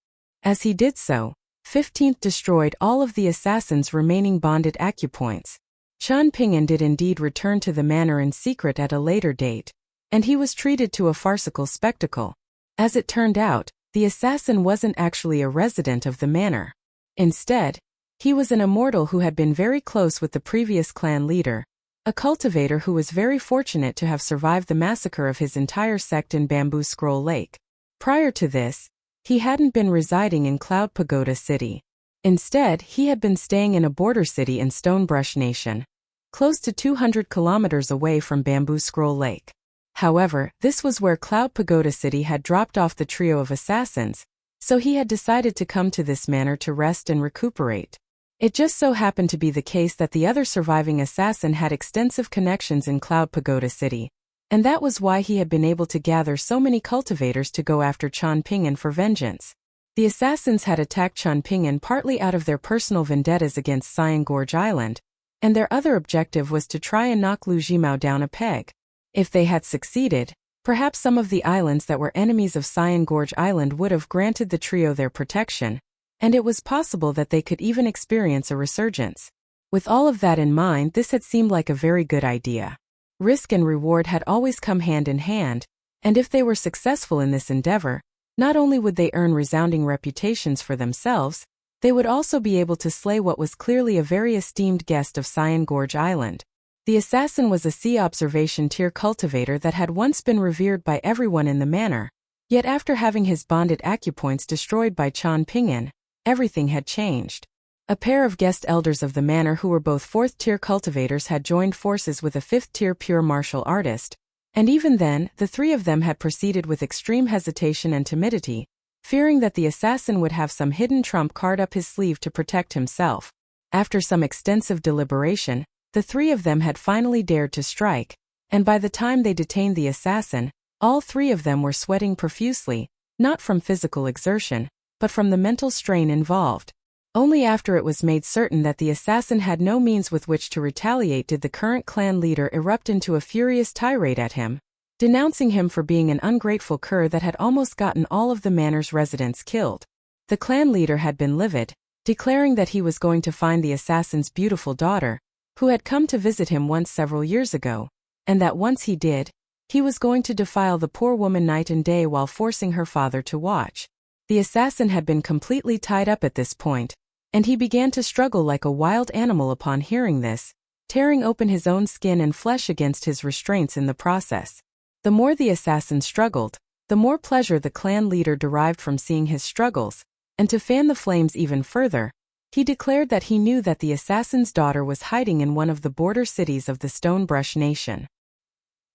As he did so, 15th destroyed all of the assassin's remaining bonded acupoints. Chen Ping'an did indeed return to the manor in secret at a later date, and he was treated to a farcical spectacle. As it turned out, the assassin wasn't actually a resident of the manor. Instead, he was an immortal who had been very close with the previous clan leader, a cultivator who was very fortunate to have survived the massacre of his entire sect in Bamboo Scroll Lake. Prior to this, he hadn't been residing in Cloud Pagoda City. Instead, he had been staying in a border city in Stonebrush Nation, close to 200 kilometers away from Bamboo Scroll Lake. However, this was where Cloud Pagoda City had dropped off the trio of assassins, so he had decided to come to this manor to rest and recuperate. It just so happened to be the case that the other surviving assassin had extensive connections in Cloud Pagoda City, and that was why he had been able to gather so many cultivators to go after Chen Ping'an for vengeance. The assassins had attacked Chen Ping'an partly out of their personal vendettas against Cyan Gorge Island, and their other objective was to try and knock Lu Jimao down a peg. If they had succeeded, perhaps some of the islands that were enemies of Cyan Gorge Island would have granted the trio their protection, and it was possible that they could even experience a resurgence. With all of that in mind, this had seemed like a very good idea. Risk and reward had always come hand in hand, and if they were successful in this endeavor, not only would they earn resounding reputations for themselves, they would also be able to slay what was clearly a very esteemed guest of Cyan Gorge Island. The assassin was a C observation tier cultivator that had once been revered by everyone in the manor, yet after having his bonded acupoints destroyed by Chen Ping'an, everything had changed. A pair of guest elders of the manor who were both 4th tier cultivators had joined forces with a 5th tier pure martial artist, and even then, the three of them had proceeded with extreme hesitation and timidity, fearing that the assassin would have some hidden trump card up his sleeve to protect himself. After some extensive deliberation, the three of them had finally dared to strike, and by the time they detained the assassin, all three of them were sweating profusely, not from physical exertion, but from the mental strain involved. Only after it was made certain that the assassin had no means with which to retaliate did the current clan leader erupt into a furious tirade at him, denouncing him for being an ungrateful cur that had almost gotten all of the manor's residents killed. The clan leader had been livid, declaring that he was going to find the assassin's beautiful daughter, who had come to visit him once several years ago, and that once he did, he was going to defile the poor woman night and day while forcing her father to watch. The assassin had been completely tied up at this point, and he began to struggle like a wild animal upon hearing this, tearing open his own skin and flesh against his restraints in the process. The more the assassin struggled, the more pleasure the clan leader derived from seeing his struggles, and to fan the flames even further, he declared that he knew that the assassin's daughter was hiding in one of the border cities of the Stonebrush Nation.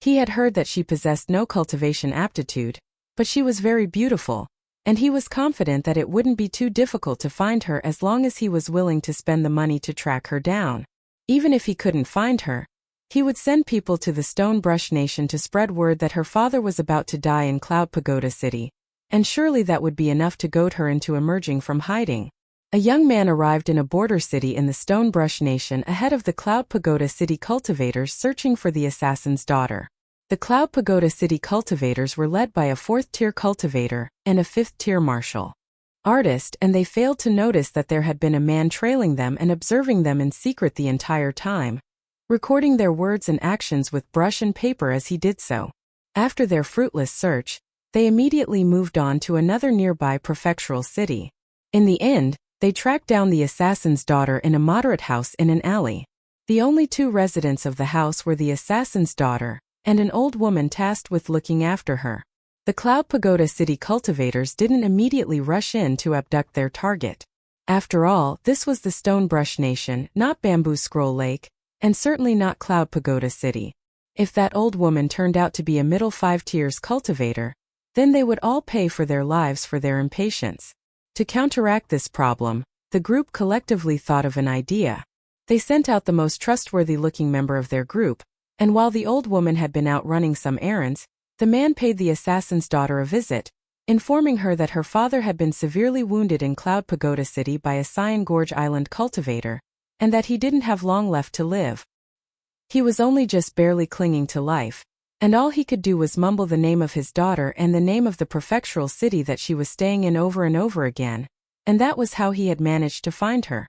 He had heard that she possessed no cultivation aptitude, but she was very beautiful, and he was confident that it wouldn't be too difficult to find her as long as he was willing to spend the money to track her down. Even if he couldn't find her, he would send people to the Stonebrush Nation to spread word that her father was about to die in Cloud Pagoda City, and surely that would be enough to goad her into emerging from hiding. A young man arrived in a border city in the Stonebrush Nation ahead of the Cloud Pagoda City cultivators searching for the assassin's daughter. The Cloud Pagoda City cultivators were led by a 4th tier cultivator and a 5th tier martial artist, and they failed to notice that there had been a man trailing them and observing them in secret the entire time, recording their words and actions with brush and paper as he did so. After their fruitless search, they immediately moved on to another nearby prefectural city. In the end, they tracked down the assassin's daughter in a moderate house in an alley. The only two residents of the house were the assassin's daughter and an old woman tasked with looking after her. The Cloud Pagoda City cultivators didn't immediately rush in to abduct their target. After all, this was the Stonebrush Nation, not Bamboo Scroll Lake, and certainly not Cloud Pagoda City. If that old woman turned out to be a middle 5 tiers cultivator, then they would all pay for their lives for their impatience. To counteract this problem, the group collectively thought of an idea. They sent out the most trustworthy-looking member of their group, and while the old woman had been out running some errands, the man paid the assassin's daughter a visit, informing her that her father had been severely wounded in Cloud Pagoda City by a Cyan Gorge Island cultivator, and that he didn't have long left to live. He was only just barely clinging to life, and all he could do was mumble the name of his daughter and the name of the prefectural city that she was staying in over and over again, and that was how he had managed to find her.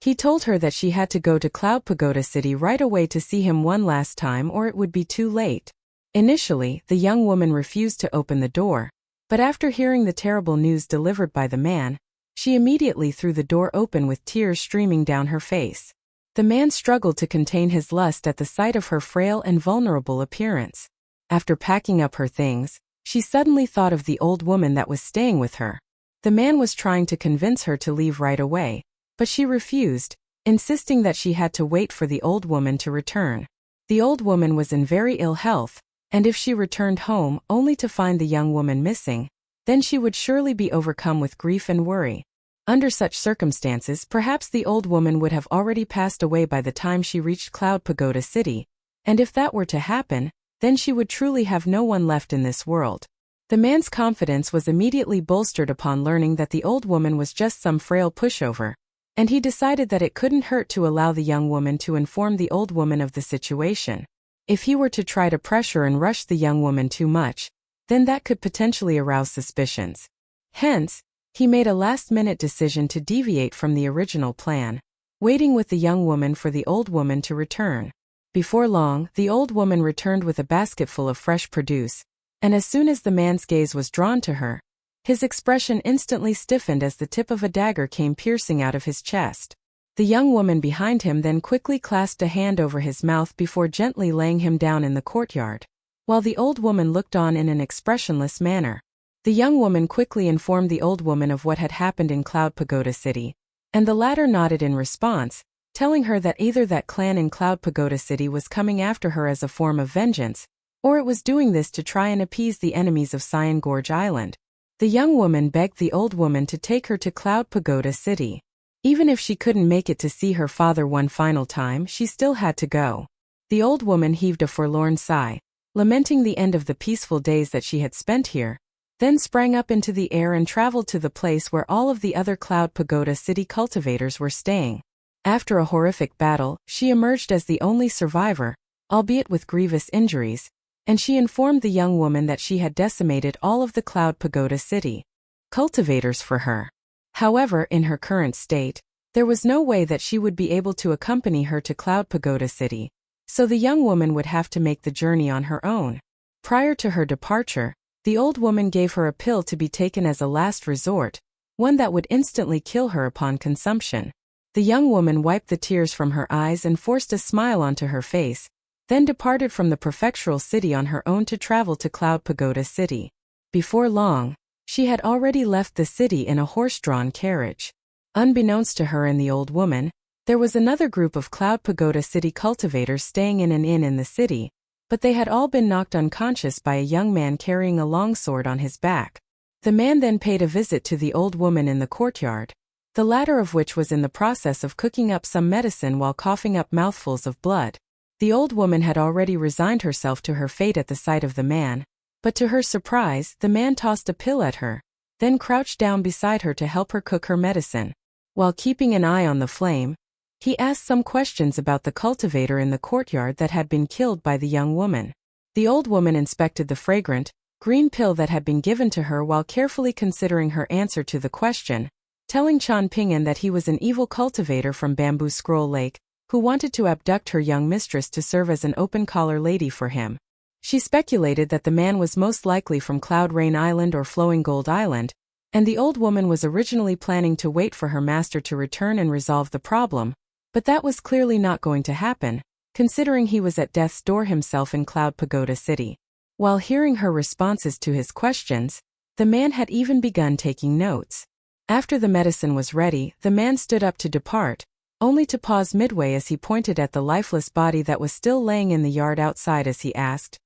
He told her that she had to go to Cloud Pagoda City right away to see him one last time or it would be too late. Initially, the young woman refused to open the door, but after hearing the terrible news delivered by the man, she immediately threw the door open with tears streaming down her face. The man struggled to contain his lust at the sight of her frail and vulnerable appearance. After packing up her things, she suddenly thought of the old woman that was staying with her. The man was trying to convince her to leave right away, but she refused, insisting that she had to wait for the old woman to return. The old woman was in very ill health, and if she returned home only to find the young woman missing, then she would surely be overcome with grief and worry. Under such circumstances, perhaps the old woman would have already passed away by the time she reached Cloud Pagoda City, and if that were to happen, then she would truly have no one left in this world. The man's confidence was immediately bolstered upon learning that the old woman was just some frail pushover, and he decided that it couldn't hurt to allow the young woman to inform the old woman of the situation. If he were to try to pressure and rush the young woman too much, then that could potentially arouse suspicions. Hence, he made a last-minute decision to deviate from the original plan, waiting with the young woman for the old woman to return. Before long, the old woman returned with a basketful of fresh produce, and as soon as the man's gaze was drawn to her, his expression instantly stiffened as the tip of a dagger came piercing out of his chest. The young woman behind him then quickly clasped a hand over his mouth before gently laying him down in the courtyard, while the old woman looked on in an expressionless manner. The young woman quickly informed the old woman of what had happened in Cloud Pagoda City, and the latter nodded in response, telling her that either that clan in Cloud Pagoda City was coming after her as a form of vengeance, or it was doing this to try and appease the enemies of Cyan Gorge Island. The young woman begged the old woman to take her to Cloud Pagoda City. Even if she couldn't make it to see her father one final time, she still had to go. The old woman heaved a forlorn sigh, lamenting the end of the peaceful days that she had spent here, then sprang up into the air and traveled to the place where all of the other Cloud Pagoda City cultivators were staying. After a horrific battle, she emerged as the only survivor, albeit with grievous injuries, and she informed the young woman that she had decimated all of the Cloud Pagoda City cultivators for her. However, in her current state, there was no way that she would be able to accompany her to Cloud Pagoda City, so the young woman would have to make the journey on her own. Prior to her departure, the old woman gave her a pill to be taken as a last resort, one that would instantly kill her upon consumption. The young woman wiped the tears from her eyes and forced a smile onto her face, then departed from the prefectural city on her own to travel to Cloud Pagoda City. Before long, she had already left the city in a horse-drawn carriage. Unbeknownst to her and the old woman, there was another group of Cloud Pagoda City cultivators staying in an inn in the city, but they had all been knocked unconscious by a young man carrying a longsword on his back. The man then paid a visit to the old woman in the courtyard, the latter of which was in the process of cooking up some medicine while coughing up mouthfuls of blood. The old woman had already resigned herself to her fate at the sight of the man, but to her surprise, the man tossed a pill at her, then crouched down beside her to help her cook her medicine. While keeping an eye on the flame, he asked some questions about the cultivator in the courtyard that had been killed by the young woman. The old woman inspected the fragrant, green pill that had been given to her while carefully considering her answer to the question, telling Chan Pingan that he was an evil cultivator from Bamboo Scroll Lake, who wanted to abduct her young mistress to serve as an open-collar lady for him. She speculated that the man was most likely from Cloud Rain Island or Flowing Gold Island, and the old woman was originally planning to wait for her master to return and resolve the problem, but that was clearly not going to happen, considering he was at death's door himself in Cloud Pagoda City. While hearing her responses to his questions, the man had even begun taking notes. After the medicine was ready, the man stood up to depart, only to pause midway as he pointed at the lifeless body that was still laying in the yard outside as he asked,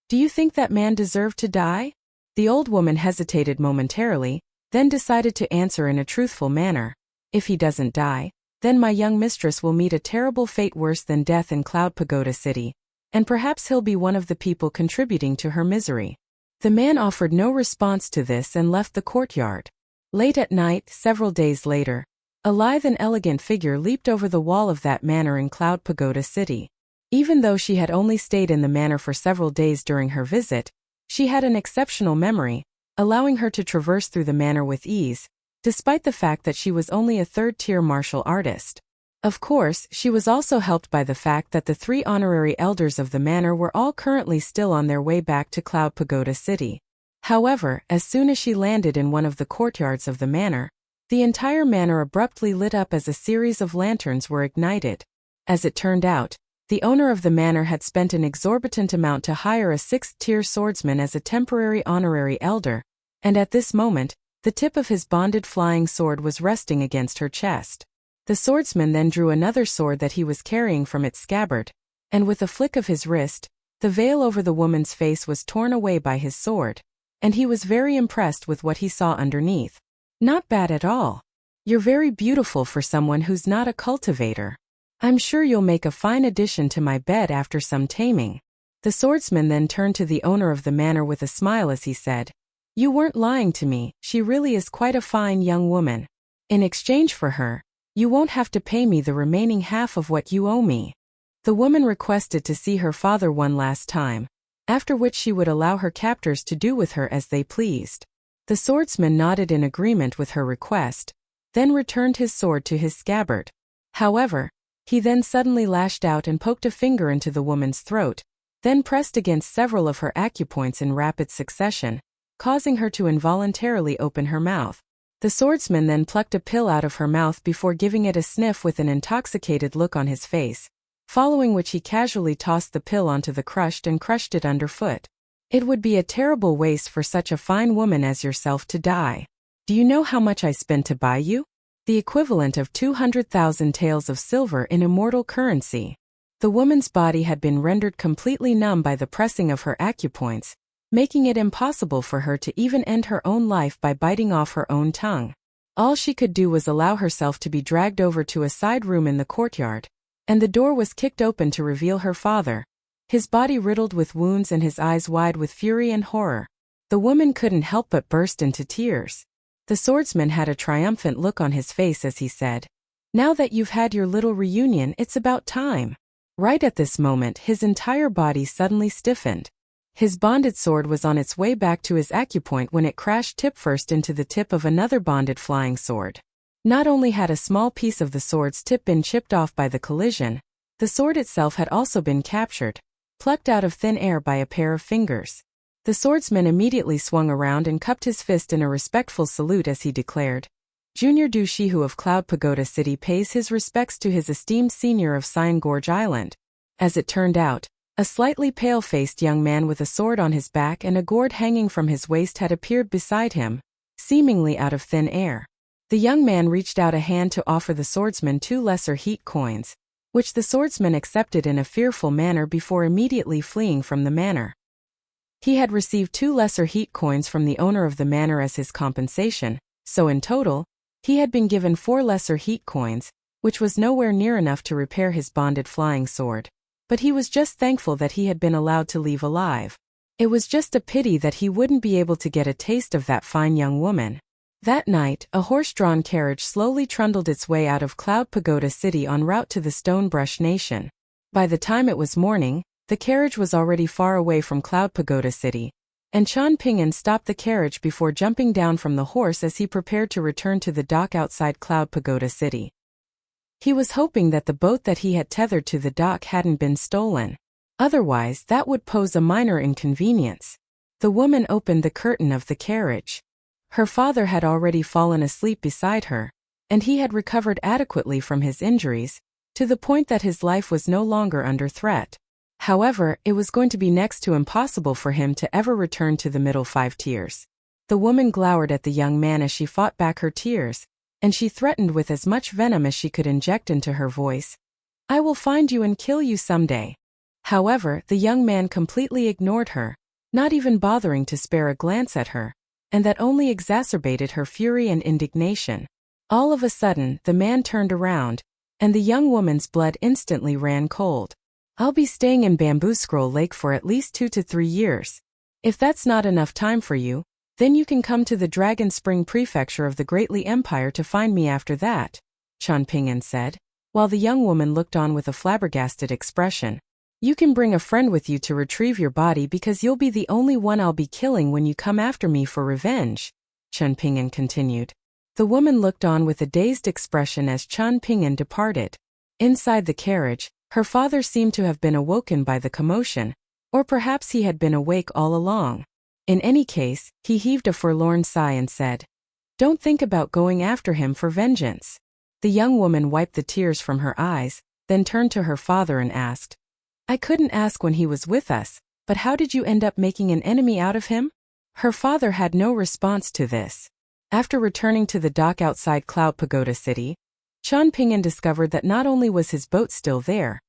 "Do you think that man deserved to die?" The old woman hesitated momentarily, then decided to answer in a truthful manner, "If he doesn't die, then my young mistress will meet a terrible fate worse than death in Cloud Pagoda City, and perhaps he'll be one of the people contributing to her misery." The man offered no response to this and left the courtyard. Late at night, several days later, a lithe and elegant figure leaped over the wall of that manor in Cloud Pagoda City. Even though she had only stayed in the manor for several days during her visit, she had an exceptional memory, allowing her to traverse through the manor with ease, despite the fact that she was only a third-tier martial artist. Of course, she was also helped by the fact that the 3 honorary elders of the manor were all currently still on their way back to Cloud Pagoda City. However, as soon as she landed in one of the courtyards of the manor, the entire manor abruptly lit up as a series of lanterns were ignited. As it turned out, the owner of the manor had spent an exorbitant amount to hire a 6th-tier swordsman as a temporary honorary elder, and at this moment, the tip of his bonded flying sword was resting against her chest. The swordsman then drew another sword that he was carrying from its scabbard, and with a flick of his wrist, the veil over the woman's face was torn away by his sword, and he was very impressed with what he saw underneath. "Not bad at all. You're very beautiful for someone who's not a cultivator. I'm sure you'll make a fine addition to my bed after some taming." The swordsman then turned to the owner of the manor with a smile as he said, "You weren't lying to me, she really is quite a fine young woman. In exchange for her, you won't have to pay me the remaining half of what you owe me." The woman requested to see her father one last time, after which she would allow her captors to do with her as they pleased. The swordsman nodded in agreement with her request, then returned his sword to his scabbard. However, he then suddenly lashed out and poked a finger into the woman's throat, then pressed against several of her acupoints in rapid succession, causing her to involuntarily open her mouth. The swordsman then plucked a pill out of her mouth before giving it a sniff with an intoxicated look on his face, following which he casually tossed the pill onto the crushed and crushed it underfoot. "It would be a terrible waste for such a fine woman as yourself to die. Do you know how much I spent to buy you? The equivalent of 200,000 taels of silver in immortal currency." The woman's body had been rendered completely numb by the pressing of her acupoints, making it impossible for her to even end her own life by biting off her own tongue. All she could do was allow herself to be dragged over to a side room in the courtyard, and the door was kicked open to reveal her father, his body riddled with wounds and his eyes wide with fury and horror. The woman couldn't help but burst into tears. The swordsman had a triumphant look on his face as he said, "Now that you've had your little reunion, it's about time." Right at this moment, his entire body suddenly stiffened. His bonded sword was on its way back to his acupoint when it crashed tip-first into the tip of another bonded flying sword. Not only had a small piece of the sword's tip been chipped off by the collision, the sword itself had also been captured, plucked out of thin air by a pair of fingers. The swordsman immediately swung around and cupped his fist in a respectful salute as he declared, "Junior Du Shihu of Cloud Pagoda City pays his respects to his esteemed senior of Sign Gorge Island." As it turned out, a slightly pale-faced young man with a sword on his back and a gourd hanging from his waist had appeared beside him, seemingly out of thin air. The young man reached out a hand to offer the swordsman 2 lesser heat coins, which the swordsman accepted in a fearful manner before immediately fleeing from the manor. He had received 2 lesser heat coins from the owner of the manor as his compensation, so in total, he had been given 4 lesser heat coins, which was nowhere near enough to repair his bonded flying sword. But he was just thankful that he had been allowed to leave alive. It was just a pity that he wouldn't be able to get a taste of that fine young woman. That night, a horse-drawn carriage slowly trundled its way out of Cloud Pagoda City en route to the Stonebrush Nation. By the time it was morning, the carriage was already far away from Cloud Pagoda City, and Chan Ping'an stopped the carriage before jumping down from the horse as he prepared to return to the dock outside Cloud Pagoda City. He was hoping that the boat that he had tethered to the dock hadn't been stolen. Otherwise, that would pose a minor inconvenience. The woman opened the curtain of the carriage. Her father had already fallen asleep beside her, and he had recovered adequately from his injuries, to the point that his life was no longer under threat. However, it was going to be next to impossible for him to ever return to the middle 5 tiers. The woman glowered at the young man as she fought back her tears, and she threatened with as much venom as she could inject into her voice, "I will find you and kill you someday." However, the young man completely ignored her, not even bothering to spare a glance at her, and that only exacerbated her fury and indignation. All of a sudden, the man turned around, and the young woman's blood instantly ran cold. I'll be staying in Bamboo Scroll Lake for at least 2 to 3 years. If that's not enough time for you, then you can come to the Dragon Spring Prefecture of the Great Li Empire to find me after that, Qian Pingyan said, while the young woman looked on with a flabbergasted expression. You can bring a friend with you to retrieve your body because you'll be the only one I'll be killing when you come after me for revenge, Qian Pingyan continued. The woman looked on with a dazed expression as Qian Pingyan departed. Inside the carriage, her father seemed to have been awoken by the commotion, or perhaps he had been awake all along. In any case, he heaved a forlorn sigh and said, "Don't think about going after him for vengeance." The young woman wiped the tears from her eyes, then turned to her father and asked, "I couldn't ask when he was with us, but how did you end up making an enemy out of him?" Her father had no response to this. After returning to the dock outside Cloud Pagoda City, Qian Pingyan discovered that not only was his boat still there,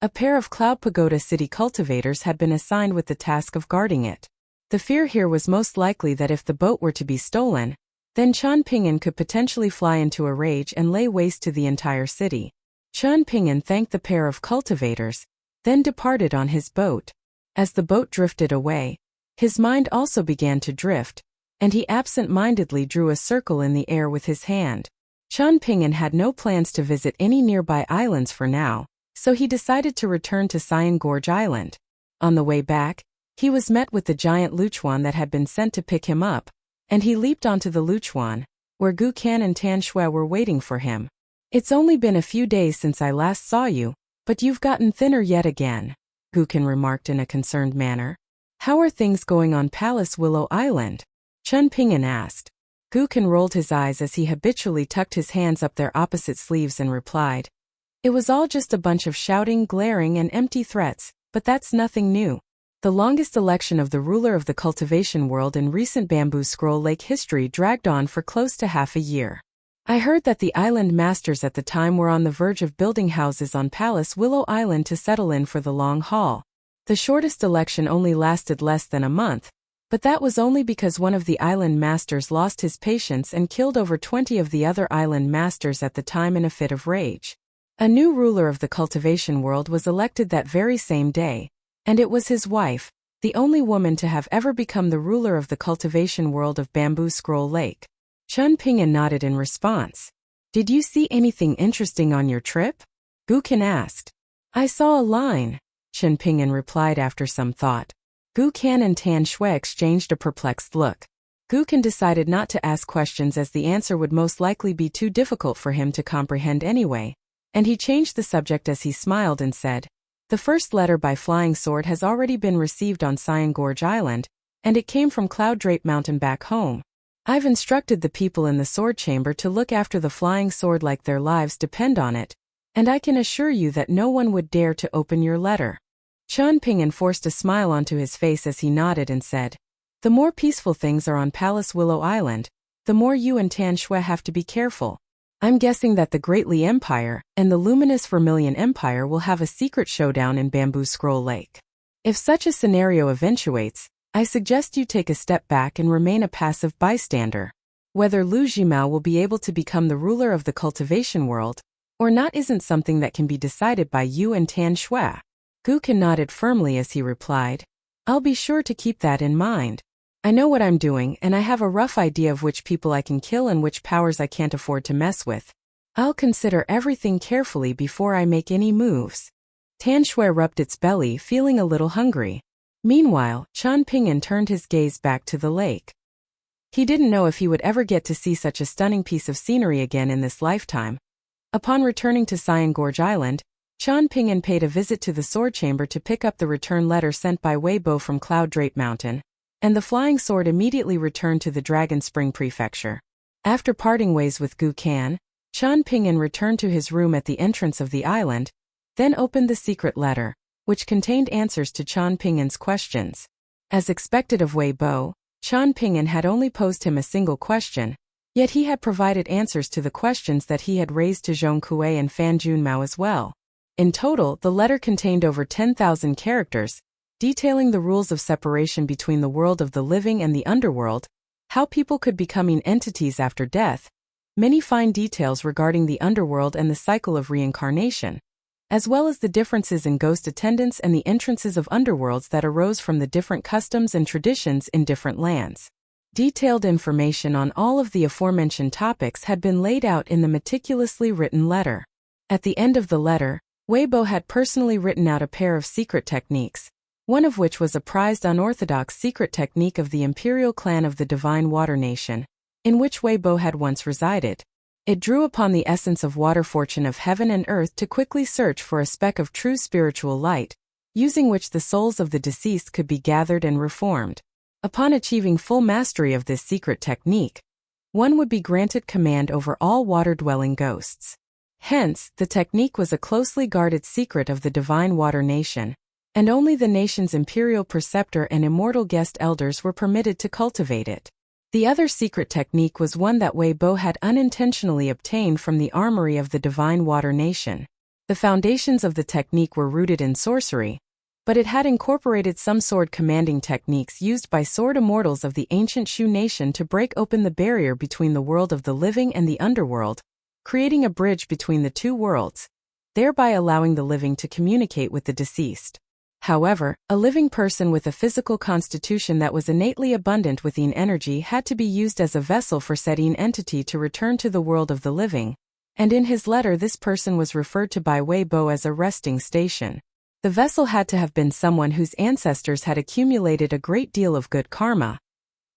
a pair of Cloud Pagoda City cultivators had been assigned with the task of guarding it. The fear here was most likely that if the boat were to be stolen, then Qian Pingyan could potentially fly into a rage and lay waste to the entire city. Qian Pingyan thanked the pair of cultivators, then departed on his boat. As the boat drifted away, his mind also began to drift, and he absent-mindedly drew a circle in the air with his hand. Qian Pingyan had no plans to visit any nearby islands for now, so he decided to return to Cyan Gorge Island. On the way back, he was met with the giant Luchuan that had been sent to pick him up, and he leaped onto the Luchuan, where Gu Kan and Tan Shui were waiting for him. "It's only been a few days since I last saw you, but you've gotten thinner yet again," Gu Kan remarked in a concerned manner. "How are things going on Palace Willow Island?" Qian Pingyan asked. Gu Kan rolled his eyes as he habitually tucked his hands up their opposite sleeves and replied, "It was all just a bunch of shouting, glaring, and empty threats, but that's nothing new. The longest election of the ruler of the cultivation world in recent Bamboo Scroll Lake history dragged on for close to half a year. I heard that the island masters at the time were on the verge of building houses on Palace Willow Island to settle in for the long haul. The shortest election only lasted less than a month, but that was only because one of the island masters lost his patience and killed over 20 of the other island masters at the time in a fit of rage. A new ruler of the cultivation world was elected that very same day, and it was his wife, the only woman to have ever become the ruler of the cultivation world of Bamboo Scroll Lake." Qian Pingyan nodded in response. "Did you see anything interesting on your trip?" Gu Kan asked. "I saw a line," Qian Pingyan replied after some thought. Gu Kan and Tan Shui exchanged a perplexed look. Gu Kan decided not to ask questions as the answer would most likely be too difficult for him to comprehend anyway, and he changed the subject as he smiled and said, "The first letter by Flying Sword has already been received on Cyan Gorge Island, and it came from Cloud Drape Mountain back home. I've instructed the people in the sword chamber to look after the flying sword like their lives depend on it, and I can assure you that no one would dare to open your letter." Qian Pingyan forced a smile onto his face as he nodded and said, "The more peaceful things are on Palace Willow Island, the more you and Tan Shui have to be careful. I'm guessing that the Great Li Empire and the Luminous Vermilion Empire will have a secret showdown in Bamboo Scroll Lake. If such a scenario eventuates, I suggest you take a step back and remain a passive bystander. Whether Lu Jimao will be able to become the ruler of the cultivation world or not isn't something that can be decided by you and Tan Shui." Gu Kan nodded firmly as he replied, "I'll be sure to keep that in mind. I know what I'm doing and I have a rough idea of which people I can kill and which powers I can't afford to mess with. I'll consider everything carefully before I make any moves." Tan Shui rubbed its belly, feeling a little hungry. Meanwhile, Qian Pingyan turned his gaze back to the lake. He didn't know if he would ever get to see such a stunning piece of scenery again in this lifetime. Upon returning to Cyan Gorge Island, Qian Pingyan paid a visit to the sword chamber to pick up the return letter sent by Weibo from Cloud Drape Mountain, and the flying sword immediately returned to the Dragon Spring Prefecture. After parting ways with Gu Kan, Qian Pingyan returned to his room at the entrance of the island, then opened the secret letter, which contained answers to Qian Pingyan's questions. As expected of Weibo, Qian Pingyan had only posed him a single question, yet he had provided answers to the questions that he had raised to Zhong Kuei and Fan Junmao as well. In total, the letter contained over 10,000 characters, detailing the rules of separation between the world of the living and the underworld, how people could becoming entities after death, many fine details regarding the underworld and the cycle of reincarnation, as well as the differences in ghost attendance and the entrances of underworlds that arose from the different customs and traditions in different lands. Detailed information on all of the aforementioned topics had been laid out in the meticulously written letter. At the end of the letter, Weibo had personally written out a pair of secret techniques, one of which was a prized unorthodox secret technique of the imperial clan of the Divine Water Nation, in which Weibo had once resided. It drew upon the essence of water fortune of heaven and earth to quickly search for a speck of true spiritual light, using which the souls of the deceased could be gathered and reformed. Upon achieving full mastery of this secret technique, one would be granted command over all water-dwelling ghosts. Hence, the technique was a closely guarded secret of the Divine Water Nation, and only the nation's imperial preceptor and immortal guest elders were permitted to cultivate it. The other secret technique was one that Weibo had unintentionally obtained from the armory of the Divine Water Nation. The foundations of the technique were rooted in sorcery, but it had incorporated some sword-commanding techniques used by sword immortals of the ancient Shu nation to break open the barrier between the world of the living and the underworld, creating a bridge between the two worlds, thereby allowing the living to communicate with the deceased. However, a living person with a physical constitution that was innately abundant with yin energy had to be used as a vessel for said yin entity to return to the world of the living, and in his letter this person was referred to by Weibo as a resting station. The vessel had to have been someone whose ancestors had accumulated a great deal of good karma,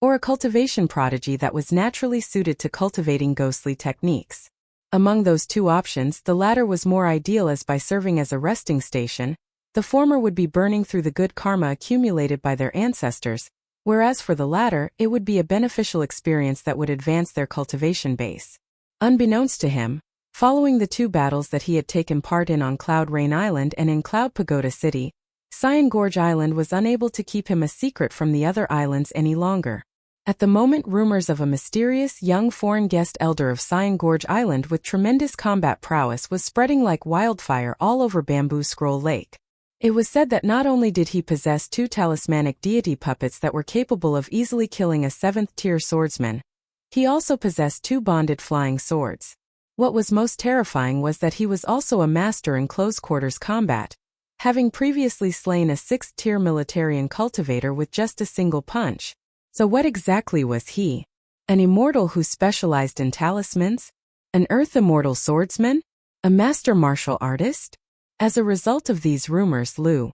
or a cultivation prodigy that was naturally suited to cultivating ghostly techniques. Among those two options, the latter was more ideal, as by serving as a resting station, the former would be burning through the good karma accumulated by their ancestors, whereas for the latter, it would be a beneficial experience that would advance their cultivation base. Unbeknownst to him, following the two battles that he had taken part in on Cloud Rain Island and in Cloud Pagoda City, Cyan Gorge Island was unable to keep him a secret from the other islands any longer. At the moment, rumors of a mysterious young foreign guest elder of Cyan Gorge Island with tremendous combat prowess was spreading like wildfire all over Bamboo Scroll Lake. It was said that not only did he possess two talismanic deity puppets that were capable of easily killing a 7th-tier swordsman, he also possessed two bonded flying swords. What was most terrifying was that he was also a master in close-quarters combat, having previously slain a 6th-tier militarian cultivator with just a single punch. So what exactly was he? An immortal who specialized in talismans? An earth immortal swordsman? A master martial artist? As a result of these rumors, Lu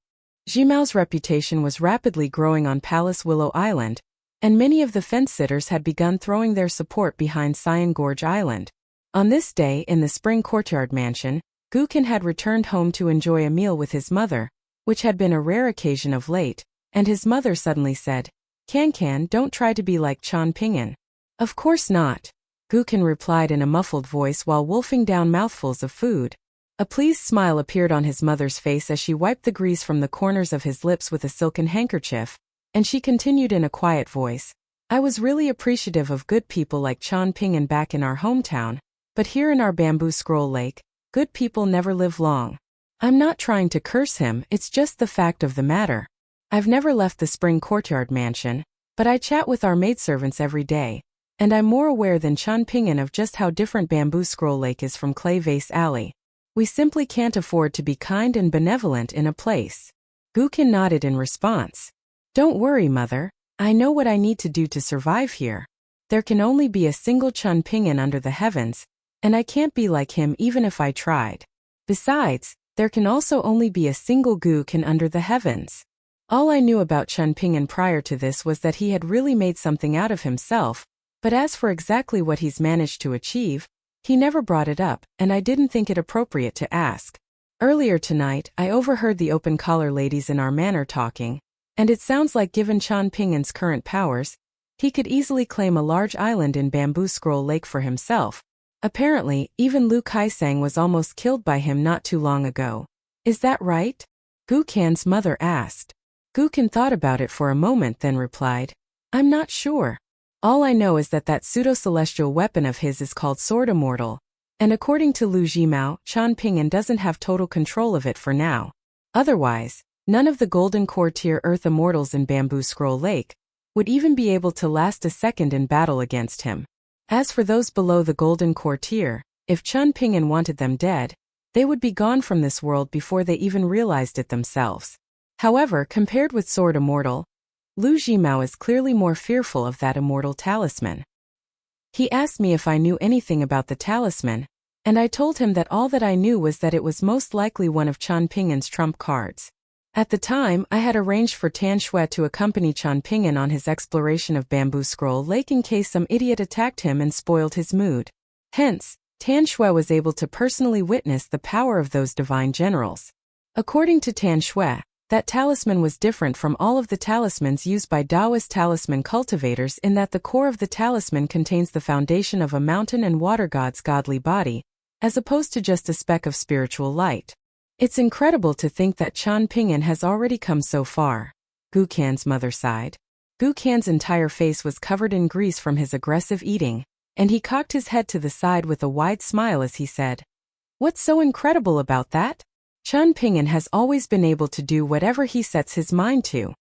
Jimao's reputation was rapidly growing on Palace Willow Island, and many of the fence-sitters had begun throwing their support behind Cyan Gorge Island. On this day in the Spring Courtyard Mansion, Gukin had returned home to enjoy a meal with his mother, which had been a rare occasion of late, and his mother suddenly said, "Can, don't try to be like Chan Ping'an." "Of course not," Gukin replied in a muffled voice while wolfing down mouthfuls of food. A pleased smile appeared on his mother's face as she wiped the grease from the corners of his lips with a silken handkerchief, and she continued in a quiet voice, "I was really appreciative of good people like Chan Ping'an back in our hometown, but here in our Bamboo Scroll Lake, good people never live long. I'm not trying to curse him, it's just the fact of the matter. I've never left the Spring Courtyard Mansion, but I chat with our maidservants every day, and I'm more aware than Chan Ping'an of just how different Bamboo Scroll Lake is from Clay Vase Alley. We simply can't afford to be kind and benevolent in a place." Gukin nodded in response. "Don't worry, mother. I know what I need to do to survive here. There can only be a single Chan Ping'an under the heavens, and I can't be like him even if I tried. Besides, there can also only be a single Gukin under the heavens." All I knew about Chan Ping'an prior to this was that he had really made something out of himself, but as for exactly what he's managed to achieve, he never brought it up, and I didn't think it appropriate to ask. Earlier tonight, I overheard the open collar ladies in our manor talking, and it sounds like given Chan Ping'an's current powers, he could easily claim a large island in Bamboo Scroll Lake for himself. Apparently, even Lu Kaisang was almost killed by him not too long ago. "Is that right?" Gukin's mother asked. Gukin thought about it for a moment, then replied, "I'm not sure. All I know is that pseudo-celestial weapon of his is called Sword Immortal, and according to Lu Jimao, Chan Ping'an doesn't have total control of it for now. Otherwise, none of the Golden Core tier Earth Immortals in Bamboo Scroll Lake would even be able to last a second in battle against him. As for those below the golden courtier, if Chun Ping'an wanted them dead, they would be gone from this world before they even realized it themselves. However, compared with Sword Immortal, Lu Jimao is clearly more fearful of that immortal talisman. He asked me if I knew anything about the talisman, and I told him that all that I knew was that it was most likely one of Chun Ping'an's trump cards. At the time, I had arranged for Tan Shui to accompany Chun Ping'an on his exploration of Bamboo Scroll Lake in case some idiot attacked him and spoiled his mood. Hence, Tan Shui was able to personally witness the power of those divine generals. According to Tan Shui, that talisman was different from all of the talismans used by Taoist talisman cultivators in that the core of the talisman contains the foundation of a mountain and water god's godly body, as opposed to just a speck of spiritual light. It's incredible to think that Chun Ping'an has already come so far. Gu Kan's mother sighed. Gu Kan's entire face was covered in grease from his aggressive eating, and he cocked his head to the side with a wide smile as he said, "What's so incredible about that? Chun Ping'an has always been able to do whatever he sets his mind to."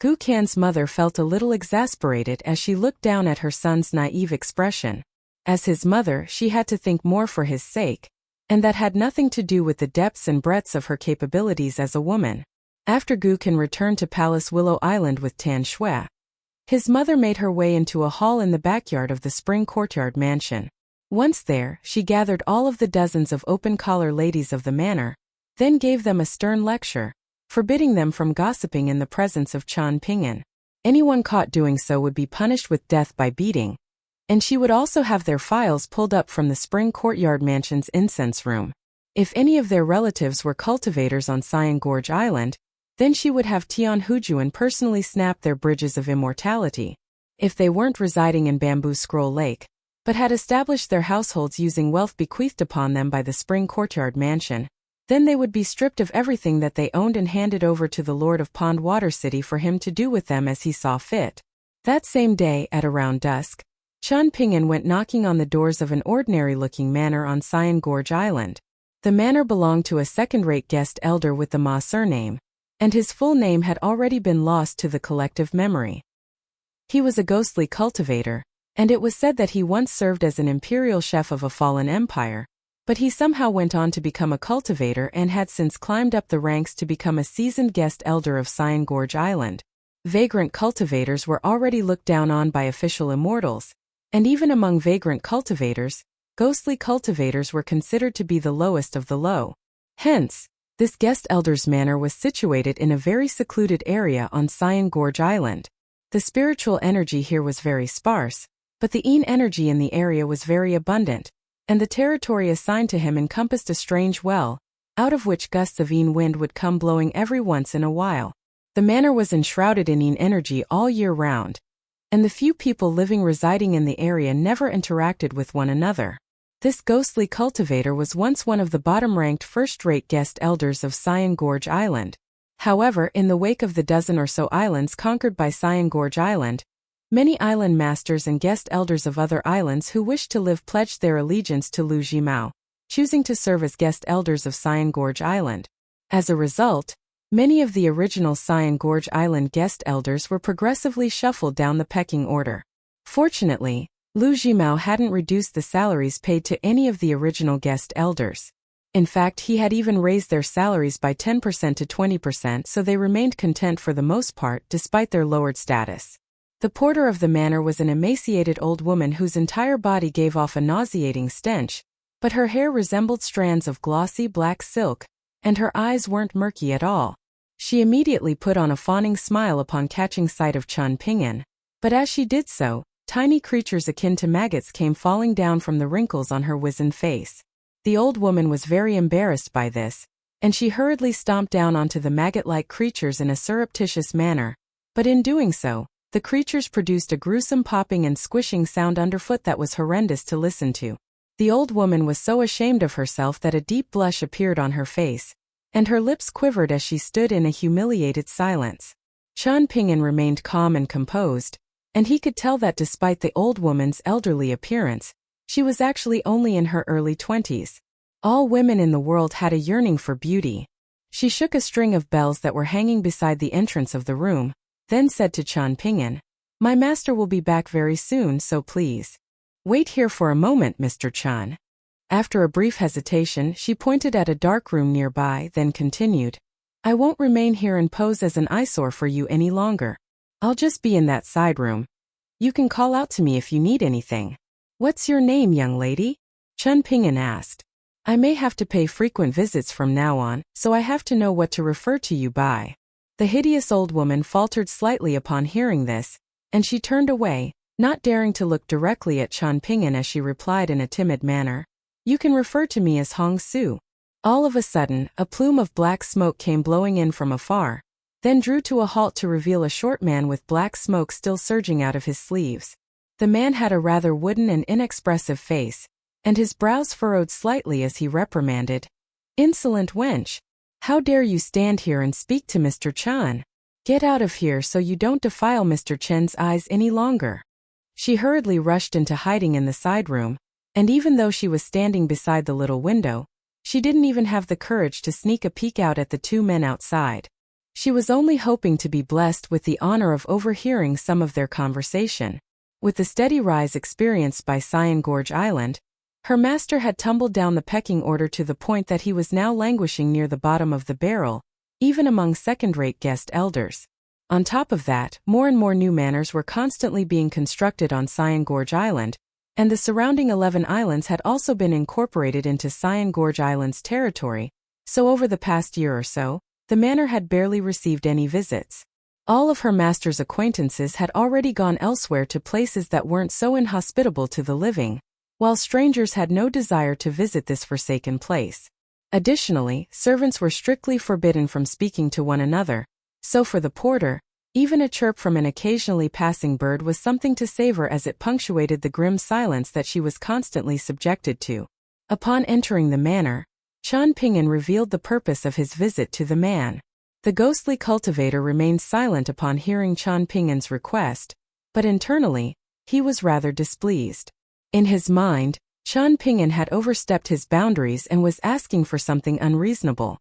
Gu Kan's mother felt a little exasperated as she looked down at her son's naive expression. As his mother, she had to think more for his sake, and that had nothing to do with the depths and breadths of her capabilities as a woman. After Gu Kan returned to Palace Willow Island with Tan Shui, his mother made her way into a hall in the backyard of the Spring Courtyard mansion. Once there, she gathered all of the dozens of open-collar ladies of the manor, then gave them a stern lecture, forbidding them from gossiping in the presence of Chun Ping'an. Anyone caught doing so would be punished with death by beating, and she would also have their files pulled up from the Spring Courtyard Mansion's incense room. If any of their relatives were cultivators on Cyan Gorge Island, then she would have Tian Hujuan personally snap their bridges of immortality. If they weren't residing in Bamboo Scroll Lake, but had established their households using wealth bequeathed upon them by the Spring Courtyard Mansion, then they would be stripped of everything that they owned and handed over to the Lord of Pond Water City for him to do with them as he saw fit. That same day, at around dusk, Chun Ping'an went knocking on the doors of an ordinary-looking manor on Cyan Gorge Island. The manor belonged to a second-rate guest elder with the Ma surname, and his full name had already been lost to the collective memory. He was a ghostly cultivator, and it was said that he once served as an imperial chef of a fallen empire, but he somehow went on to become a cultivator and had since climbed up the ranks to become a seasoned guest elder of Cyan Gorge Island. Vagrant cultivators were already looked down on by official immortals, and even among vagrant cultivators, ghostly cultivators were considered to be the lowest of the low. Hence, this guest elder's manor was situated in a very secluded area on Cyan Gorge Island. The spiritual energy here was very sparse, but the Yin energy in the area was very abundant, and the territory assigned to him encompassed a strange well, out of which gusts of Yin wind would come blowing every once in a while. The manor was enshrouded in Yin energy all year round, and the few people residing in the area never interacted with one another. This ghostly cultivator was once one of the bottom-ranked first-rate guest elders of Cyan Gorge Island. However, in the wake of the dozen or so islands conquered by Cyan Gorge Island, many island masters and guest elders of other islands who wished to live pledged their allegiance to Lu Jimao, choosing to serve as guest elders of Cyan Gorge Island. As a result, many of the original Cyan Gorge Island guest elders were progressively shuffled down the pecking order. Fortunately, Lu Jimao hadn't reduced the salaries paid to any of the original guest elders. In fact, he had even raised their salaries by 10% to 20%, so they remained content for the most part despite their lowered status. The porter of the manor was an emaciated old woman whose entire body gave off a nauseating stench, but her hair resembled strands of glossy black silk, and her eyes weren't murky at all. She immediately put on a fawning smile upon catching sight of Chun Ping'an, but as she did so, tiny creatures akin to maggots came falling down from the wrinkles on her wizened face. The old woman was very embarrassed by this, and she hurriedly stomped down onto the maggot-like creatures in a surreptitious manner, but in doing so, the creatures produced a gruesome popping and squishing sound underfoot that was horrendous to listen to. The old woman was so ashamed of herself that a deep blush appeared on her face, and her lips quivered as she stood in a humiliated silence. Chun Ping'an remained calm and composed, and he could tell that despite the old woman's elderly appearance, she was actually only in her early 20s. All women in the world had a yearning for beauty. She shook a string of bells that were hanging beside the entrance of the room, then said to Chun Ping'an, "My master will be back very soon, so please." Wait here for a moment, Mr. Chan. After a brief hesitation, she pointed at a dark room nearby, then continued. I won't remain here and pose as an eyesore for you any longer. I'll just be in that side room. You can call out to me if you need anything. What's your name, young lady? Chun Ping'an asked. I may have to pay frequent visits from now on, so I have to know what to refer to you by. The hideous old woman faltered slightly upon hearing this, and she turned away, not daring to look directly at Chun Ping'an as she replied in a timid manner. You can refer to me as Hong Su. All of a sudden, a plume of black smoke came blowing in from afar, then drew to a halt to reveal a short man with black smoke still surging out of his sleeves. The man had a rather wooden and inexpressive face, and his brows furrowed slightly as he reprimanded. Insolent wench! How dare you stand here and speak to Mr. Chan? Get out of here so you don't defile Mr. Chen's eyes any longer. She hurriedly rushed into hiding in the side room, and even though she was standing beside the little window, she didn't even have the courage to sneak a peek out at the two men outside. She was only hoping to be blessed with the honor of overhearing some of their conversation. With the steady rise experienced by Cyan Gorge Island, her master had tumbled down the pecking order to the point that he was now languishing near the bottom of the barrel, even among second-rate guest elders. On top of that, more and more new manors were constantly being constructed on Cyan Gorge Island, and the surrounding 11 islands had also been incorporated into Cyan Gorge Island's territory, so over the past year or so, the manor had barely received any visits. All of her master's acquaintances had already gone elsewhere to places that weren't so inhospitable to the living, while strangers had no desire to visit this forsaken place. Additionally, servants were strictly forbidden from speaking to one another, so for the porter, even a chirp from an occasionally passing bird was something to savor as it punctuated the grim silence that she was constantly subjected to. Upon entering the manor, Chun Ping'an revealed the purpose of his visit to the man. The ghostly cultivator remained silent upon hearing Chun Ping'an's request, but internally, he was rather displeased. In his mind, Chun Ping'an had overstepped his boundaries and was asking for something unreasonable.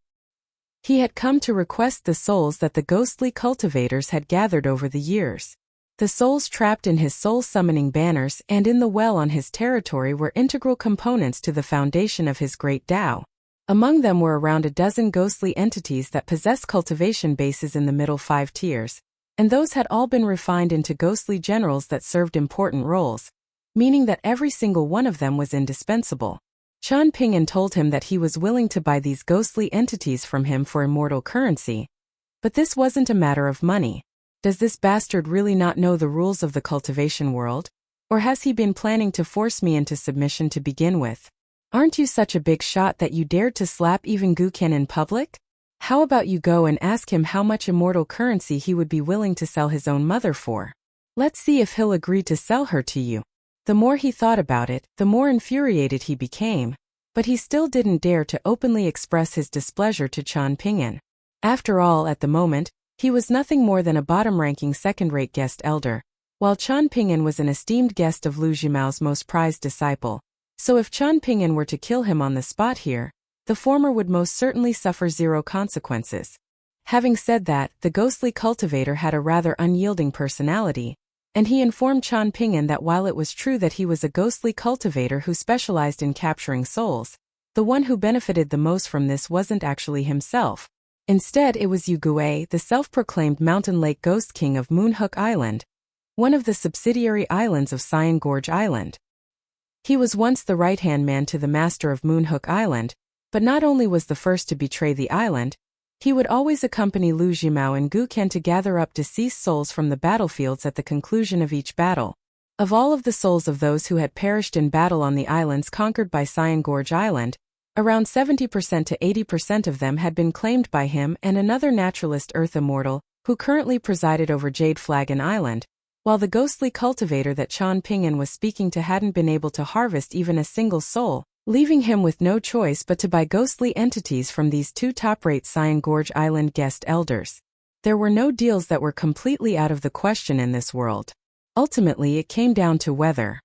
He had come to request the souls that the ghostly cultivators had gathered over the years. The souls trapped in his soul-summoning banners and in the well on his territory were integral components to the foundation of his great Tao. Among them were around a dozen ghostly entities that possess cultivation bases in the middle 5 tiers, and those had all been refined into ghostly generals that served important roles, meaning that every single one of them was indispensable. Chun Ping'an told him that he was willing to buy these ghostly entities from him for immortal currency. But this wasn't a matter of money. Does this bastard really not know the rules of the cultivation world? Or has he been planning to force me into submission to begin with? Aren't you such a big shot that you dared to slap even Guqian in public? How about you go and ask him how much immortal currency he would be willing to sell his own mother for? Let's see if he'll agree to sell her to you. The more he thought about it, the more infuriated he became, but he still didn't dare to openly express his displeasure to Chun Ping'an. After all, at the moment, he was nothing more than a bottom-ranking second-rate guest elder, while Chun Ping'an was an esteemed guest of Lu Jimao's most prized disciple. So if Chun Ping'an were to kill him on the spot here, the former would most certainly suffer zero consequences. Having said that, the ghostly cultivator had a rather unyielding personality, and he informed Chun Ping'an that while it was true that he was a ghostly cultivator who specialized in capturing souls, the one who benefited the most from this wasn't actually himself. Instead, it was Yu Gui, the self-proclaimed Mountain Lake Ghost King of Moonhook Island, one of the subsidiary islands of Cyan Gorge Island. He was once the right-hand man to the master of Moonhook Island, but not only was the first to betray the island, he would always accompany Lu Jimao and Guqian to gather up deceased souls from the battlefields at the conclusion of each battle. Of all of the souls of those who had perished in battle on the islands conquered by Cyan Gorge Island, around 70% to 80% of them had been claimed by him and another naturalist Earth Immortal, who currently presided over Jade Flagon Island, while the ghostly cultivator that Chun Ping'an was speaking to hadn't been able to harvest even a single soul, leaving him with no choice but to buy ghostly entities from these two top-rate Cyan Gorge Island guest elders. There were no deals that were completely out of the question in this world. Ultimately, it came down to whether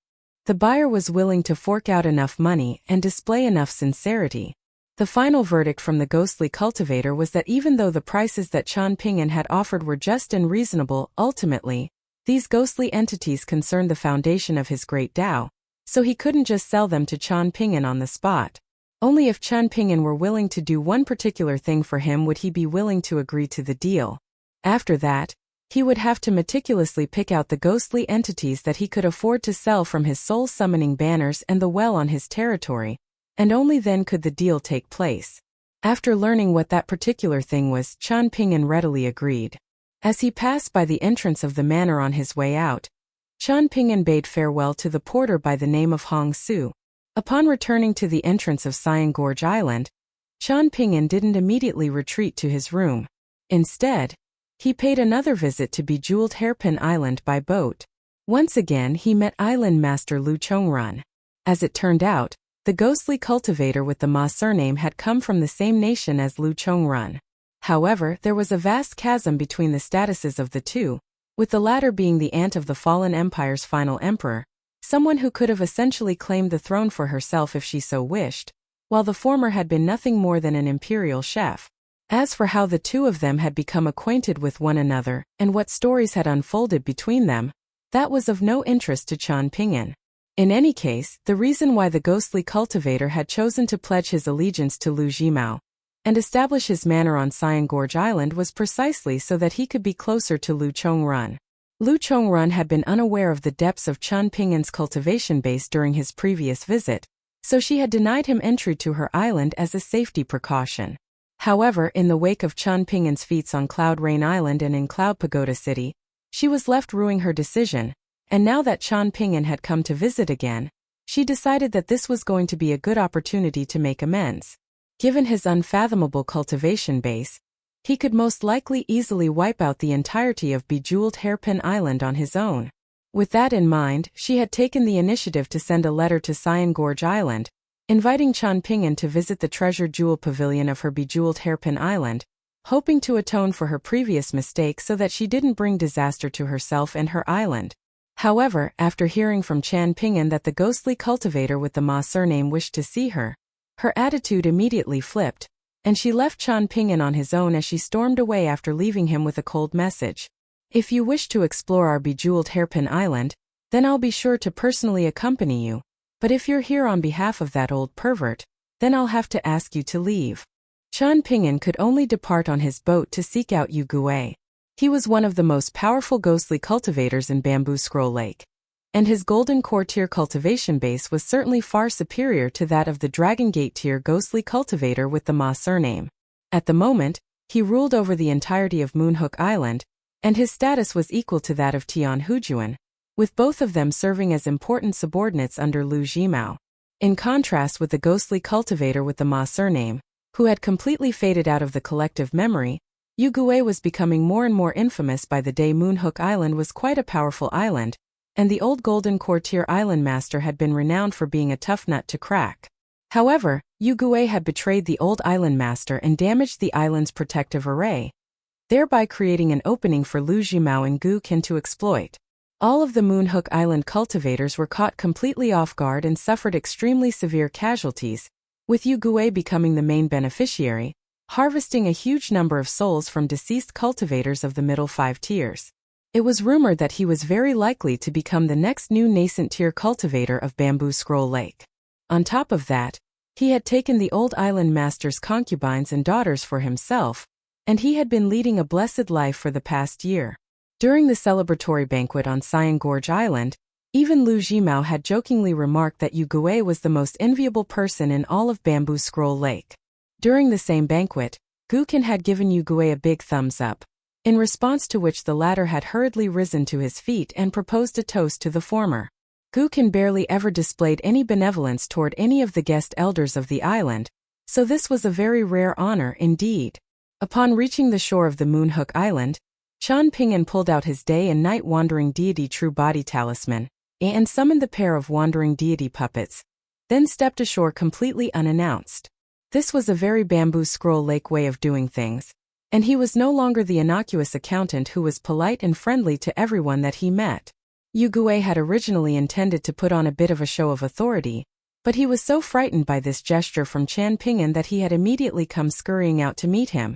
the buyer was willing to fork out enough money and display enough sincerity. The final verdict from the ghostly cultivator was that even though the prices that Chun Ping'an had offered were just and reasonable, ultimately, these ghostly entities concerned the foundation of his great Tao, so he couldn't just sell them to Chen Ping'an on the spot. Only if Chen Ping'an were willing to do one particular thing for him would he be willing to agree to the deal. After that, he would have to meticulously pick out the ghostly entities that he could afford to sell from his soul-summoning banners and the well on his territory, and only then could the deal take place. After learning what that particular thing was, Chen Ping'an readily agreed. As he passed by the entrance of the manor on his way out, Chen Ping'an bade farewell to the porter by the name of Hong Su. Upon returning to the entrance of Cyan Gorge Island, Chen Ping'an didn't immediately retreat to his room. Instead, he paid another visit to Bejeweled Hairpin Island by boat. Once again he met Island Master Lu Chongrun. As it turned out, the ghostly cultivator with the Ma surname had come from the same nation as Lu Chongrun. However, there was a vast chasm between the statuses of the two, with the latter being the aunt of the fallen empire's final emperor, someone who could have essentially claimed the throne for herself if she so wished, while the former had been nothing more than an imperial chef. As for how the two of them had become acquainted with one another and what stories had unfolded between them, that was of no interest to Chen Ping'an. In any case, the reason why the ghostly cultivator had chosen to pledge his allegiance to Lu Jimao and establish his manor on Cyan Gorge Island was precisely so that he could be closer to Lu Chongrun. Lu Chongrun had been unaware of the depths of Chen Ping'an's cultivation base during his previous visit, so she had denied him entry to her island as a safety precaution. However, in the wake of Chen Ping'an's feats on Cloud Rain Island and in Cloud Pagoda City, she was left rueing her decision, and now that Chen Ping'an had come to visit again, she decided that this was going to be a good opportunity to make amends. Given his unfathomable cultivation base, he could most likely easily wipe out the entirety of Bejeweled Hairpin Island on his own. With that in mind, she had taken the initiative to send a letter to Cyan Gorge Island, inviting Chen Ping'an to visit the treasure jewel pavilion of her Bejeweled Hairpin Island, hoping to atone for her previous mistake so that she didn't bring disaster to herself and her island. However, after hearing from Chen Ping'an that the ghostly cultivator with the Ma surname wished to see her, her attitude immediately flipped, and she left Chen Ping'an on his own as she stormed away after leaving him with a cold message. If you wish to explore our Bejeweled Hairpin Island, then I'll be sure to personally accompany you. But if you're here on behalf of that old pervert, then I'll have to ask you to leave. Chen Ping'an could only depart on his boat to seek out Yu Gui. He was one of the most powerful ghostly cultivators in Bamboo Scroll Lake, and his Golden Core tier cultivation base was certainly far superior to that of the Dragon Gate tier ghostly cultivator with the Ma surname. At the moment, he ruled over the entirety of Moonhook Island, and his status was equal to that of Tian Hujuan, with both of them serving as important subordinates under Lu Jimao. In contrast with the ghostly cultivator with the Ma surname, who had completely faded out of the collective memory, Yu Gui was becoming more and more infamous by the day. Moonhook Island was quite a powerful island, and the old Golden Core tier island master had been renowned for being a tough nut to crack. However, Yu Gui had betrayed the old island master and damaged the island's protective array, thereby creating an opening for Lu Jimao and Gu Qin to exploit. All of the Moonhook Island cultivators were caught completely off guard and suffered extremely severe casualties, with Yu Gui becoming the main beneficiary, harvesting a huge number of souls from deceased cultivators of the middle 5 tiers. It was rumored that he was very likely to become the next new nascent tier cultivator of Bamboo Scroll Lake. On top of that, he had taken the old island master's concubines and daughters for himself, and he had been leading a blessed life for the past year. During the celebratory banquet on Cyan Gorge Island, even Lu Jimao had jokingly remarked that Yu Gui was the most enviable person in all of Bamboo Scroll Lake. During the same banquet, Gu Qin had given Yu Gui a big thumbs up, in response to which the latter had hurriedly risen to his feet and proposed a toast to the former. Gu Qin barely ever displayed any benevolence toward any of the guest elders of the island, so this was a very rare honor indeed. Upon reaching the shore of the Moonhook Island, Chen Ping'an pulled out his day and night wandering deity true body talisman, and summoned the pair of wandering deity puppets, then stepped ashore completely unannounced. This was a very Bamboo Scroll Lake way of doing things, and he was no longer the innocuous accountant who was polite and friendly to everyone that he met. Yu Gui had originally intended to put on a bit of a show of authority, but he was so frightened by this gesture from Chen Ping'an that he had immediately come scurrying out to meet him.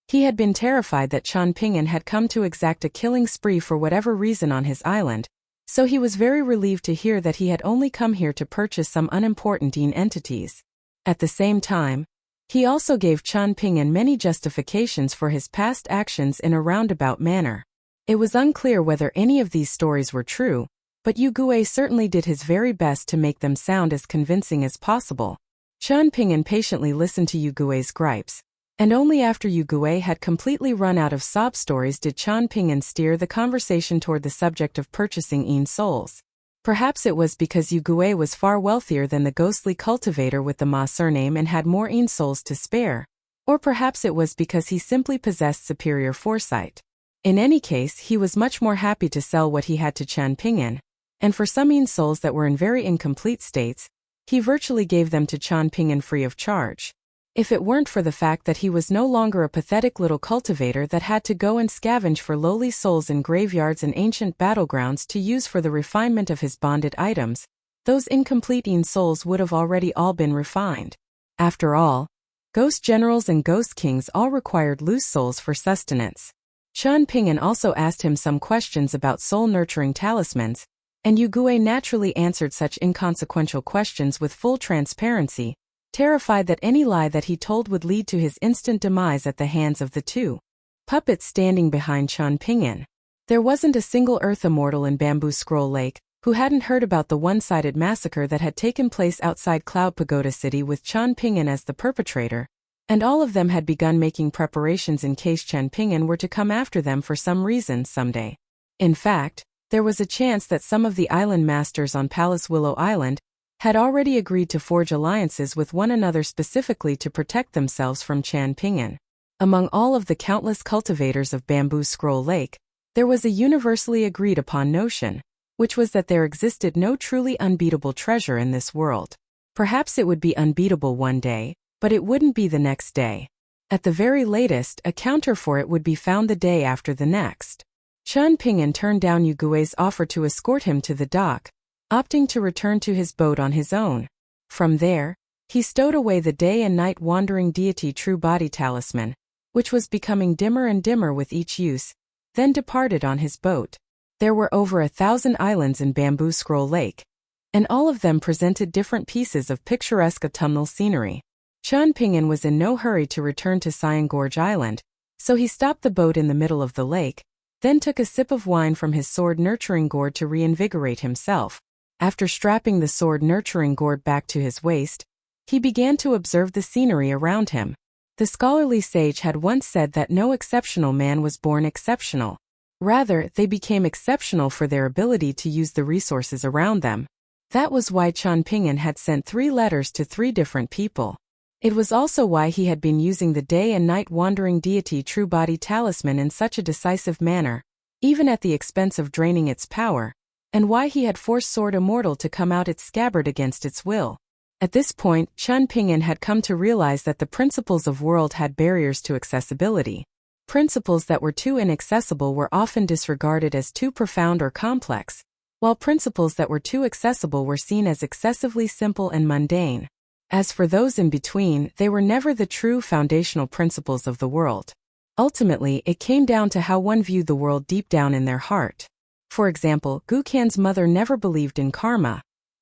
He had been terrified that Chen Ping'an had come to exact a killing spree for whatever reason on his island, So he was very relieved to hear that he had only come here to purchase some unimportant entities. At the same time, he also gave Qian Ping'an many justifications for his past actions in a roundabout manner. It was unclear whether any of these stories were true, but Yu Gui certainly did his very best to make them sound as convincing as possible. Qian Ping'an patiently listened to Yu Gui's gripes, and only after Yu Gui had completely run out of sob stories did Qian Ping'an steer the conversation toward the subject of purchasing souls. Perhaps it was because Yu Gui was far wealthier than the ghostly cultivator with the Ma surname and had more souls to spare, or perhaps it was because he simply possessed superior foresight. In any case, he was much more happy to sell what he had to Qian Ping'an, and for some souls that were in very incomplete states, he virtually gave them to Qian Ping'an free of charge. If it weren't for the fact that he was no longer a pathetic little cultivator that had to go and scavenge for lowly souls in graveyards and ancient battlegrounds to use for the refinement of his bonded items, those incomplete souls would have already all been refined. After all, ghost generals and ghost kings all required loose souls for sustenance. Qian Ping'an also asked him some questions about soul-nurturing talismans, and Yu Gui naturally answered such inconsequential questions with full transparency, terrified that any lie that he told would lead to his instant demise at the hands of the two puppets standing behind Qian Ping'an. There wasn't a single Earth immortal in Bamboo Scroll Lake who hadn't heard about the one-sided massacre that had taken place outside Cloud Pagoda City with Qian Ping'an as the perpetrator, and all of them had begun making preparations in case Qian Ping'an were to come after them for some reason someday. In fact, there was a chance that some of the island masters on Palace Willow Island had already agreed to forge alliances with one another specifically to protect themselves from Qian Ping'an. Among all of the countless cultivators of Bamboo Scroll Lake, there was a universally agreed upon notion, which was that there existed no truly unbeatable treasure in this world. Perhaps it would be unbeatable one day, but it wouldn't be the next day. At the very latest, a counter for it would be found the day after the next. Qian Ping'an turned down Yu Gui's offer to escort him to the dock, opting to return to his boat on his own. From there, he stowed away the day and night wandering deity True Body Talisman, which was becoming dimmer and dimmer with each use, then departed on his boat. There were over 1,000 islands in Bamboo Scroll Lake, and all of them presented different pieces of picturesque autumnal scenery. Qian Ping'an was in no hurry to return to Cyan Gorge Island, so he stopped the boat in the middle of the lake, then took a sip of wine from his sword-nurturing gourd to reinvigorate himself. After strapping the sword-nurturing gourd back to his waist, he began to observe the scenery around him. The scholarly sage had once said that no exceptional man was born exceptional. Rather, they became exceptional for their ability to use the resources around them. That was why Qian Ping'an had sent 3 letters to 3 different people. It was also why he had been using the day and night wandering deity True Body Talisman in such a decisive manner, even at the expense of draining its power, and why he had forced Sword Immortal to come out its scabbard against its will. At this point, Qian Ping'an had come to realize that the principles of world had barriers to accessibility. Principles that were too inaccessible were often disregarded as too profound or complex, while principles that were too accessible were seen as excessively simple and mundane. As for those in between, they were never the true foundational principles of the world. Ultimately, it came down to how one viewed the world deep down in their heart. For example, Guqian's mother never believed in karma,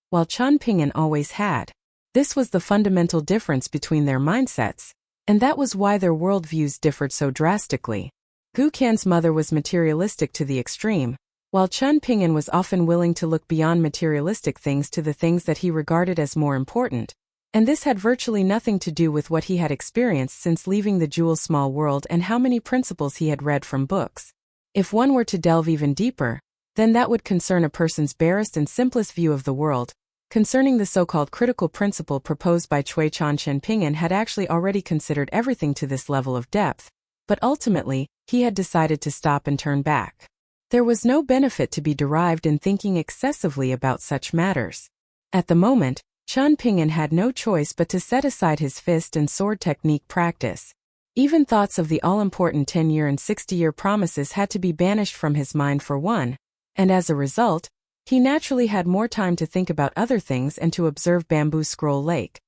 while Qian Ping'an always had. This was the fundamental difference between their mindsets, and that was why their worldviews differed so drastically. Guqian's mother was materialistic to the extreme, while Qian Ping'an was often willing to look beyond materialistic things to the things that he regarded as more important, and this had virtually nothing to do with what he had experienced since leaving the Jewel's small world and how many principles he had read from books. If one were to delve even deeper, then that would concern a person's barest and simplest view of the world. Concerning the so-called critical principle proposed by Cui Qian Ping'an had actually already considered everything to this level of depth, but ultimately, he had decided to stop and turn back. There was no benefit to be derived in thinking excessively about such matters. At the moment, Qian Ping'an had no choice but to set aside his fist and sword technique practice. Even thoughts of the all-important 10-year and 60-year promises had to be banished from his mind for one, and as a result, he naturally had more time to think about other things and to observe Bamboo Scroll Lake.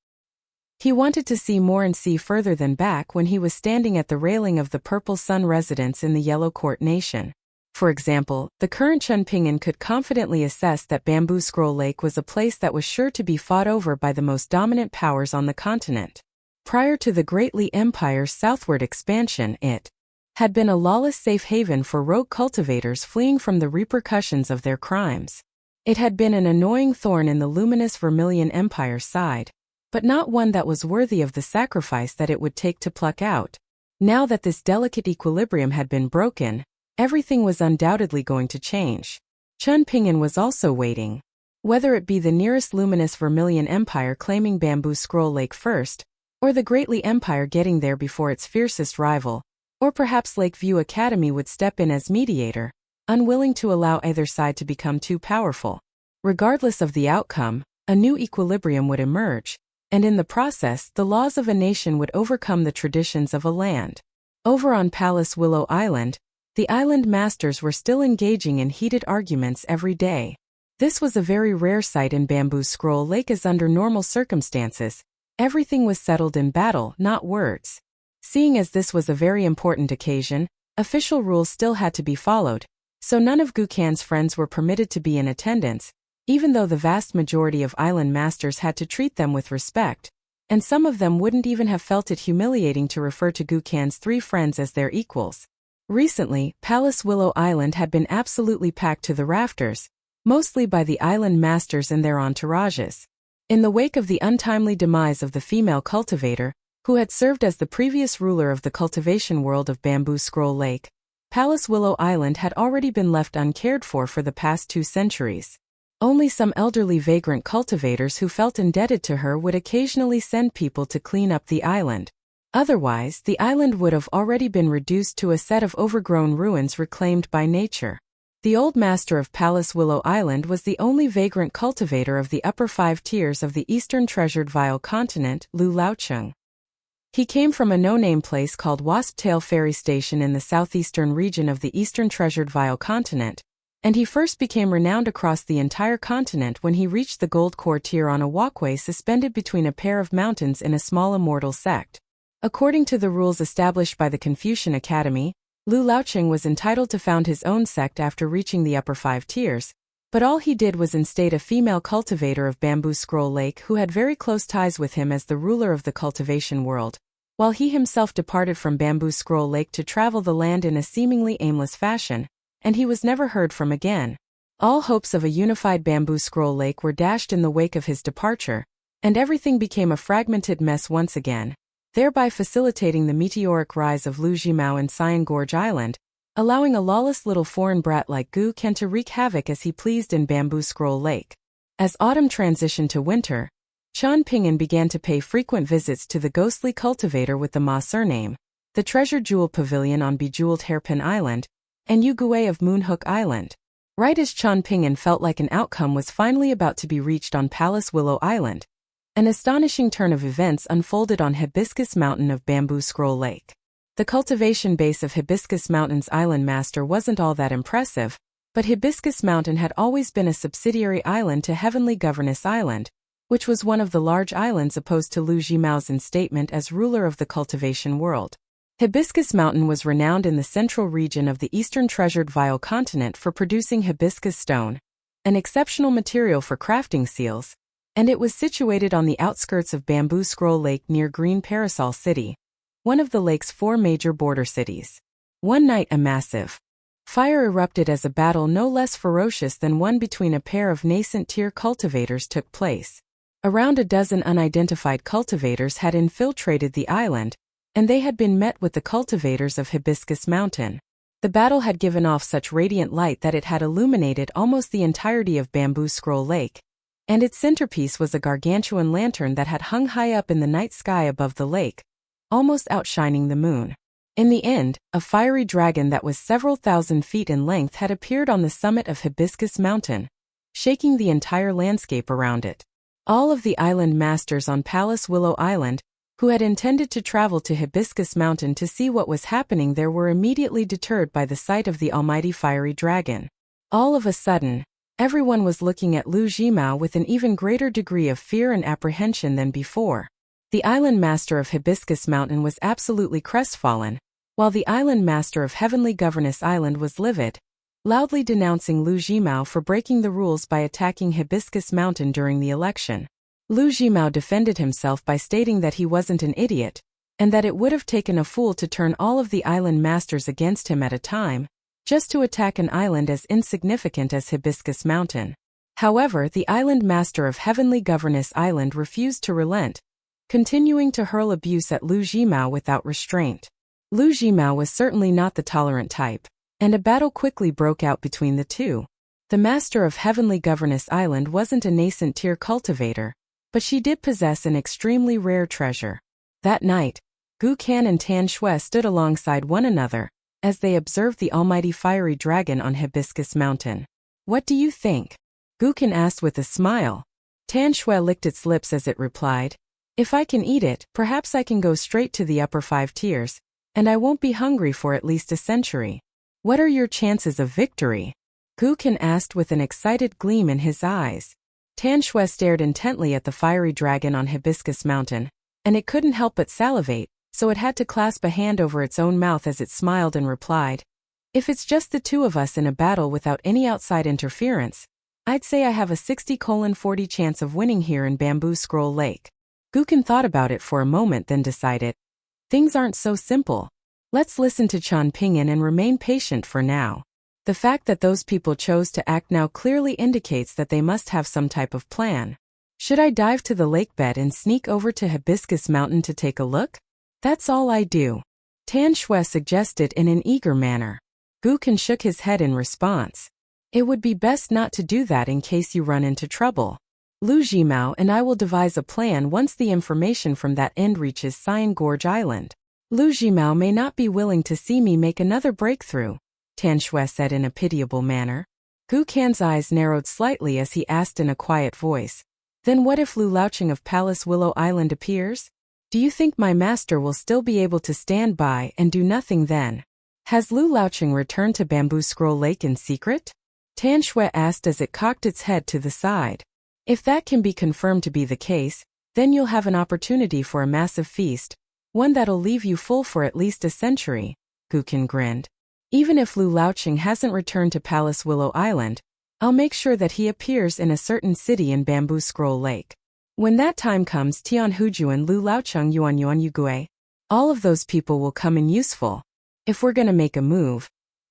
He wanted to see more and see further than back when he was standing at the railing of the Purple Sun residence in the Yellow Court Nation. For example, the current Chunpingen could confidently assess that Bamboo Scroll Lake was a place that was sure to be fought over by the most dominant powers on the continent. Prior to the Great Li Empire's southward expansion, it had been a lawless safe haven for rogue cultivators fleeing from the repercussions of their crimes. It had been an annoying thorn in the luminous Vermilion Empire's side, but not one that was worthy of the sacrifice that it would take to pluck out. Now that this delicate equilibrium had been broken, everything was undoubtedly going to change. Chunpingen was also waiting. Whether it be the nearest luminous Vermilion Empire claiming Bamboo Scroll Lake first, or the Great Li Empire getting there before its fiercest rival, or perhaps Lakeview Academy would step in as mediator, unwilling to allow either side to become too powerful. Regardless of the outcome, a new equilibrium would emerge, and in the process the laws of a nation would overcome the traditions of a land. Over on Palace Willow Island, the island masters were still engaging in heated arguments every day. This was a very rare sight in Bamboo Scroll Lake, as under normal circumstances, everything was settled in battle, not words. Seeing as this was a very important occasion, official rules still had to be followed, so none of Gukan's friends were permitted to be in attendance, even though the vast majority of island masters had to treat them with respect, and some of them wouldn't even have felt it humiliating to refer to Gukan's 3 friends as their equals. Recently, Palace Willow Island had been absolutely packed to the rafters, mostly by the island masters and their entourages. In the wake of the untimely demise of the female cultivator, who had served as the previous ruler of the cultivation world of Bamboo Scroll Lake, Palace Willow Island had already been left uncared for the past 2 centuries. Only some elderly vagrant cultivators who felt indebted to her would occasionally send people to clean up the island. Otherwise, the island would have already been reduced to a set of overgrown ruins reclaimed by nature. The old master of Palace Willow Island was the only vagrant cultivator of the upper 5 tiers of the eastern treasured Vile continent, Lu Laocheng. He came from a no-name place called Wasptail Ferry Station in the southeastern region of the eastern treasured Vile continent, and he first became renowned across the entire continent when he reached the Gold Core tier on a walkway suspended between a pair of mountains in a small immortal sect. According to the rules established by the Confucian Academy, Lu Laocheng was entitled to found his own sect after reaching the upper 5 tiers, but all he did was instate a female cultivator of Bamboo Scroll Lake who had very close ties with him as the ruler of the cultivation world, while he himself departed from Bamboo Scroll Lake to travel the land in a seemingly aimless fashion, and he was never heard from again. All hopes of a unified Bamboo Scroll Lake were dashed in the wake of his departure, and everything became a fragmented mess once again, thereby facilitating the meteoric rise of Lu Jimao and Cyan Gorge Island, allowing a lawless little foreign brat like Gu Ken to wreak havoc as he pleased in Bamboo Scroll Lake. As autumn transitioned to winter, Chunpingen began to pay frequent visits to the ghostly cultivator with the Ma surname, the Treasure Jewel Pavilion on Bejeweled Hairpin Island, and Yu Gui of Moonhook Island. Right as Chunpingen felt like an outcome was finally about to be reached on Palace Willow Island, an astonishing turn of events unfolded on Hibiscus Mountain of Bamboo Scroll Lake. The cultivation base of Hibiscus Mountain's island master wasn't all that impressive, but Hibiscus Mountain had always been a subsidiary island to Heavenly Governess Island, which was one of the large islands opposed to Lu Jimao's instatement as ruler of the cultivation world. Hibiscus Mountain was renowned in the central region of the eastern treasured Vile continent for producing hibiscus stone, an exceptional material for crafting seals, and it was situated on the outskirts of Bamboo Scroll Lake near Green Parasol City, one of the lake's 4 major border cities. One night a massive fire erupted as a battle no less ferocious than one between a pair of nascent tier cultivators took place. Around a dozen unidentified cultivators had infiltrated the island, and they had been met with the cultivators of Hibiscus Mountain. The battle had given off such radiant light that it had illuminated almost the entirety of Bamboo Scroll Lake, and its centerpiece was a gargantuan lantern that had hung high up in the night sky above the lake, almost outshining the moon. In the end, a fiery dragon that was several thousand feet in length had appeared on the summit of Hibiscus Mountain, shaking the entire landscape around it. All of the island masters on Palace Willow Island, who had intended to travel to Hibiscus Mountain to see what was happening there, were immediately deterred by the sight of the almighty fiery dragon. All of a sudden, everyone was looking at Lu Jimao with an even greater degree of fear and apprehension than before. The island master of Hibiscus Mountain was absolutely crestfallen, while the island master of Heavenly Governess Island was livid, loudly denouncing Lu Jimao for breaking the rules by attacking Hibiscus Mountain during the election. Lu Jimao defended himself by stating that he wasn't an idiot, and that it would have taken a fool to turn all of the island masters against him at a time, just to attack an island as insignificant as Hibiscus Mountain. However, the island master of Heavenly Governess Island refused to relent, continuing to hurl abuse at Lu Jimao without restraint. Lu Jimao was certainly not the tolerant type, and a battle quickly broke out between the two. The master of Heavenly Governess Island wasn't a nascent tier cultivator, but she did possess an extremely rare treasure. That night, Gu Kan and Tan Shui stood alongside one another as they observed the almighty fiery dragon on Hibiscus Mountain. "What do you think?" Gu Kan asked with a smile. Tan Shui licked its lips as it replied, "If I can eat it, perhaps I can go straight to the upper 5 tiers, and I won't be hungry for at least a century." "What are your chances of victory?" Gu Kan asked with an excited gleam in his eyes. Tan Shui stared intently at the fiery dragon on Hibiscus Mountain, and it couldn't help but salivate, so it had to clasp a hand over its own mouth as it smiled and replied, "If it's just the two of us in a battle without any outside interference, I'd say I have a 60:40 chance of winning here in Bamboo Scroll Lake." Gu Kan thought about it for a moment, then decided, "Things aren't so simple. Let's listen to Chan Pingyan and remain patient for now." The fact that those people chose to act now clearly indicates that they must have some type of plan. "Should I dive to the lake bed and sneak over to Hibiscus Mountain to take a look? That's all I do," Tan Shui suggested in an eager manner. Gu Kan shook his head in response. "It would be best not to do that in case you run into trouble. Lu Jimao and I will devise a plan once the information from that end reaches Cyan Gorge Island. Lu Jimao may not be willing to see me make another breakthrough," Tan Shui said in a pitiable manner. Gu Kan's eyes narrowed slightly as he asked in a quiet voice, "Then what if Lu Laocheng of Palace Willow Island appears? Do you think my master will still be able to stand by and do nothing then? Has Lu Laocheng returned to Bamboo Scroll Lake in secret?" Tan Shui asked as it cocked its head to the side. "If that can be confirmed to be the case, then you'll have an opportunity for a massive feast, one that'll leave you full for at least a century," Gu Kan grinned. "Even if Lu Laocheng hasn't returned to Palace Willow Island, I'll make sure that he appears in a certain city in Bamboo Scroll Lake. When that time comes, Tian Hujuan, Lu Laocheng, Yuan Yugui, all of those people will come in useful. If we're gonna make a move,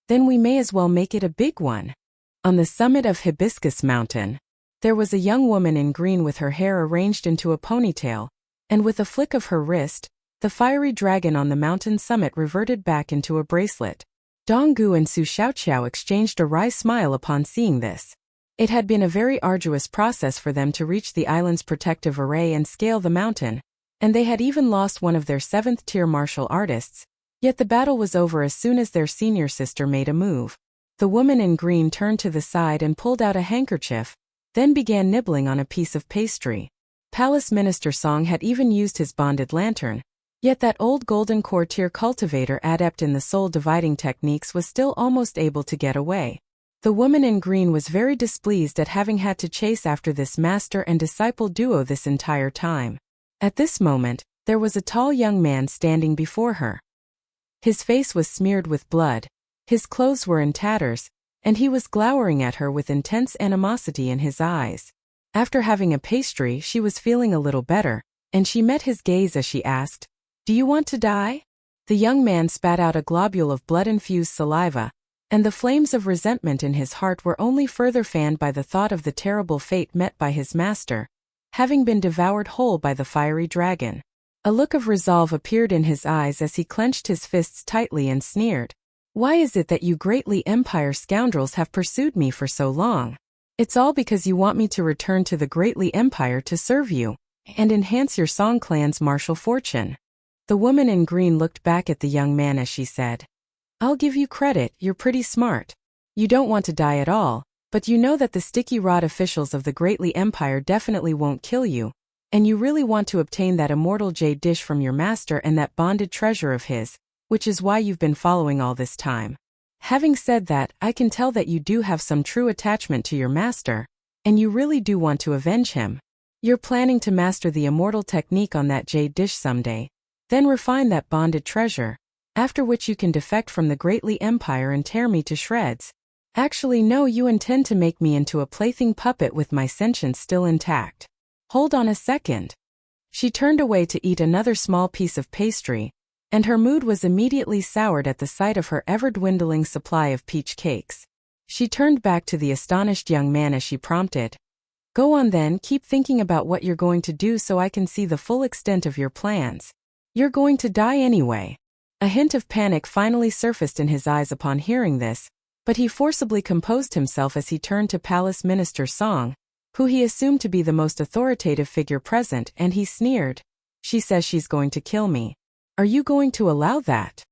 then we may as well make it a big one." On the summit of Hibiscus Mountain, there was a young woman in green with her hair arranged into a ponytail, and with a flick of her wrist, the fiery dragon on the mountain summit reverted back into a bracelet. Donggu and Su Xiaoqiao exchanged a wry smile upon seeing this. It had been a very arduous process for them to reach the island's protective array and scale the mountain, and they had even lost one of their 7th-tier martial artists, yet the battle was over as soon as their senior sister made a move. The woman in green turned to the side and pulled out a handkerchief, then began nibbling on a piece of pastry. Palace Minister Song had even used his bonded lantern, yet that old golden core tier cultivator adept in the soul dividing techniques was still almost able to get away. The woman in green was very displeased at having had to chase after this master and disciple duo this entire time. At this moment, there was a tall young man standing before her. His face was smeared with blood, his clothes were in tatters, and he was glowering at her with intense animosity in his eyes. After having a pastry, she was feeling a little better, and she met his gaze as she asked, "Do you want to die?" The young man spat out a globule of blood-infused saliva, and the flames of resentment in his heart were only further fanned by the thought of the terrible fate met by his master, having been devoured whole by the fiery dragon. A look of resolve appeared in his eyes as he clenched his fists tightly and sneered, "Why is it that you Greatly Empire scoundrels have pursued me for so long? It's all because you want me to return to the Greatly Empire to serve you, and enhance your Song clan's martial fortune." The woman in green looked back at the young man as she said, "I'll give you credit, you're pretty smart. You don't want to die at all, but you know that the sticky rod officials of the Greatly Empire definitely won't kill you, and you really want to obtain that immortal jade dish from your master and that bonded treasure of his, which is why you've been following all this time. Having said that, I can tell that you do have some true attachment to your master, and you really do want to avenge him. You're planning to master the immortal technique on that jade dish someday, then refine that bonded treasure, after which you can defect from the Greatly Empire and tear me to shreds." Actually no, you intend to make me into a plaything puppet with my sentience still intact. Hold on a second. She turned away to eat another small piece of pastry, and her mood was immediately soured at the sight of her ever-dwindling supply of peach cakes. She turned back to the astonished young man as she prompted. Go on then, keep thinking about what you're going to do so I can see the full extent of your plans. You're going to die anyway. A hint of panic finally surfaced in his eyes upon hearing this, but he forcibly composed himself as he turned to Palace Minister Song, who he assumed to be the most authoritative figure present, and he sneered. She says she's going to kill me. Are you going to allow that?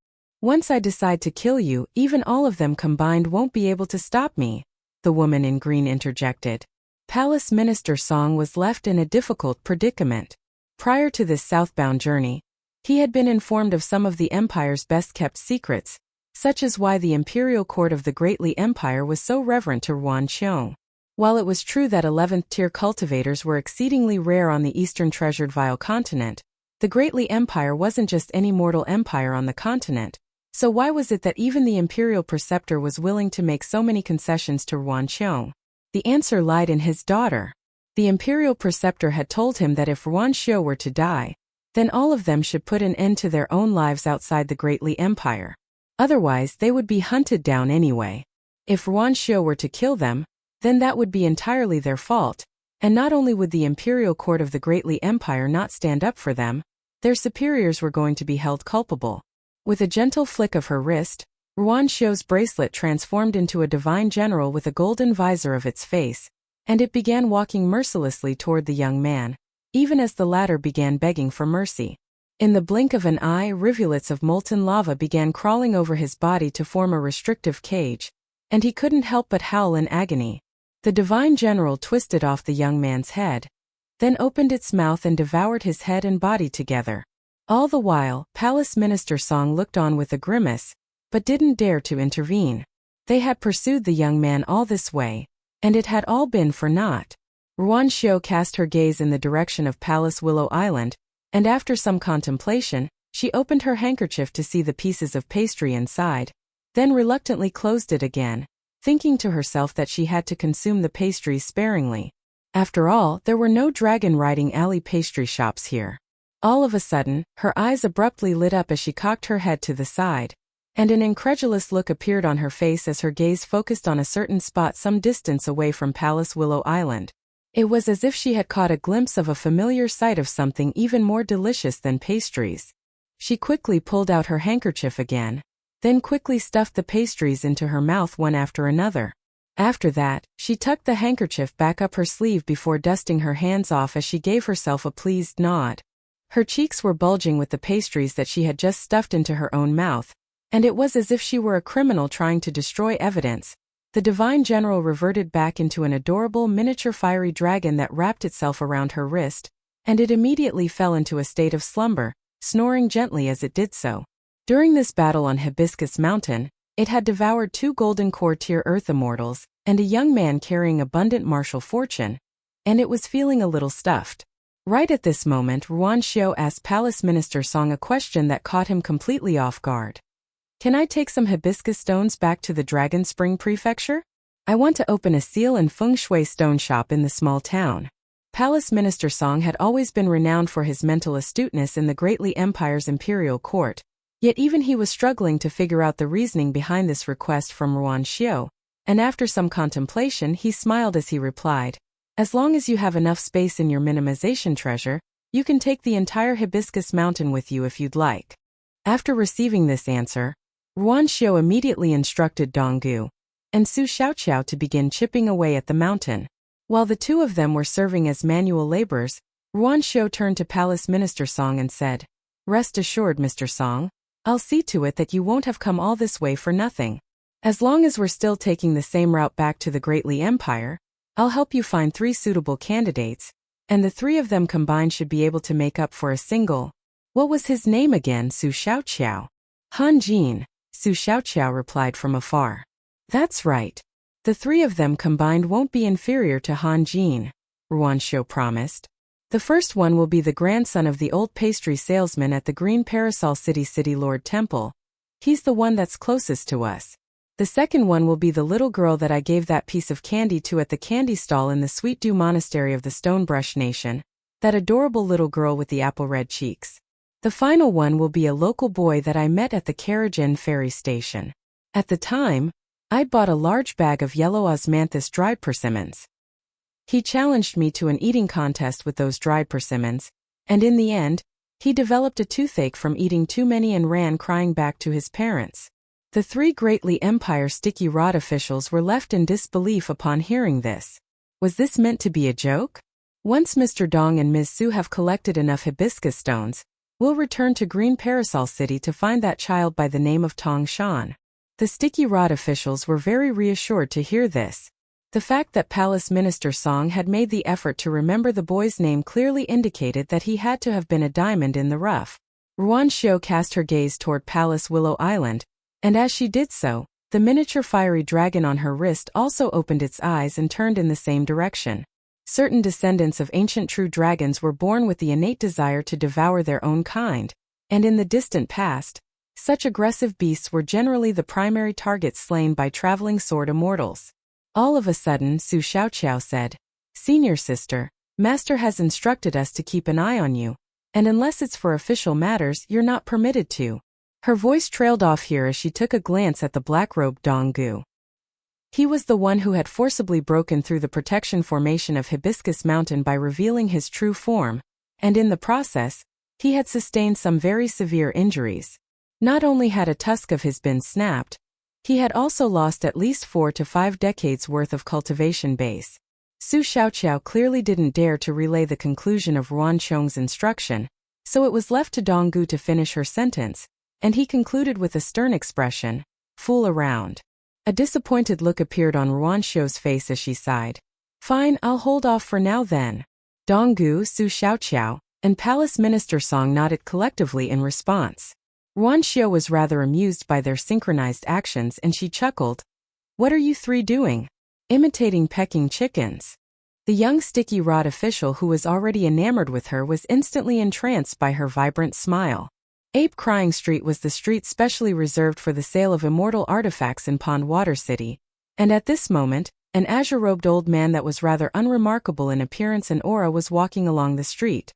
Once I decide to kill you, even all of them combined won't be able to stop me, the woman in green interjected. Palace Minister Song was left in a difficult predicament. Prior to this southbound journey, he had been informed of some of the Empire's best-kept secrets, such as why the imperial court of the Great Li Empire was so reverent to Yuan Xiong. While it was true that 11th-tier cultivators were exceedingly rare on the eastern treasured Vile continent, the Great Li Empire wasn't just any mortal empire on the continent, so why was it that even the imperial preceptor was willing to make so many concessions to Yuan Xiong? The answer lied in his daughter. The imperial preceptor had told him that if Yuan Xiong were to die, then all of them should put an end to their own lives outside the Great Li Empire. Otherwise, they would be hunted down anyway. If Yuan Xiong were to kill them, then that would be entirely their fault, and not only would the imperial court of the Great Li Empire not stand up for them, their superiors were going to be held culpable. With a gentle flick of her wrist, Yuan Xiong's bracelet transformed into a divine general with a golden visor of its face, and it began walking mercilessly toward the young man, even as the latter began begging for mercy. In the blink of an eye, rivulets of molten lava began crawling over his body to form a restrictive cage, and he couldn't help but howl in agony. The divine general twisted off the young man's head, then opened its mouth and devoured his head and body together. All the while, Palace Minister Song looked on with a grimace, but didn't dare to intervene. They had pursued the young man all this way, and it had all been for naught. Yuan Xiong cast her gaze in the direction of Palace Willow Island, and after some contemplation, she opened her handkerchief to see the pieces of pastry inside, then reluctantly closed it again, thinking to herself that she had to consume the pastries sparingly. After all, there were no dragon-riding alley pastry shops here. All of a sudden, her eyes abruptly lit up as she cocked her head to the side, and an incredulous look appeared on her face as her gaze focused on a certain spot some distance away from Palace Willow Island. It was as if she had caught a glimpse of a familiar sight of something even more delicious than pastries. She quickly pulled out her handkerchief again, then quickly stuffed the pastries into her mouth one after another. After that, she tucked the handkerchief back up her sleeve before dusting her hands off as she gave herself a pleased nod. Her cheeks were bulging with the pastries that she had just stuffed into her own mouth, and it was as if she were a criminal trying to destroy evidence. The divine general reverted back into an adorable miniature fiery dragon that wrapped itself around her wrist, and it immediately fell into a state of slumber, snoring gently as it did so. During this battle on Hibiscus Mountain, it had devoured 2 golden core tier earth immortals, and a young man carrying abundant martial fortune, and it was feeling a little stuffed. Right at this moment, Yuan Xiong asked Palace Minister Song a question that caught him completely off guard. Can I take some hibiscus stones back to the Dragon Spring Prefecture? I want to open a seal and feng shui stone shop in the small town. Palace Minister Song had always been renowned for his mental astuteness in the Great Li Empire's imperial court, yet even he was struggling to figure out the reasoning behind this request from Yuan Xiong, and after some contemplation he smiled as he replied, as long as you have enough space in your minimization treasure, you can take the entire Hibiscus Mountain with you if you'd like. After receiving this answer, Yuan Xiong immediately instructed Donggu and Su Xiaoqiao to begin chipping away at the mountain. While the two of them were serving as manual laborers, Yuan Xiong turned to Palace Minister Song and said, Rest assured, Mr. Song, I'll see to it that you won't have come all this way for nothing. As long as we're still taking the same route back to the Great Li Empire, I'll help you find 3 suitable candidates, and the 3 of them combined should be able to make up for a single. What was his name again? Su Xiaoqiao. Han Jin, Su Xiaoqiao replied from afar. That's right. The 3 of them combined won't be inferior to Han Jin, Yuan Xiong promised. The first one will be the grandson of the old pastry salesman at the Green Parasol City Lord Temple. He's the one that's closest to us. The second one will be the little girl that I gave that piece of candy to at the candy stall in the Sweet Dew Monastery of the Stonebrush Nation, that adorable little girl with the apple-red cheeks. The final one will be a local boy that I met at the Carriage Inn ferry station. At the time, I'd bought a large bag of yellow osmanthus dried persimmons. He challenged me to an eating contest with those dried persimmons, and in the end, he developed a toothache from eating too many and ran crying back to his parents. The 3 Greatly Empire sticky rod officials were left in disbelief upon hearing this. Was this meant to be a joke? Once Mr. Dong and Ms. Su have collected enough hibiscus stones, we'll return to Green Parasol City to find that child by the name of Tong Shan. The sticky rod officials were very reassured to hear this. The fact that Palace Minister Song had made the effort to remember the boy's name clearly indicated that he had to have been a diamond in the rough. Ruan Xiu cast her gaze toward Palace Willow Island, and as she did so, the miniature fiery dragon on her wrist also opened its eyes and turned in the same direction. Certain descendants of ancient true dragons were born with the innate desire to devour their own kind, and in the distant past, such aggressive beasts were generally the primary targets slain by traveling sword immortals. All of a sudden, Su Xiaoqiao said, "Senior sister, Master has instructed us to keep an eye on you, and unless it's for official matters, you're not permitted to." Her voice trailed off here as she took a glance at the black-robed Dong Gu. He was the one who had forcibly broken through the protection formation of Hibiscus Mountain by revealing his true form, and in the process, he had sustained some very severe injuries. Not only had a tusk of his been snapped, he had also lost at least 4 to 5 decades worth of cultivation base. Su Xiaoqiao clearly didn't dare to relay the conclusion of Ruan Qiong's instruction, so it was left to Dong Gu to finish her sentence, and he concluded with a stern expression, "Fool around." A disappointed look appeared on Ruan Xiu's face as she sighed. "Fine, I'll hold off for now then." Dong Gu, Su Xiaoqiao, and Palace Minister Song nodded collectively in response. Ruan Xiu was rather amused by their synchronized actions and she chuckled. "What are you 3 doing? Imitating pecking chickens?" The young sticky rod official who was already enamored with her was instantly entranced by her vibrant smile. Ape Crying Street was the street specially reserved for the sale of immortal artifacts in Pond Water City, and at this moment, an azure-robed old man that was rather unremarkable in appearance and aura was walking along the street.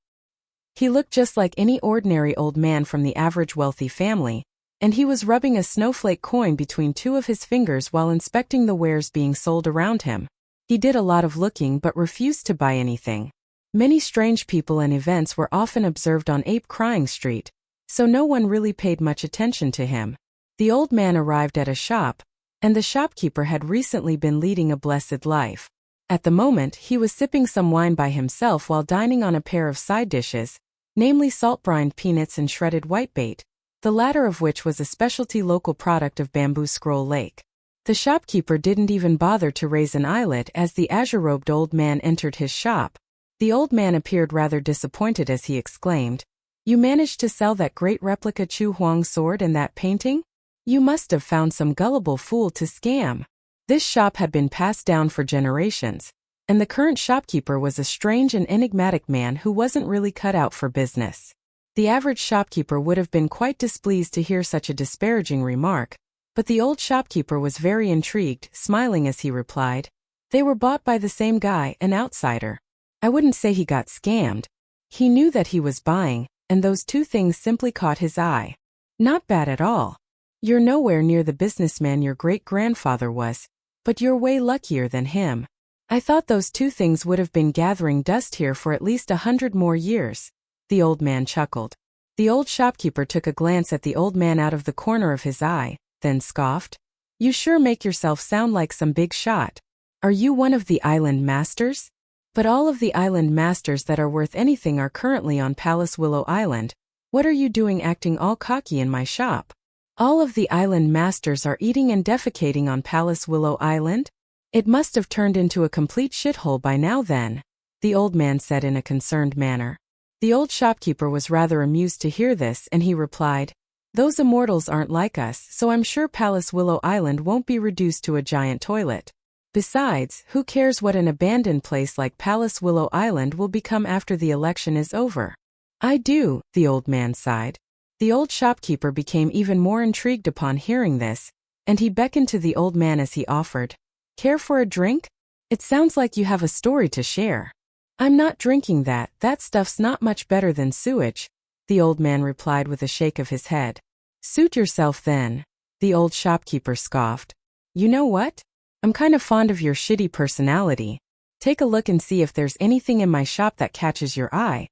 He looked just like any ordinary old man from the average wealthy family, and he was rubbing a snowflake coin between 2 of his fingers while inspecting the wares being sold around him. He did a lot of looking but refused to buy anything. Many strange people and events were often observed on Ape Crying Street, so no one really paid much attention to him. The old man arrived at a shop, and the shopkeeper had recently been leading a blessed life. At the moment, he was sipping some wine by himself while dining on a pair of side dishes, namely salt-brined peanuts and shredded whitebait, the latter of which was a specialty local product of Bamboo Scroll Lake. The shopkeeper didn't even bother to raise an eyelid as the azure-robed old man entered his shop. The old man appeared rather disappointed as he exclaimed, "You managed to sell that great replica Chu Huang sword and that painting? You must have found some gullible fool to scam." This shop had been passed down for generations, and the current shopkeeper was a strange and enigmatic man who wasn't really cut out for business. The average shopkeeper would have been quite displeased to hear such a disparaging remark, but the old shopkeeper was very intrigued, smiling as he replied, "They were bought by the same guy, an outsider. I wouldn't say he got scammed. He knew that he was buying, and those 2 things simply caught his eye. Not bad at all. You're nowhere near the businessman your great-grandfather was, but you're way luckier than him. I thought those 2 things would have been gathering dust here for at least 100 more years." The old man chuckled. The old shopkeeper took a glance at the old man out of the corner of his eye, then scoffed. "You sure make yourself sound like some big shot. Are you one of the island masters? But all of the island masters that are worth anything are currently on Palace Willow Island. What are you doing acting all cocky in my shop? All of the island masters are eating and defecating on Palace Willow Island? It must have turned into a complete shithole by now then," the old man said in a concerned manner. The old shopkeeper was rather amused to hear this and he replied, "Those immortals aren't like us, so I'm sure Palace Willow Island won't be reduced to a giant toilet. Besides, who cares what an abandoned place like Palace Willow Island will become after the election is over?" "I do," the old man sighed. The old shopkeeper became even more intrigued upon hearing this, and he beckoned to the old man as he offered, "Care for a drink? It sounds like you have a story to share." "I'm not drinking that stuff's not much better than sewage," the old man replied with a shake of his head. "Suit yourself then," the old shopkeeper scoffed. "You know what? I'm kind of fond of your shitty personality. Take a look and see if there's anything in my shop that catches your eye.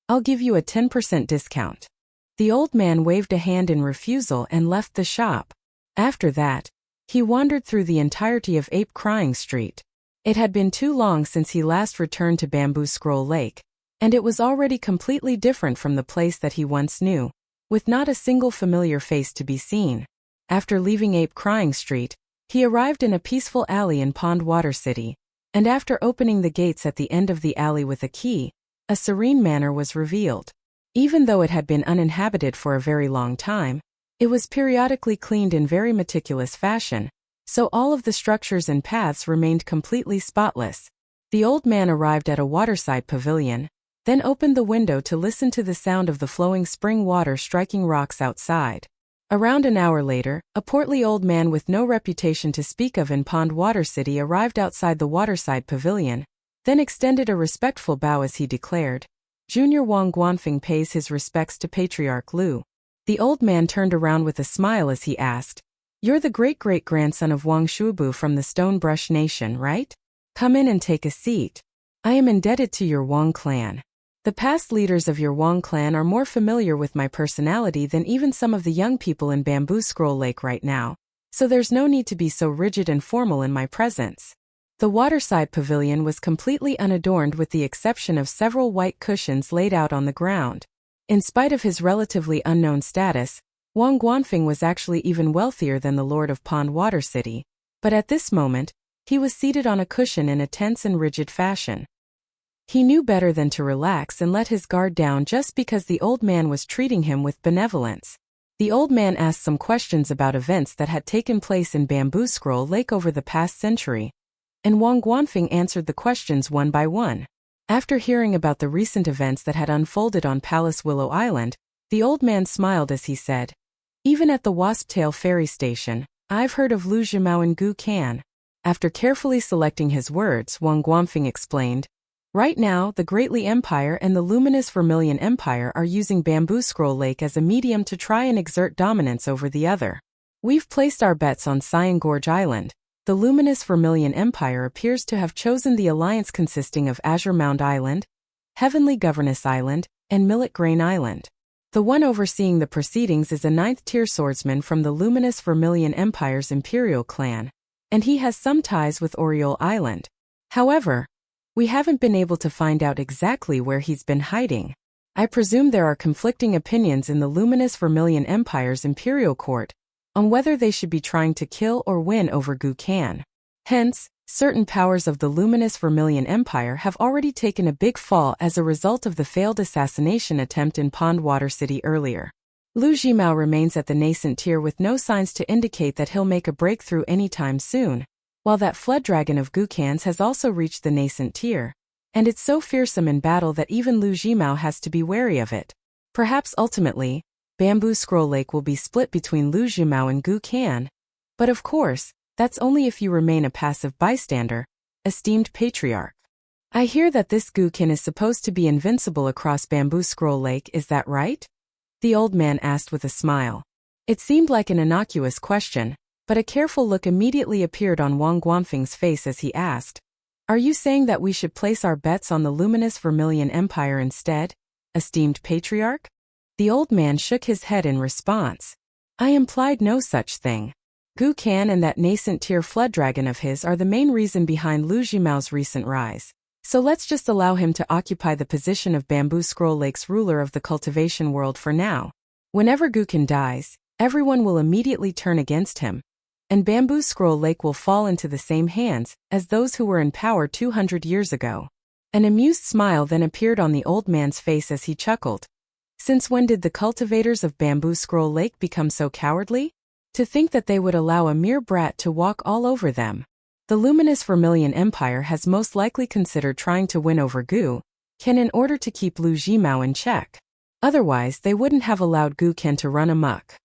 I'll give you a 10% discount." The old man waved a hand in refusal and left the shop. After that, he wandered through the entirety of Ape Crying Street. It had been too long since he last returned to Bamboo Scroll Lake, and it was already completely different from the place that he once knew, with not a single familiar face to be seen. After leaving Ape Crying Street, he arrived in a peaceful alley in Pond Water City, and after opening the gates at the end of the alley with a key, a serene manor was revealed. Even though it had been uninhabited for a very long time, it was periodically cleaned in very meticulous fashion, so all of the structures and paths remained completely spotless. The old man arrived at a waterside pavilion, then opened the window to listen to the sound of the flowing spring water striking rocks outside. Around an hour later, a portly old man with no reputation to speak of in Pond Water City arrived outside the waterside pavilion, then extended a respectful bow as he declared, "Junior Wang Guanfeng pays his respects to Patriarch Lu." The old man turned around with a smile as he asked, "You're the great-great-grandson of Wang Shubu from the Stone Brush Nation, right? Come in and take a seat. I am indebted to your Wang clan. The past leaders of your Wang clan are more familiar with my personality than even some of the young people in Bamboo Scroll Lake right now, so there's no need to be so rigid and formal in my presence." The waterside pavilion was completely unadorned with the exception of several white cushions laid out on the ground. In spite of his relatively unknown status, Wang Guanfeng was actually even wealthier than the lord of Pond Water City, but at this moment, he was seated on a cushion in a tense and rigid fashion. He knew better than to relax and let his guard down just because the old man was treating him with benevolence. The old man asked some questions about events that had taken place in Bamboo Scroll Lake over the past century, and Wang Guanfeng answered the questions one by one. After hearing about the recent events that had unfolded on Palace Willow Island, the old man smiled as he said, "Even at the Wasptail Ferry Station, I've heard of Lu Zhimao and Gu Can." After carefully selecting his words, Wang Guanfeng explained, "Right now, the Greatly Empire and the Luminous Vermilion Empire are using Bamboo Scroll Lake as a medium to try and exert dominance over the other. We've placed our bets on Cyan Gorge Island. The Luminous Vermilion Empire appears to have chosen the alliance consisting of Azure Mound Island, Heavenly Governess Island, and Millet Grain Island. The one overseeing the proceedings is a 9th-tier swordsman from the Luminous Vermilion Empire's Imperial clan, and he has some ties with Oriole Island. However, we haven't been able to find out exactly where he's been hiding. I presume there are conflicting opinions in the Luminous Vermilion Empire's Imperial Court on whether they should be trying to kill or win over Gu Can. Hence, certain powers of the Luminous Vermilion Empire have already taken a big fall as a result of the failed assassination attempt in Pond Water City earlier. Lu Zhimao remains at the nascent tier with no signs to indicate that he'll make a breakthrough anytime soon, while that flood dragon of Gu Can's has also reached the nascent tier, and it's so fearsome in battle that even Lu Zhimao has to be wary of it. Perhaps ultimately, Bamboo Scroll Lake will be split between Lu Zhimao and Gu Can. But of course, that's only if you remain a passive bystander, esteemed patriarch. I hear that this Gu Can is supposed to be invincible across Bamboo Scroll Lake, is that right? The old man asked with a smile. It seemed like an innocuous question, but a careful look immediately appeared on Wang Guanfeng's face as he asked, "Are you saying that we should place our bets on the Luminous Vermilion Empire instead, esteemed patriarch?" The old man shook his head in response. "I implied no such thing. Gu Can and that nascent tier flood dragon of his are the main reason behind Lu Zhimao's recent rise. So let's just allow him to occupy the position of Bamboo Scroll Lake's ruler of the cultivation world for now. Whenever Gu Can dies, everyone will immediately turn against him, and Bamboo Scroll Lake will fall into the same hands as those who were in power 200 years ago." An amused smile then appeared on the old man's face as he chuckled. Since when did the cultivators of Bamboo Scroll Lake become so cowardly? To think that they would allow a mere brat to walk all over them. The Luminous Vermilion Empire has most likely considered trying to win over Gu Can in order to keep Lu Zhimao in check. Otherwise, they wouldn't have allowed Gu Can to run amok.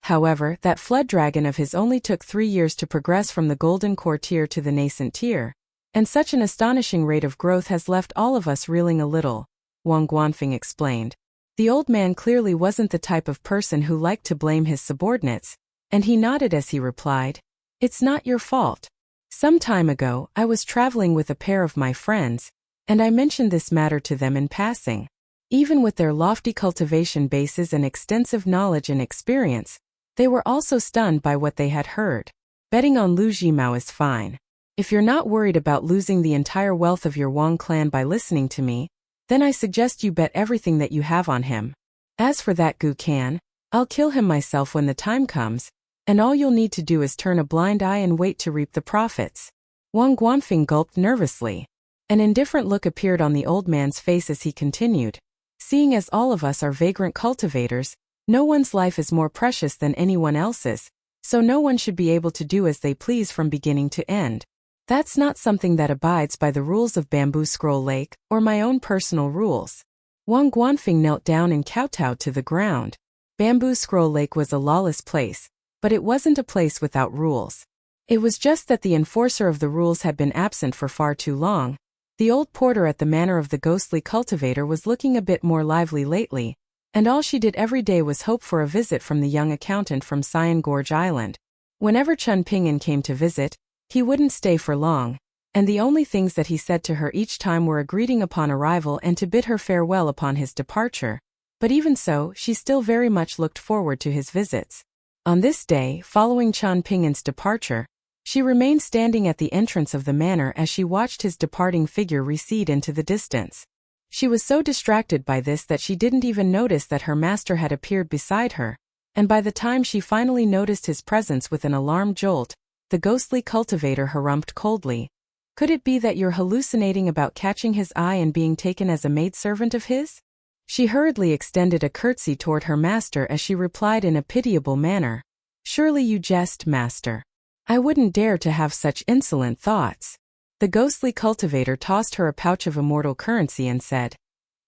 However, that flood dragon of his only took 3 years to progress from the golden core tier to the nascent tier, and such an astonishing rate of growth has left all of us reeling a little, Wang Guanfeng explained. The old man clearly wasn't the type of person who liked to blame his subordinates, and he nodded as he replied, "It's not your fault. Some time ago, I was traveling with a pair of my friends, and I mentioned this matter to them in passing. Even with their lofty cultivation bases and extensive knowledge and experience, they were also stunned by what they had heard. Betting on Lu Jimao is fine. If you're not worried about losing the entire wealth of your Wang clan by listening to me, then I suggest you bet everything that you have on him. As for that Gu Can, I'll kill him myself when the time comes, and all you'll need to do is turn a blind eye and wait to reap the profits." Wang Guanfeng gulped nervously. An indifferent look appeared on the old man's face as he continued, "Seeing as all of us are vagrant cultivators, no one's life is more precious than anyone else's, so no one should be able to do as they please from beginning to end. That's not something that abides by the rules of Bamboo Scroll Lake, or my own personal rules." Wang Guanfeng knelt down and kowtowed to the ground. Bamboo Scroll Lake was a lawless place, but it wasn't a place without rules. It was just that the enforcer of the rules had been absent for far too long. The old porter at the manor of the ghostly cultivator was looking a bit more lively lately, and all she did every day was hope for a visit from the young accountant from Cyan Gorge Island. Whenever Chun Ping'an came to visit, he wouldn't stay for long, and the only things that he said to her each time were a greeting upon arrival and to bid her farewell upon his departure. But even so, she still very much looked forward to his visits. On this day, following Chun Ping'an's departure, she remained standing at the entrance of the manor as she watched his departing figure recede into the distance. She was so distracted by this that she didn't even notice that her master had appeared beside her, and by the time she finally noticed his presence with an alarmed jolt, the ghostly cultivator harumphed coldly. "Could it be that you're hallucinating about catching his eye and being taken as a maidservant of his?" She hurriedly extended a curtsy toward her master as she replied in a pitiable manner, "Surely you jest, master. I wouldn't dare to have such insolent thoughts." The ghostly cultivator tossed her a pouch of immortal currency and said,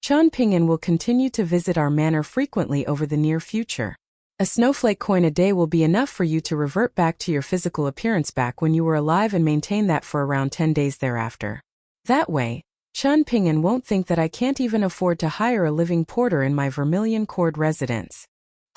"Chun Ping'an will continue to visit our manor frequently over the near future. A snowflake coin a day will be enough for you to revert back to your physical appearance back when you were alive and maintain that for around 10 days thereafter. That way, Chun Ping'an won't think that I can't even afford to hire a living porter in my Vermilion Cord residence."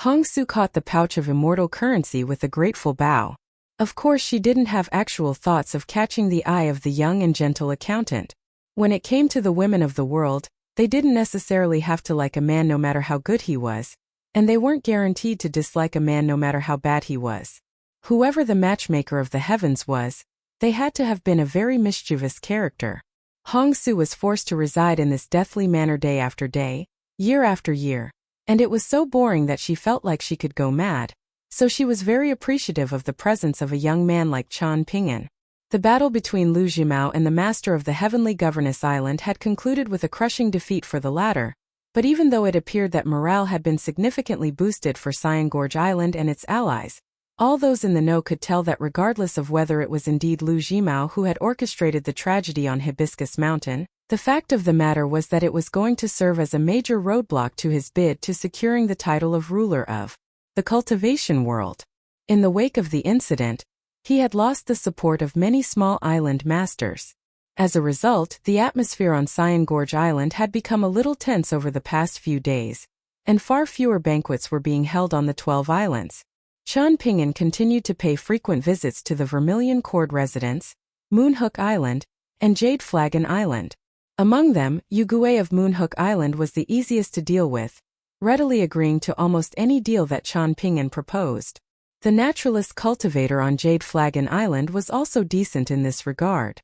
Hong Su caught the pouch of immortal currency with a grateful bow. Of course she didn't have actual thoughts of catching the eye of the young and gentle accountant. When it came to the women of the world, they didn't necessarily have to like a man no matter how good he was, and they weren't guaranteed to dislike a man no matter how bad he was. Whoever the matchmaker of the heavens was, they had to have been a very mischievous character. Hong Su was forced to reside in this deathly manor day after day, year after year, and it was so boring that she felt like she could go mad, so she was very appreciative of the presence of a young man like Chun Ping'an. The battle between Lu Jimao and the master of the Heavenly Governess Island had concluded with a crushing defeat for the latter, but even though it appeared that morale had been significantly boosted for Cyan Gorge Island and its allies, all those in the know could tell that regardless of whether it was indeed Lu Jimao who had orchestrated the tragedy on Hibiscus Mountain, the fact of the matter was that it was going to serve as a major roadblock to his bid to securing the title of ruler of the cultivation world. In the wake of the incident, he had lost the support of many small island masters. As a result, the atmosphere on Cyan Gorge Island had become a little tense over the past few days, and far fewer banquets were being held on the 12 islands. Chun Ping'an continued to pay frequent visits to the Vermilion Cord residence, Moonhook Island, and Jade Flagon Island. Among them, Yugue of Moonhook Island was the easiest to deal with, readily agreeing to almost any deal that Chun Ping'an proposed. The naturalist Cultivator on Jade Flagon Island was also decent in this regard.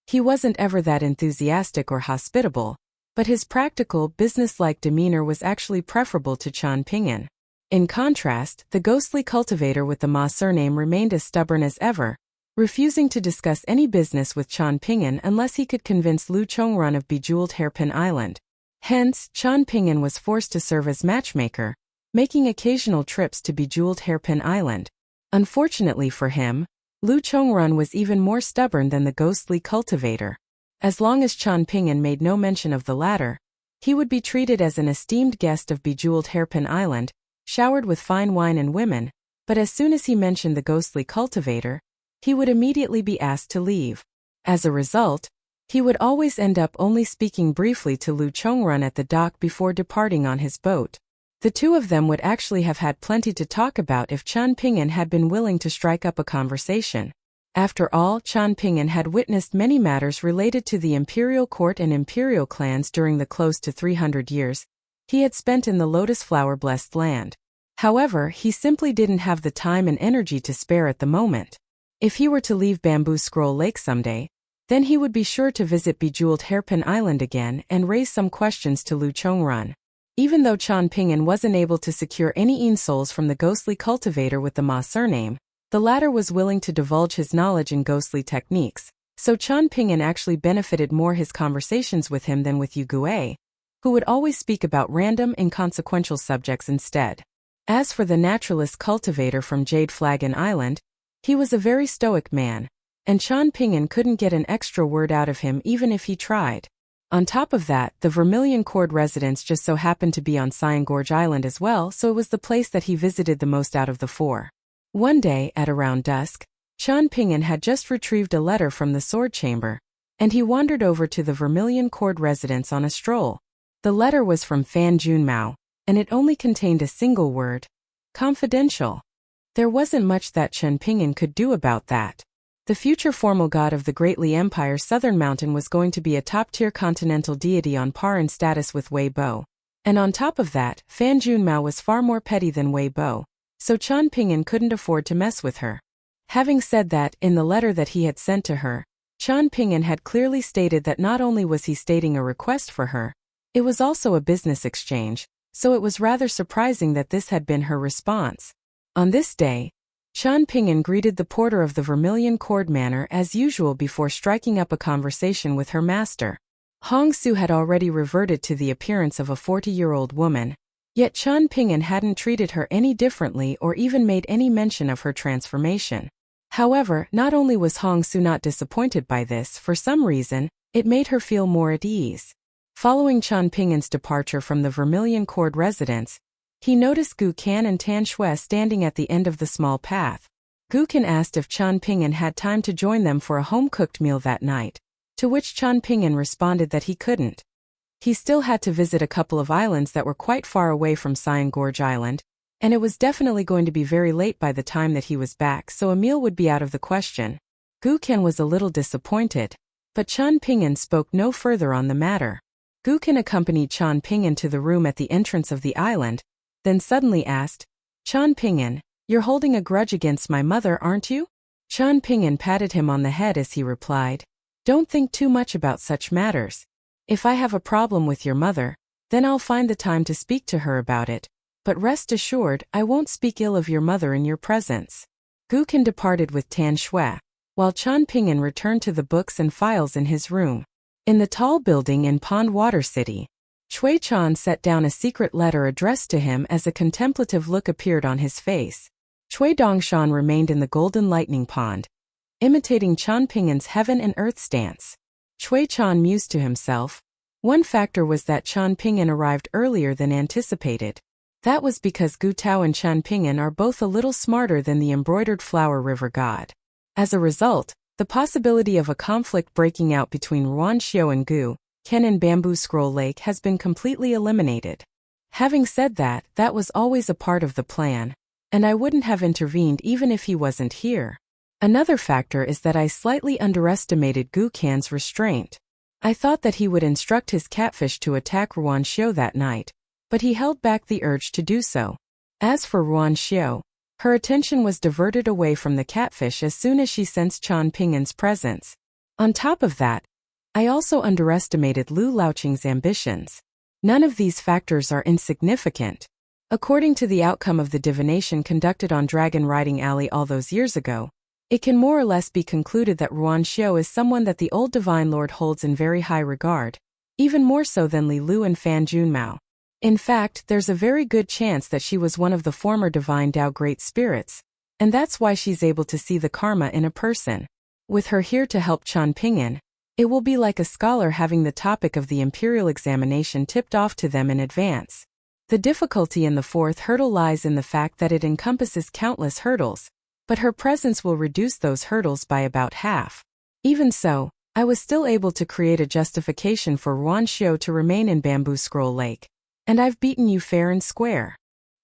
He wasn't ever that enthusiastic or hospitable, but his practical, business-like demeanor was actually preferable to Chun Ping'an. In contrast, the ghostly cultivator with the Ma surname remained as stubborn as ever, refusing to discuss any business with Chun Ping'an unless he could convince Lu Chongrun of Bejeweled Hairpin Island. Hence, Chun Ping'an was forced to serve as matchmaker, making occasional trips to Bejeweled Hairpin Island. Unfortunately for him, Lu Chongrun was even more stubborn than the ghostly cultivator. As long as Chun Ping'an made no mention of the latter, he would be treated as an esteemed guest of Bejeweled Hairpin Island, showered with fine wine and women, but as soon as he mentioned the ghostly cultivator, he would immediately be asked to leave. As a result, he would always end up only speaking briefly to Lu Chongrun at the dock before departing on his boat. The two of them would actually have had plenty to talk about if Chan Ping'an had been willing to strike up a conversation. After all, Chan Ping'an had witnessed many matters related to the imperial court and imperial clans during the close to 300 years he had spent in the lotus flower-blessed land. However, he simply didn't have the time and energy to spare at the moment. If he were to leave Bamboo Scroll Lake someday, then he would be sure to visit Bejeweled Hairpin Island again and raise some questions to Lu Chongrun. Even though Chan Ping'an wasn't able to secure any souls from the ghostly cultivator with the Ma surname, the latter was willing to divulge his knowledge in ghostly techniques, so Chan Ping'an actually benefited more his conversations with him than with Yu Gue, who would always speak about random, inconsequential subjects instead. As for the naturalist cultivator from Jade Flagon Island, he was a very stoic man, and Chan Ping'an couldn't get an extra word out of him even if he tried. On top of that, the Vermilion Cord residence just so happened to be on Cyan Gorge Island as well, so it was the place that he visited the most out of the four. One day, at around dusk, Chan Ping'an had just retrieved a letter from the sword chamber, and he wandered over to the Vermilion Cord residence on a stroll. The letter was from Fan Junmao, and it only contained a single word: confidential. There wasn't much that Chan Ping'an could do about that. The future formal god of the Greatly Empire's southern mountain was going to be a top-tier continental deity on par in status with Wei Bo. And on top of that, Fan Junmao was far more petty than Wei Bo, so Chan Ping'an couldn't afford to mess with her. Having said that, in the letter that he had sent to her, Chan Ping'an had clearly stated that not only was he stating a request for her, it was also a business exchange, so it was rather surprising that this had been her response. On this day, Chan Ping'an greeted the porter of the Vermilion Cord Manor as usual before striking up a conversation with her master. Hong Su had already reverted to the appearance of a 40-year-old woman, yet Chan Ping'an hadn't treated her any differently or even made any mention of her transformation. However, not only was Hong Su not disappointed by this, for some reason, it made her feel more at ease. Following Chan Ping'an's departure from the Vermilion Cord residence, he noticed Gu Kan and Tan Shui standing at the end of the small path. Gu Kan asked if Chan Ping'an had time to join them for a home-cooked meal that night, to which Chan Ping'an responded that he couldn't. He still had to visit a couple of islands that were quite far away from Cyan Gorge Island, and it was definitely going to be very late by the time that he was back, so a meal would be out of the question. Gu Kan was a little disappointed, but Chan Ping'an spoke no further on the matter. Gu Kan accompanied Chan Ping'an to the room at the entrance of the island, then suddenly asked, "Chan Ping'an, you're holding a grudge against my mother, aren't you?" Chan Ping'an patted him on the head as he replied, "Don't think too much about such matters. If I have a problem with your mother, then I'll find the time to speak to her about it, but rest assured I won't speak ill of your mother in your presence." Gu Kan departed with Tan Shui, while Chan Ping'an returned to the books and files in his room. In the tall building in Pond Water City, Chui Chan set down a secret letter addressed to him as a contemplative look appeared on his face. Chui Dongshan remained in the golden lightning pond, imitating Chan Ping'an's heaven and earth stance. Chui Chan mused to himself. One factor was that Chan Ping'an arrived earlier than anticipated. That was because Gu Tao and Chan Ping'an are both a little smarter than the embroidered flower river god. As a result, the possibility of a conflict breaking out between Ruan Xiao and Gu Ken in Bamboo Scroll Lake has been completely eliminated. Having said that, that was always a part of the plan, and I wouldn't have intervened even if he wasn't here. Another factor is that I slightly underestimated Gu Kan's restraint. I thought that he would instruct his catfish to attack Ruan Xiao that night, but he held back the urge to do so. As for Ruan Xiao, her attention was diverted away from the catfish as soon as she sensed Chan Ping'an's presence. On top of that, I also underestimated Lu Laoqing's ambitions. None of these factors are insignificant. According to the outcome of the divination conducted on Dragon Riding Alley all those years ago, it can more or less be concluded that Ruan Xiao is someone that the old Divine Lord holds in very high regard, even more so than Li Lu and Fan Junmao. In fact, there's a very good chance that she was one of the former Divine Dao Great Spirits, and that's why she's able to see the karma in a person. With her here to help Chan Ping'an, it will be like a scholar having the topic of the imperial examination tipped off to them in advance. The difficulty in the fourth hurdle lies in the fact that it encompasses countless hurdles, but her presence will reduce those hurdles by about half. Even so, I was still able to create a justification for Ruan Xiu to remain in Bamboo Scroll Lake. And I've beaten you fair and square.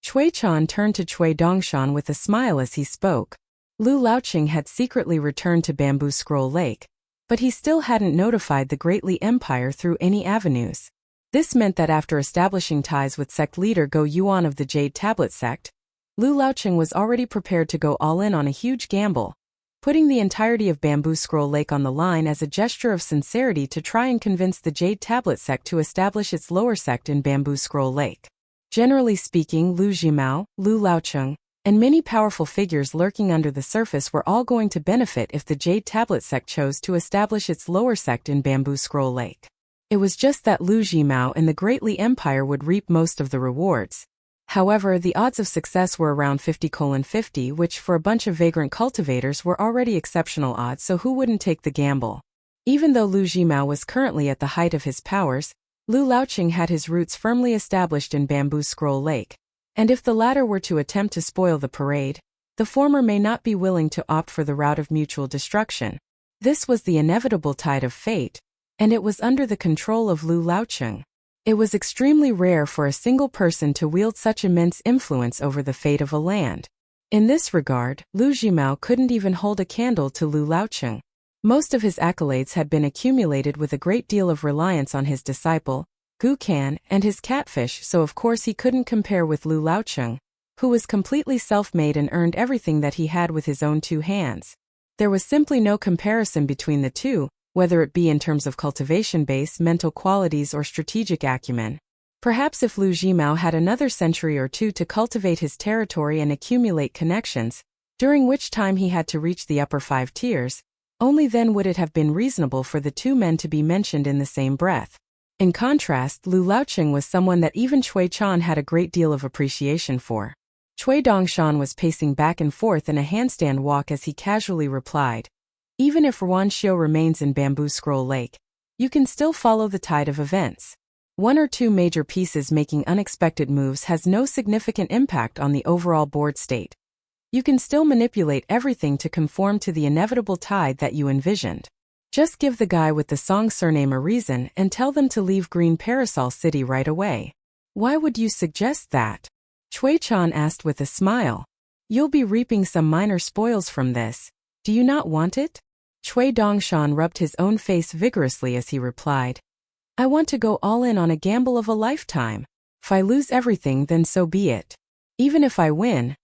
Cui Chan turned to Cui Dongshan with a smile as he spoke. Lu Laoqing had secretly returned to Bamboo Scroll Lake, but he still hadn't notified the Great Li Empire through any avenues. This meant that after establishing ties with sect leader Go Yuan of the Jade Tablet sect, Lu Laoqing was already prepared to go all in on a huge gamble, putting the entirety of Bamboo Scroll Lake on the line as a gesture of sincerity to try and convince the Jade Tablet sect to establish its lower sect in Bamboo Scroll Lake. Generally speaking, Lu Jimao, Lu Laoqing, and many powerful figures lurking under the surface were all going to benefit if the Jade Tablet sect chose to establish its lower sect in Bamboo Scroll Lake. It was just that Lu Jimao and the Great Li Empire would reap most of the rewards. However, the odds of success were around 50:50, which for a bunch of vagrant cultivators were already exceptional odds, so who wouldn't take the gamble? Even though Lu Jimao was currently at the height of his powers, Lu Laoqing had his roots firmly established in Bamboo Scroll Lake, and if the latter were to attempt to spoil the parade, the former may not be willing to opt for the route of mutual destruction. This was the inevitable tide of fate, and it was under the control of Lu Laoqing. It was extremely rare for a single person to wield such immense influence over the fate of a land. In this regard, Lu Jimao couldn't even hold a candle to Lu Laoqing. Most of his accolades had been accumulated with a great deal of reliance on his disciple, Gu Can, and his catfish, so of course he couldn't compare with Lu Laoqing, who was completely self-made and earned everything that he had with his own two hands. There was simply no comparison between the two, whether it be in terms of cultivation base, mental qualities, or strategic acumen. Perhaps if Lu Jimao had another century or two to cultivate his territory and accumulate connections, during which time he had to reach the upper 5 tiers, only then would it have been reasonable for the two men to be mentioned in the same breath. In contrast, Lu Laoqing was someone that even Cui Chan had a great deal of appreciation for. Cui Dongshan was pacing back and forth in a handstand walk as he casually replied, "Even if Ruan Xiu remains in Bamboo Scroll Lake, you can still follow the tide of events. One or two major pieces making unexpected moves has no significant impact on the overall board state. You can still manipulate everything to conform to the inevitable tide that you envisioned. Just give the guy with the song surname a reason and tell them to leave Green Parasol City right away." "Why would you suggest that?" Cui Chan asked with a smile. "You'll be reaping some minor spoils from this. Do you not want it?" Cui Dongshan rubbed his own face vigorously as he replied, "I want to go all in on a gamble of a lifetime. If I lose everything, then so be it. Even if I win,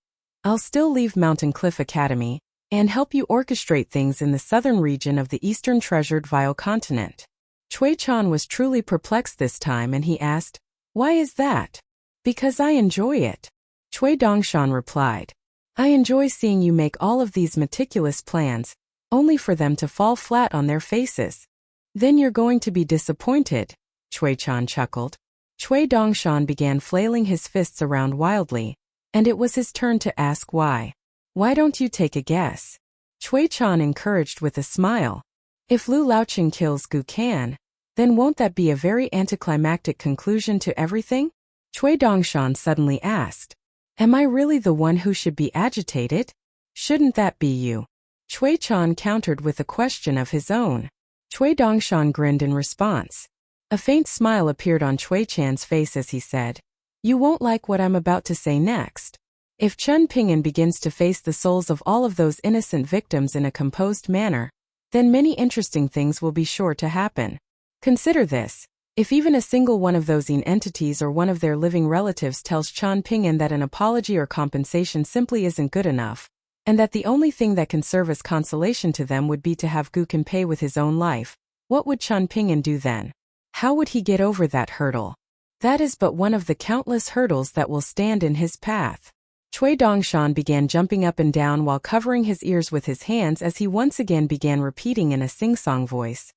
I'll still leave Mountain Cliff Academy and help you orchestrate things in the southern region of the eastern treasured Vile continent." Cui Chan was truly perplexed this time and he asked, "Why is that?" "Because I enjoy it," Cui Dongshan replied. "I enjoy seeing you make all of these meticulous plans, only for them to fall flat on their faces. Then you're going to be disappointed," Cui Chan chuckled. Cui Dongshan began flailing his fists around wildly, and it was his turn to ask why. "Why don't you take a guess?" Cui Chan encouraged with a smile. "If Lu Laoqing kills Gu Can, then won't that be a very anticlimactic conclusion to everything?" Cui Dongshan suddenly asked. "Am I really the one who should be agitated? Shouldn't that be you?" Cui Chan countered with a question of his own. Cui Dongshan grinned in response. A faint smile appeared on Cui Chan's face as he said, "You won't like what I'm about to say next. If Chen Ping'an begins to face the souls of all of those innocent victims in a composed manner, then many interesting things will be sure to happen. Consider this. If even a single one of those entities or one of their living relatives tells Chen Ping'an that an apology or compensation simply isn't good enough, and that the only thing that can serve as consolation to them would be to have Gu Can pay with his own life, what would Chen Ping'an do then? How would he get over that hurdle? That is but one of the countless hurdles that will stand in his path." Cui Dongshan began jumping up and down while covering his ears with his hands as he once again began repeating in a sing-song voice,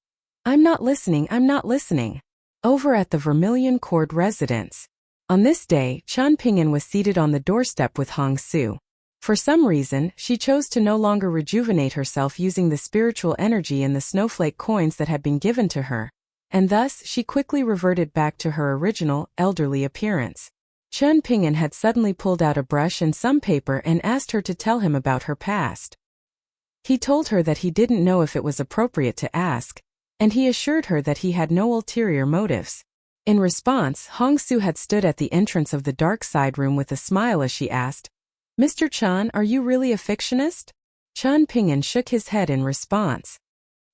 I'm not listening. Over at the Vermilion Court residence. On this day, Chen Ping'an was seated on the doorstep with Hong Su. For some reason, she chose to no longer rejuvenate herself using the spiritual energy in the snowflake coins that had been given to her, and thus she quickly reverted back to her original, elderly appearance. Chen Ping'an had suddenly pulled out a brush and some paper and asked her to tell him about her past. He told her that he didn't know if it was appropriate to ask, and he assured her that he had no ulterior motives. In response, Hongsu had stood at the entrance of the dark side room with a smile as she asked, "Mr. Chen, are you really a fictionist?" Chen Ping'an shook his head in response.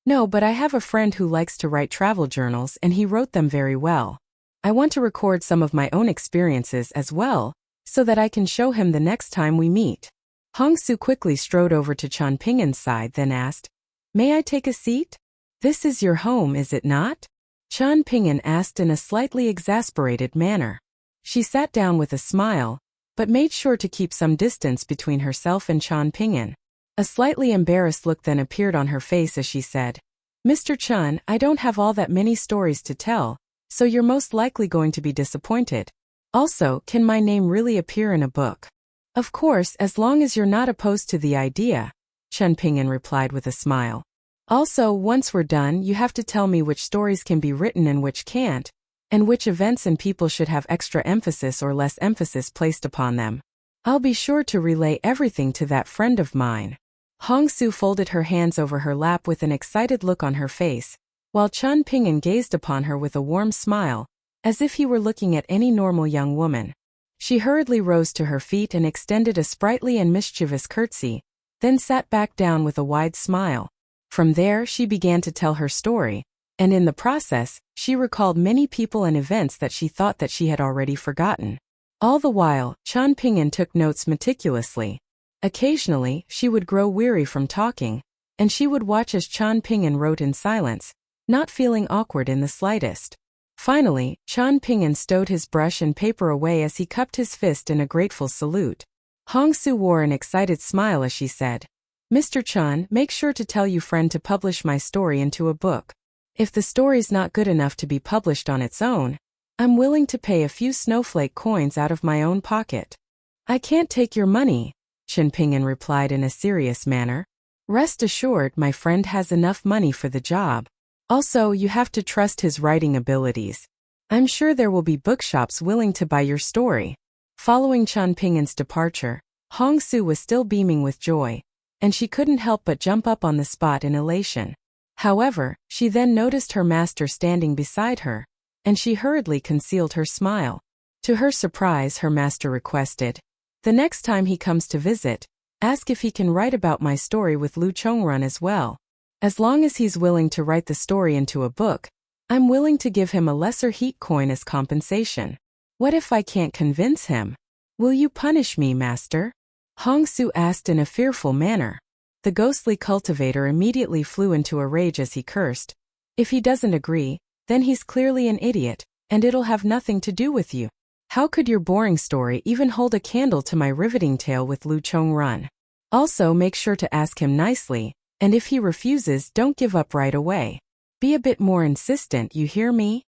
"No, but I have a friend who likes to write travel journals and he wrote them very well. I want to record some of my own experiences as well, so that I can show him the next time we meet." Hongsu quickly strode over to Chen Ping'an's side then asked, "May I take a seat? This is your home, is it not?" Chen Ping'an asked in a slightly exasperated manner. She sat down with a smile, but made sure to keep some distance between herself and Chen Ping'an. A slightly embarrassed look then appeared on her face as she said, "Mr. Chen, I don't have all that many stories to tell, so you're most likely going to be disappointed. Also, can my name really appear in a book?" "Of course, as long as you're not opposed to the idea," Chen Ping'an replied with a smile. "Also, once we're done, you have to tell me which stories can be written and which can't, and which events and people should have extra emphasis or less emphasis placed upon them. I'll be sure to relay everything to that friend of mine." Hongsu folded her hands over her lap with an excited look on her face, while Chen Ping'an gazed upon her with a warm smile, as if he were looking at any normal young woman. She hurriedly rose to her feet and extended a sprightly and mischievous curtsy, then sat back down with a wide smile. From there she began to tell her story, and in the process, she recalled many people and events that she thought that she had already forgotten. All the while, Chen Ping'an took notes meticulously. Occasionally, she would grow weary from talking, and she would watch as Chen Ping'an wrote in silence, not feeling awkward in the slightest. Finally, Chen Ping'an stowed his brush and paper away as he cupped his fist in a grateful salute. Hongsu wore an excited smile as she said, "Mr. Chen, make sure to tell your friend to publish my story into a book. If the story's not good enough to be published on its own, I'm willing to pay a few snowflake coins out of my own pocket." "I can't take your money," Chen Ping'an replied in a serious manner. "Rest assured, my friend has enough money for the job. Also, you have to trust his writing abilities. I'm sure there will be bookshops willing to buy your story." Following Chen Ping'an's departure, Hongsu was still beaming with joy, and she couldn't help but jump up on the spot in elation. However, she then noticed her master standing beside her, and she hurriedly concealed her smile. To her surprise, her master requested, "The next time he comes to visit, ask if he can write about my story with Lu Chongrun as well. As long as he's willing to write the story into a book, I'm willing to give him a lesser heat coin as compensation." "What if I can't convince him? Will you punish me, master?" Hongsu asked in a fearful manner. The ghostly cultivator immediately flew into a rage as he cursed, "If he doesn't agree, then he's clearly an idiot, and it'll have nothing to do with you. How could your boring story even hold a candle to my riveting tale with Lu Chongrun? Also, make sure to ask him nicely, and if he refuses, don't give up right away. Be a bit more insistent, you hear me?"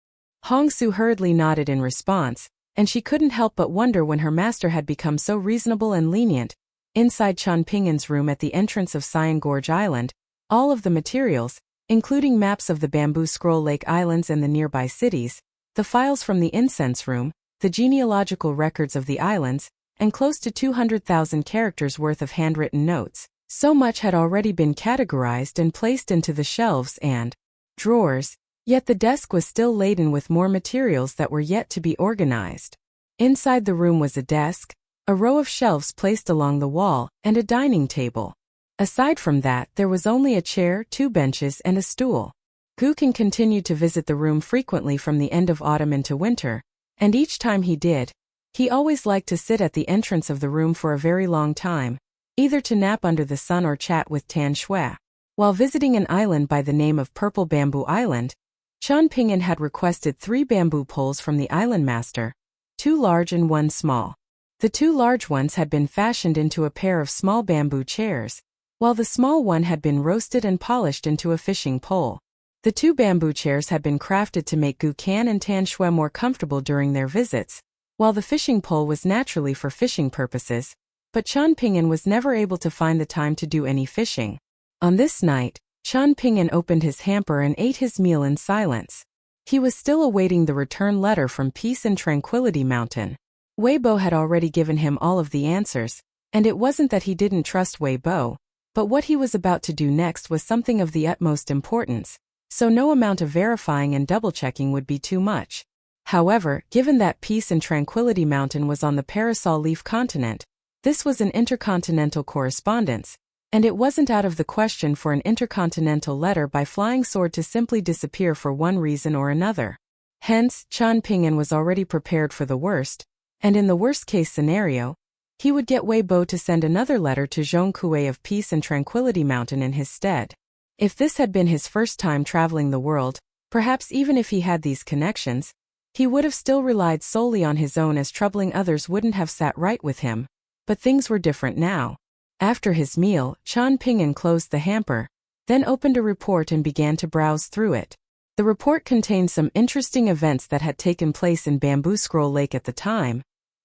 Hongsu hurriedly nodded in response, and she couldn't help but wonder when her master had become so reasonable and lenient. Inside Chen Ping'an's room at the entrance of Cyan Gorge Island, all of the materials, including maps of the Bamboo Scroll Lake Islands and the nearby cities, the files from the incense room, the genealogical records of the islands, and close to 200,000 characters worth of handwritten notes. So much had already been categorized and placed into the shelves and drawers, yet the desk was still laden with more materials that were yet to be organized. Inside the room was a desk, a row of shelves placed along the wall, and a dining table. Aside from that, there was only a chair, 2 benches, and a stool. Gukan continued to visit the room frequently from the end of autumn into winter, and each time he did, he always liked to sit at the entrance of the room for a very long time, either to nap under the sun or chat with Tan Shui. While visiting an island by the name of Purple Bamboo Island, Chen Ping'an had requested 3 bamboo poles from the island master, 2 large and 1 small. The 2 large ones had been fashioned into a pair of small bamboo chairs, while the small one had been roasted and polished into a fishing pole. The 2 bamboo chairs had been crafted to make Gukan and Tan Shui more comfortable during their visits, while the fishing pole was naturally for fishing purposes, but Chen Ping'an was never able to find the time to do any fishing. On this night, Chen Ping'an opened his hamper and ate his meal in silence. He was still awaiting the return letter from Peace and Tranquility Mountain. Weibo had already given him all of the answers, and it wasn't that he didn't trust Weibo, but what he was about to do next was something of the utmost importance, so no amount of verifying and double-checking would be too much. However, given that Peace and Tranquility Mountain was on the Parasol Leaf continent, this was an intercontinental correspondence, and it wasn't out of the question for an intercontinental letter by Flying Sword to simply disappear for one reason or another. Hence, Qian Ping'an was already prepared for the worst, and in the worst-case scenario, he would get Weibo to send another letter to Zhong Kuei of Peace and Tranquility Mountain in his stead. If this had been his first time traveling the world, perhaps even if he had these connections, he would have still relied solely on his own, as troubling others wouldn't have sat right with him. But things were different now. After his meal, Qian Ping'an closed the hamper, then opened a report and began to browse through it. The report contained some interesting events that had taken place in Bamboo Scroll Lake at the time,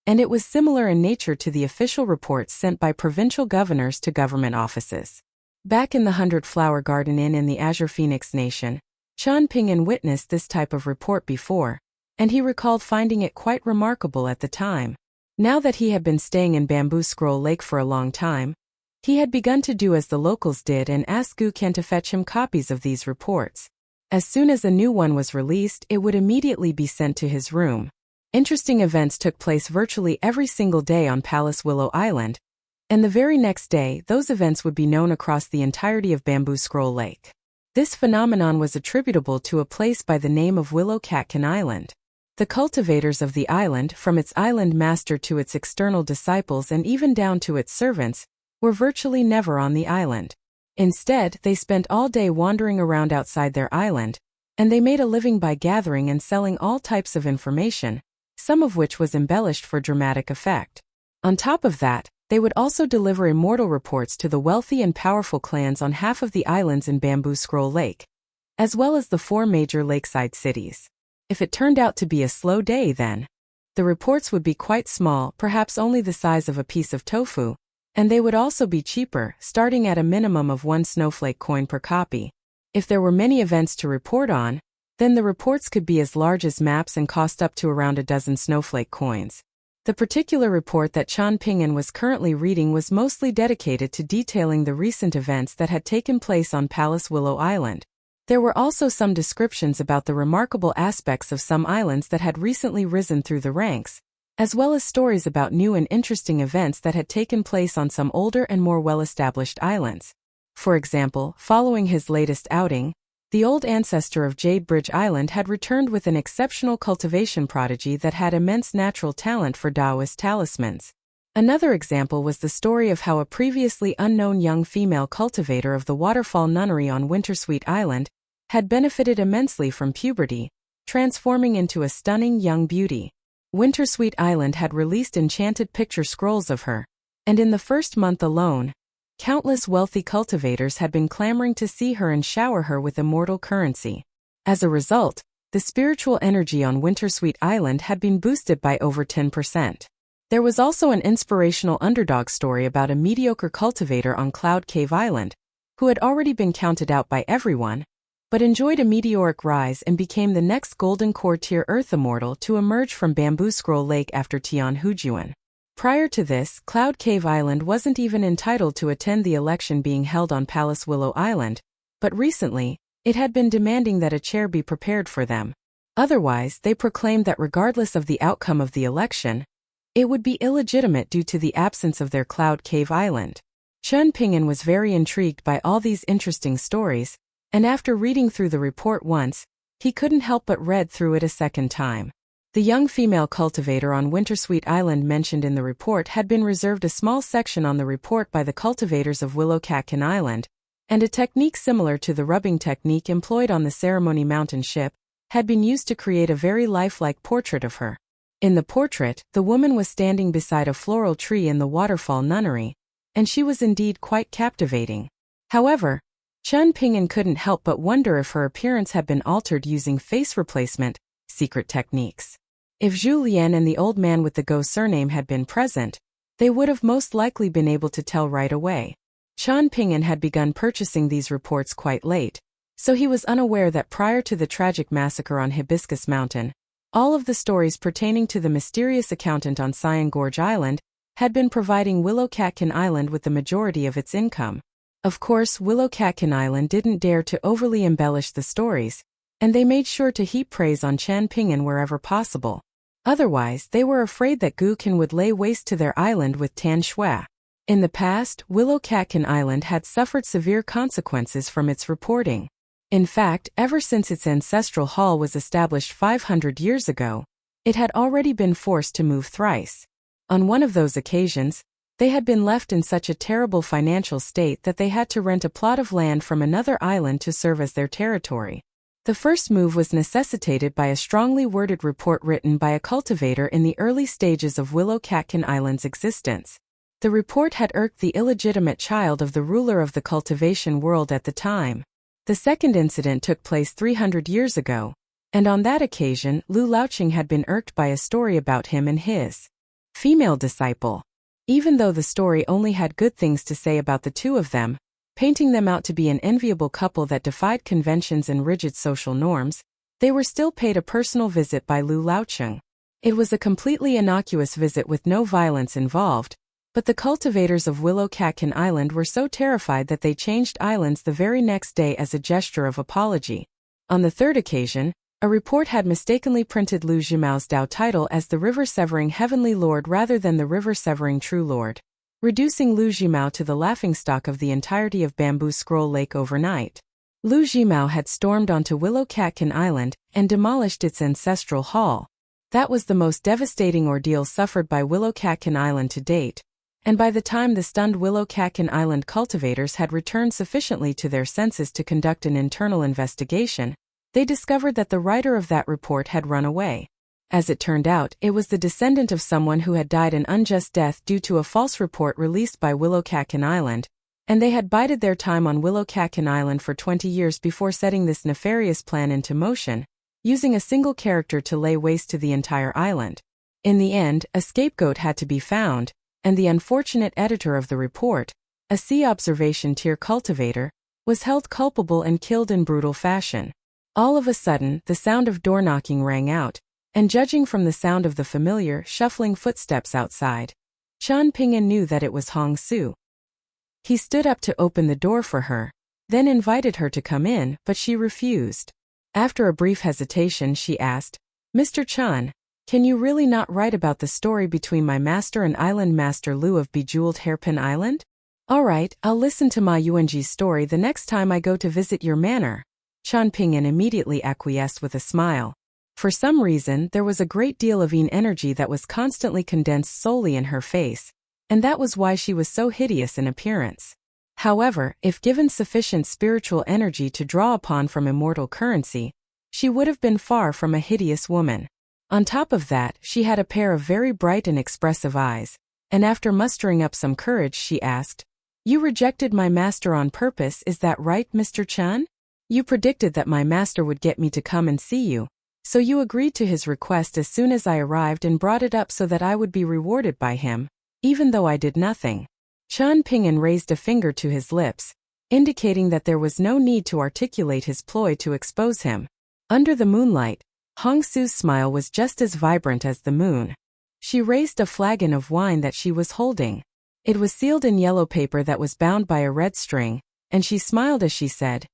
and it was similar in nature to the official reports sent by provincial governors to government offices. Back in the 100 Flower Garden Inn in the Azure Phoenix Nation, Qian Ping'an witnessed this type of report before, and he recalled finding it quite remarkable at the time. Now that he had been staying in Bamboo Scroll Lake for a long time, he had begun to do as the locals did and asked Guqian to fetch him copies of these reports. As soon as a new one was released, it would immediately be sent to his room. Interesting events took place virtually every single day on Palace Willow Island, and the very next day, those events would be known across the entirety of Bamboo Scroll Lake. This phenomenon was attributable to a place by the name of Willow Catkin Island. The cultivators of the island, from its island master to its external disciples and even down to its servants, were virtually never on the island. Instead, they spent all day wandering around outside their island, and they made a living by gathering and selling all types of information, some of which was embellished for dramatic effect. On top of that, they would also deliver immortal reports to the wealthy and powerful clans on half of the islands in Bamboo Scroll Lake, as well as the 4 major lakeside cities. If it turned out to be a slow day, then the reports would be quite small, perhaps only the size of a piece of tofu, and they would also be cheaper, starting at a minimum of 1 snowflake coin per copy. If there were many events to report on, then the reports could be as large as maps and cost up to around a dozen snowflake coins. The particular report that Qian Ping'an was currently reading was mostly dedicated to detailing the recent events that had taken place on Palace Willow Island. There were also some descriptions about the remarkable aspects of some islands that had recently risen through the ranks, as well as stories about new and interesting events that had taken place on some older and more well-established islands. For example, following his latest outing, the old ancestor of Jade Bridge Island had returned with an exceptional cultivation prodigy that had immense natural talent for Taoist talismans. Another example was the story of how a previously unknown young female cultivator of the Waterfall Nunnery on Wintersweet Island had benefited immensely from puberty, transforming into a stunning young beauty. Wintersweet Island had released enchanted picture scrolls of her, and in the first month alone, countless wealthy cultivators had been clamoring to see her and shower her with immortal currency. As a result, the spiritual energy on Wintersweet Island had been boosted by over 10%. There was also an inspirational underdog story about a mediocre cultivator on Cloud Cave Island, who had already been counted out by everyone, but enjoyed a meteoric rise and became the next Golden Core Tier Earth Immortal to emerge from Bamboo Scroll Lake after Tian Hujuan. Prior to this, Cloud Cave Island wasn't even entitled to attend the election being held on Palace Willow Island, but recently, it had been demanding that a chair be prepared for them. Otherwise, they proclaimed that regardless of the outcome of the election, it would be illegitimate due to the absence of their Cloud Cave Island. Qian Ping'an was very intrigued by all these interesting stories, and after reading through the report once, he couldn't help but read through it a second time. The young female cultivator on Wintersweet Island mentioned in the report had been reserved a small section on the report by the cultivators of Willow Catkin Island, and a technique similar to the rubbing technique employed on the Ceremony Mountain ship had been used to create a very lifelike portrait of her. In the portrait, the woman was standing beside a floral tree in the Waterfall Nunnery, and she was indeed quite captivating. However, Qian Ping'an couldn't help but wonder if her appearance had been altered using face replacement, secret techniques. If Zhu Lian and the old man with the Go surname had been present, they would have most likely been able to tell right away. Qian Ping'an had begun purchasing these reports quite late, so he was unaware that prior to the tragic massacre on Hibiscus Mountain, All of the stories pertaining to the mysterious accountant on Cyan Gorge Island had been providing Willow Catkin Island with the majority of its income. Of course, Willow Catkin Island didn't dare to overly embellish the stories, and they made sure to heap praise on Chan Ping'an wherever possible. Otherwise, they were afraid that Gu Qin would lay waste to their island with Tan Shui. In the past, Willow Catkin Island had suffered severe consequences from its reporting. In fact, ever since its ancestral hall was established 500 years ago, it had already been forced to move thrice. On one of those occasions, they had been left in such a terrible financial state that they had to rent a plot of land from another island to serve as their territory. The first move was necessitated by a strongly worded report written by a cultivator in the early stages of Willow Catkin Island's existence. The report had irked the illegitimate child of the ruler of the cultivation world at the time. The second incident took place 300 years ago, and on that occasion Lu Laoqing had been irked by a story about him and his female disciple. Even though the story only had good things to say about the two of them, painting them out to be an enviable couple that defied conventions and rigid social norms, they were still paid a personal visit by Lu Laoqing. It was a completely innocuous visit with no violence involved, but the cultivators of Willow Catkin Island were so terrified that they changed islands the very next day as a gesture of apology. On the third occasion, a report had mistakenly printed Lu Jimao's Dao title as the river-severing Heavenly Lord rather than the river-severing True Lord, reducing Lu Jimao to the laughingstock of the entirety of Bamboo Scroll Lake overnight. Lu Jimao had stormed onto Willow Catkin Island and demolished its ancestral hall. That was the most devastating ordeal suffered by Willow Catkin Island to date, and by the time the stunned Willow Catkin Island cultivators had returned sufficiently to their senses to conduct an internal investigation, they discovered that the writer of that report had run away. As it turned out, it was the descendant of someone who had died an unjust death due to a false report released by Willow Catkin Island, and they had bided their time on Willow Catkin Island for 20 years before setting this nefarious plan into motion, using a single character to lay waste to the entire island. In the end, a scapegoat had to be found, and the unfortunate editor of the report, a C observation tier cultivator, was held culpable and killed in brutal fashion. All of a sudden, the sound of door knocking rang out, and judging from the sound of the familiar, shuffling footsteps outside, Chan Ping'an knew that it was Hong Su. He stood up to open the door for her, then invited her to come in, but she refused. After a brief hesitation, she asked, "Mr. Chan, can you really not write about the story between my master and island master Lu of Bejeweled Hairpin Island? All right, I'll listen to Ma Yuanji's story the next time I go to visit your manor." Chan Ping'an immediately acquiesced with a smile. For some reason, there was a great deal of yin energy that was constantly condensed solely in her face, and that was why she was so hideous in appearance. However, if given sufficient spiritual energy to draw upon from immortal currency, she would have been far from a hideous woman. On top of that, she had a pair of very bright and expressive eyes, and after mustering up some courage she asked, "You rejected my master on purpose, is that right, Mr. Chan? You predicted that my master would get me to come and see you, so you agreed to his request as soon as I arrived and brought it up so that I would be rewarded by him, even though I did nothing." Chan Ping'an raised a finger to his lips, indicating that there was no need to articulate his ploy to expose him. Under the moonlight, Hong Su's smile was just as vibrant as the moon. She raised a flagon of wine that she was holding. It was sealed in yellow paper that was bound by a red string, and she smiled as she said,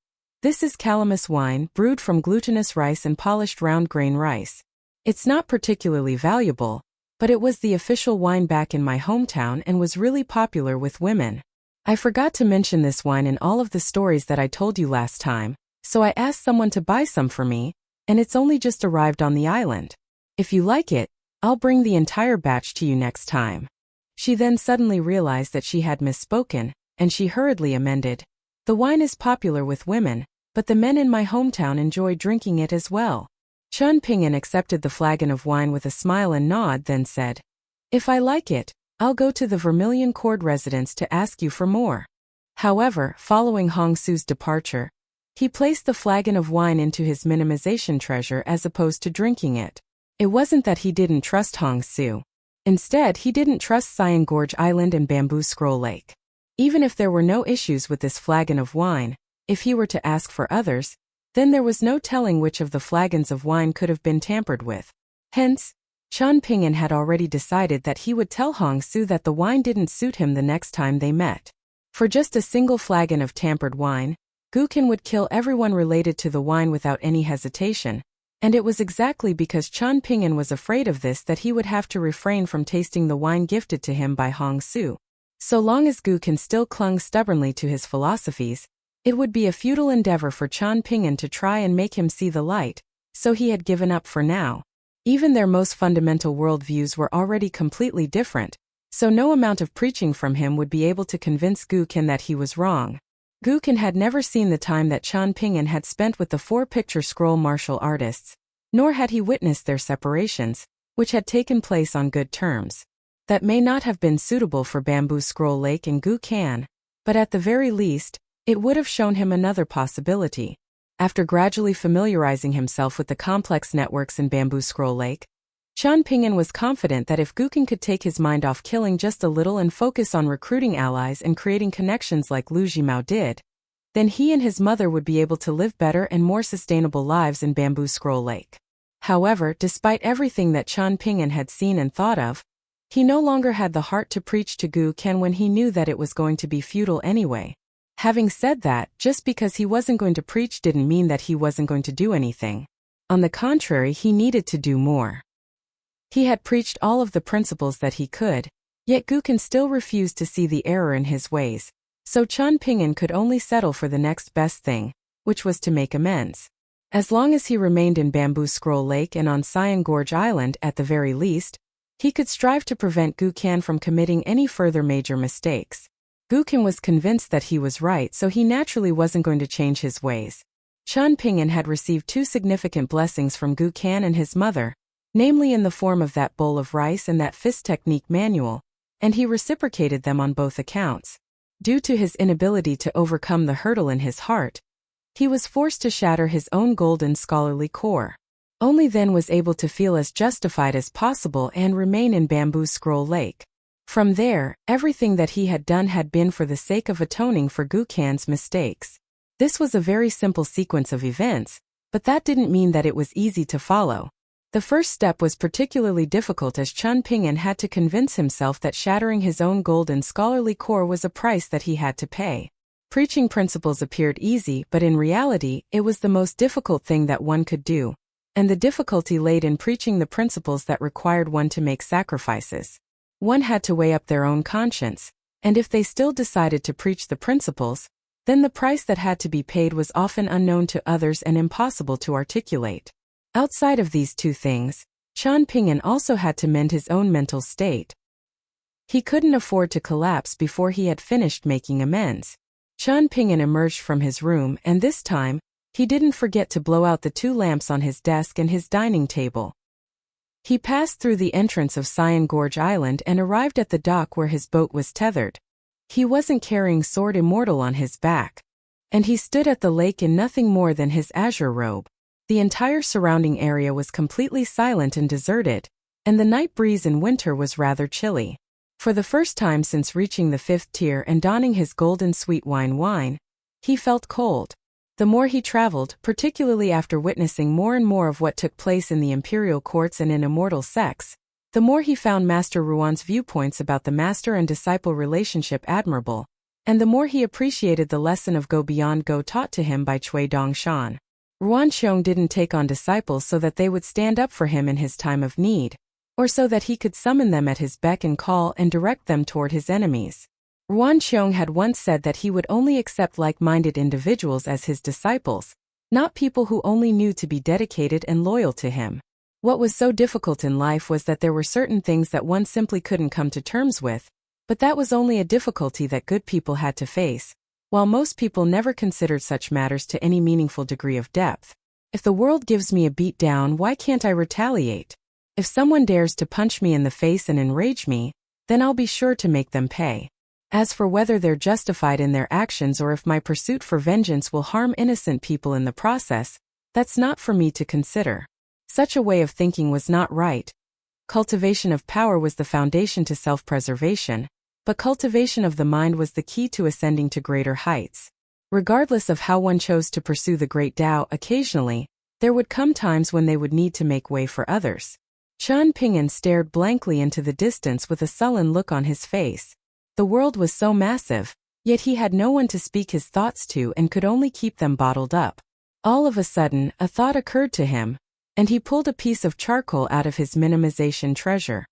"This is calamus wine, brewed from glutinous rice and polished round grain rice. It's not particularly valuable, but it was the official wine back in my hometown and was really popular with women. I forgot to mention this wine in all of the stories that I told you last time, so I asked someone to buy some for me, and it's only just arrived on the island. If you like it, I'll bring the entire batch to you next time." She then suddenly realized that she had misspoken, and she hurriedly amended, "The wine is popular with women, but the men in my hometown enjoy drinking it as well." Chan Ping'an accepted the flagon of wine with a smile and nod, then said, "If I like it, I'll go to the Vermilion Court residence to ask you for more." However, following Hong Su's departure, he placed the flagon of wine into his minimization treasure as opposed to drinking it. It wasn't that he didn't trust Hong Su. Instead, he didn't trust Cyan Gorge Island and Bamboo Scroll Lake. Even if there were no issues with this flagon of wine, if he were to ask for others, then there was no telling which of the flagons of wine could have been tampered with. Hence, Chen Ping'an had already decided that he would tell Hong Su that the wine didn't suit him the next time they met. For just a single flagon of tampered wine, Gu Qian would kill everyone related to the wine without any hesitation, and it was exactly because Chen Ping'an was afraid of this that he would have to refrain from tasting the wine gifted to him by Hong Su. So long as Gu Qian still clung stubbornly to his philosophies, it would be a futile endeavor for Chen Ping'an to try and make him see the light, so he had given up for now. Even their most fundamental worldviews were already completely different, so no amount of preaching from him would be able to convince Gu Qian that he was wrong. Gu Qian had never seen the time that Chen Ping'an had spent with the 4-picture scroll martial artists, nor had he witnessed their separations, which had taken place on good terms. That may not have been suitable for Bamboo Scroll Lake and Gu Qian, but at the very least, it would have shown him another possibility. After gradually familiarizing himself with the complex networks in Bamboo Scroll Lake, Chen Ping'an was confident that if Gu Qian could take his mind off killing just a little and focus on recruiting allies and creating connections like Lu Jimao did, then he and his mother would be able to live better and more sustainable lives in Bamboo Scroll Lake. However, despite everything that Chen Ping'an had seen and thought of, he no longer had the heart to preach to Gu Qian when he knew that it was going to be futile anyway. Having said that, just because he wasn't going to preach didn't mean that he wasn't going to do anything. On the contrary, he needed to do more. He had preached all of the principles that he could, yet Gu Qian still refused to see the error in his ways, so Chen Ping'an could only settle for the next best thing, which was to make amends. As long as he remained in Bamboo Scroll Lake and on Cyan Gorge Island at the very least, he could strive to prevent Gu Qian from committing any further major mistakes. Gu Qian was convinced that he was right, so he naturally wasn't going to change his ways. Chen Ping'an had received 2 significant blessings from Gu Qian and his mother, namely in the form of that bowl of rice and that fist technique manual, and he reciprocated them on both accounts. Due to his inability to overcome the hurdle in his heart, he was forced to shatter his own golden scholarly core. Only then was able to feel as justified as possible and remain in Bamboo Scroll Lake. From there, everything that he had done had been for the sake of atoning for Gu Qian's mistakes. This was a very simple sequence of events, but that didn't mean that it was easy to follow. The first step was particularly difficult as Chen Ping'an had to convince himself that shattering his own golden scholarly core was a price that he had to pay. Preaching principles appeared easy, but in reality, it was the most difficult thing that one could do, and the difficulty laid in preaching the principles that required one to make sacrifices. One had to weigh up their own conscience, and if they still decided to preach the principles, then the price that had to be paid was often unknown to others and impossible to articulate. Outside of these 2 things, Chen Ping'an also had to mend his own mental state. He couldn't afford to collapse before he had finished making amends. Chen Ping'an emerged from his room, and this time, he didn't forget to blow out the 2 lamps on his desk and his dining table. He passed through the entrance of Cyan Gorge Island and arrived at the dock where his boat was tethered. He wasn't carrying Sword Immortal on his back, and he stood at the lake in nothing more than his azure robe. The entire surrounding area was completely silent and deserted, and the night breeze in winter was rather chilly. For the first time since reaching the 5th tier and donning his golden sweet wine, he felt cold. The more he traveled, particularly after witnessing more and more of what took place in the imperial courts and in immortal sects, the more he found Master Ruan's viewpoints about the master and disciple relationship admirable, and the more he appreciated the lesson of go beyond go taught to him by Cui Dongshan. Ruan Xiong didn't take on disciples so that they would stand up for him in his time of need, or so that he could summon them at his beck and call and direct them toward his enemies. Ruan Xiong had once said that he would only accept like-minded individuals as his disciples, not people who only knew to be dedicated and loyal to him. What was so difficult in life was that there were certain things that one simply couldn't come to terms with, but that was only a difficulty that good people had to face, while most people never considered such matters to any meaningful degree of depth. If the world gives me a beat down, why can't I retaliate? If someone dares to punch me in the face and enrage me, then I'll be sure to make them pay. As for whether they're justified in their actions or if my pursuit for vengeance will harm innocent people in the process, that's not for me to consider. Such a way of thinking was not right. Cultivation of power was the foundation to self-preservation, but cultivation of the mind was the key to ascending to greater heights. Regardless of how one chose to pursue the great Tao, occasionally, there would come times when they would need to make way for others. Jian Lai stared blankly into the distance with a sullen look on his face. The world was so massive, yet he had no one to speak his thoughts to and could only keep them bottled up. All of a sudden, a thought occurred to him, and he pulled a piece of charcoal out of his minimization treasure.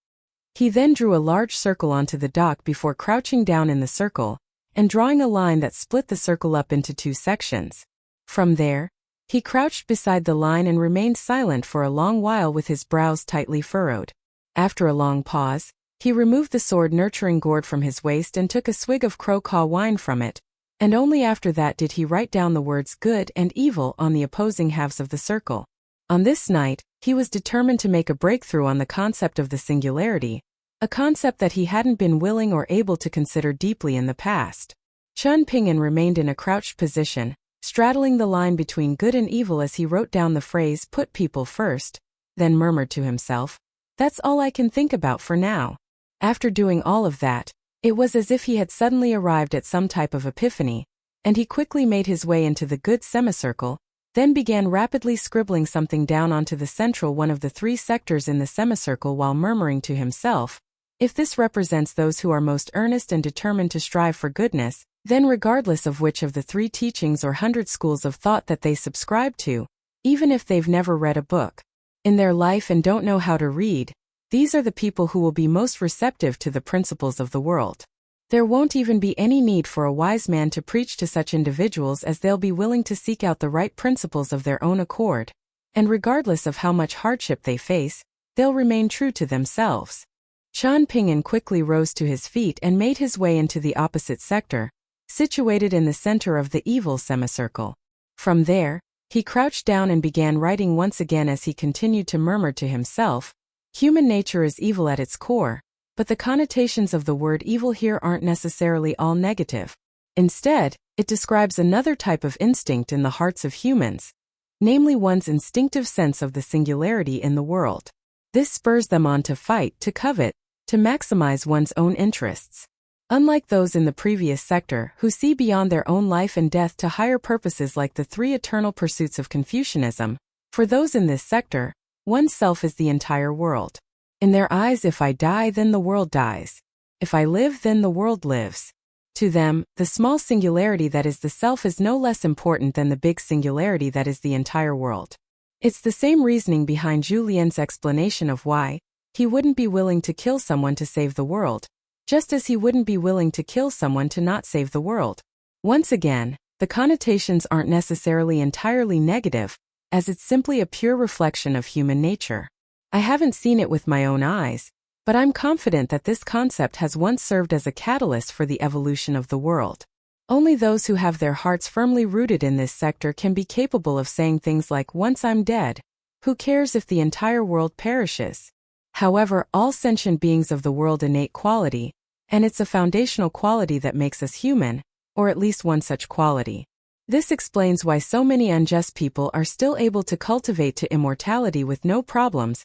He then drew a large circle onto the dock before crouching down in the circle, and drawing a line that split the circle up into 2 sections. From there, he crouched beside the line and remained silent for a long while with his brows tightly furrowed. After a long pause, he removed the sword-nurturing gourd from his waist and took a swig of Crocaw wine from it, and only after that did he write down the words good and evil on the opposing halves of the circle. On this night, he was determined to make a breakthrough on the concept of the singularity, a concept that he hadn't been willing or able to consider deeply in the past. Jian Lai remained in a crouched position, straddling the line between good and evil as he wrote down the phrase "put people first," then murmured to himself, "That's all I can think about for now." After doing all of that, it was as if he had suddenly arrived at some type of epiphany, and he quickly made his way into the good semicircle, then began rapidly scribbling something down onto the central one of the 3 sectors in the semicircle while murmuring to himself, "If this represents those who are most earnest and determined to strive for goodness, then regardless of which of the 3 teachings or 100 schools of thought that they subscribe to, even if they've never read a book in their life and don't know how to read, these are the people who will be most receptive to the principles of the world. There won't even be any need for a wise man to preach to such individuals as they'll be willing to seek out the right principles of their own accord, and regardless of how much hardship they face, they'll remain true to themselves." Jian Lai quickly rose to his feet and made his way into the opposite sector, situated in the center of the evil semicircle. From there, he crouched down and began writing once again as he continued to murmur to himself, "Human nature is evil at its core, but the connotations of the word evil here aren't necessarily all negative. Instead, it describes another type of instinct in the hearts of humans, namely one's instinctive sense of the singularity in the world. This spurs them on to fight, to covet, to maximize one's own interests. Unlike those in the previous sector who see beyond their own life and death to higher purposes like the 3 eternal pursuits of Confucianism, for those in this sector, oneself is the entire world. In their eyes, if I die, then the world dies. If I live, then the world lives. To them, the small singularity that is the self is no less important than the big singularity that is the entire world." It's the same reasoning behind Julien's explanation of why he wouldn't be willing to kill someone to save the world, just as he wouldn't be willing to kill someone to not save the world. Once again, the connotations aren't necessarily entirely negative, as it's simply a pure reflection of human nature. I haven't seen it with my own eyes, but I'm confident that this concept has once served as a catalyst for the evolution of the world. Only those who have their hearts firmly rooted in this sector can be capable of saying things like, "Once I'm dead, who cares if the entire world perishes?" However, all sentient beings of the world innate quality, and it's a foundational quality that makes us human, or at least one such quality. This explains why so many unjust people are still able to cultivate to immortality with no problems,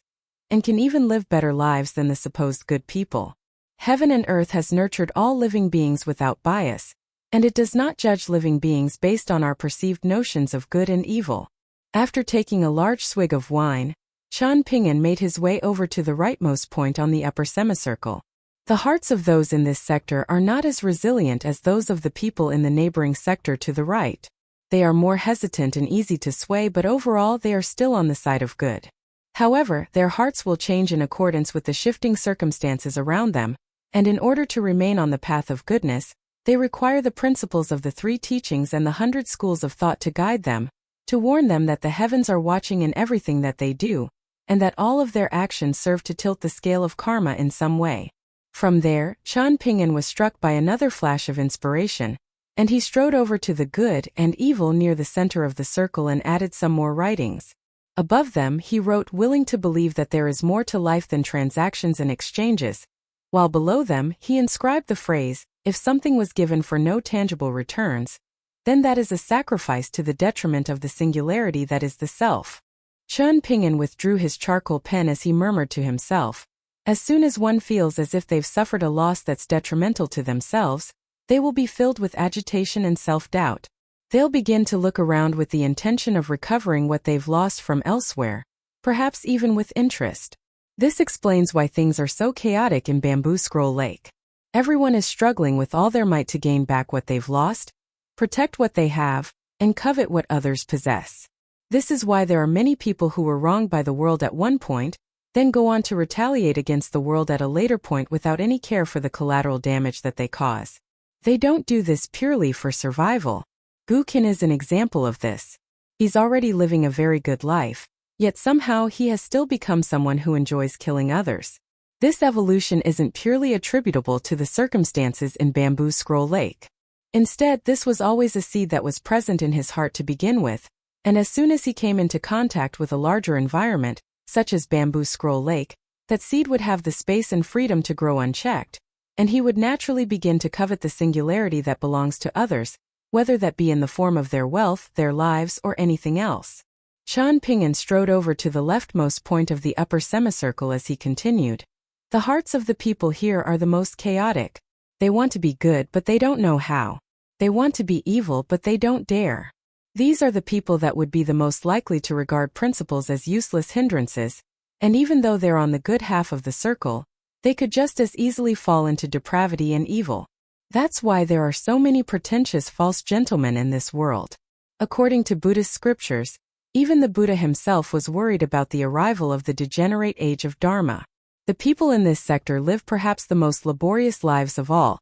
and can even live better lives than the supposed good people. Heaven and earth has nurtured all living beings without bias, and it does not judge living beings based on our perceived notions of good and evil. After taking a large swig of wine, Jian Lai made his way over to the rightmost point on the upper semicircle. The hearts of those in this sector are not as resilient as those of the people in the neighboring sector to the right. They are more hesitant and easy to sway, but overall they are still on the side of good. However, their hearts will change in accordance with the shifting circumstances around them, and in order to remain on the path of goodness, they require the principles of the 3 teachings and the 100 schools of thought to guide them, to warn them that the heavens are watching in everything that they do, and that all of their actions serve to tilt the scale of karma in some way. From there, Jian Lai was struck by another flash of inspiration, and he strode over to the good and evil near the center of the circle and added some more writings. Above them, he wrote, "Willing to believe that there is more to life than transactions and exchanges," while below them, he inscribed the phrase, "If something was given for no tangible returns, then that is a sacrifice to the detriment of the singularity that is the self." Jian Lai withdrew his charcoal pen as he murmured to himself, "As soon as one feels as if they've suffered a loss that's detrimental to themselves, they will be filled with agitation and self-doubt. They'll begin to look around with the intention of recovering what they've lost from elsewhere, perhaps even with interest. This explains why things are so chaotic in Bamboo Scroll Lake. Everyone is struggling with all their might to gain back what they've lost, protect what they have, and covet what others possess. This is why there are many people who were wronged by the world at one point, then go on to retaliate against the world at a later point without any care for the collateral damage that they cause. They don't do this purely for survival. Gukin is an example of this. He's already living a very good life, yet somehow he has still become someone who enjoys killing others. This evolution isn't purely attributable to the circumstances in Bamboo Scroll Lake. Instead, this was always a seed that was present in his heart to begin with, and as soon as he came into contact with a larger environment, such as Bamboo Scroll Lake, that seed would have the space and freedom to grow unchecked, and he would naturally begin to covet the singularity that belongs to others, whether that be in the form of their wealth, their lives, or anything else. Chan Ping'an strode over to the leftmost point of the upper semicircle as he continued. The hearts of the people here are the most chaotic. They want to be good but they don't know how. They want to be evil but they don't dare. These are the people that would be the most likely to regard principles as useless hindrances, and even though they're on the good half of the circle, they could just as easily fall into depravity and evil. That's why there are so many pretentious false gentlemen in this world. According to Buddhist scriptures, even the Buddha himself was worried about the arrival of the degenerate age of Dharma. The people in this sector live perhaps the most laborious lives of all,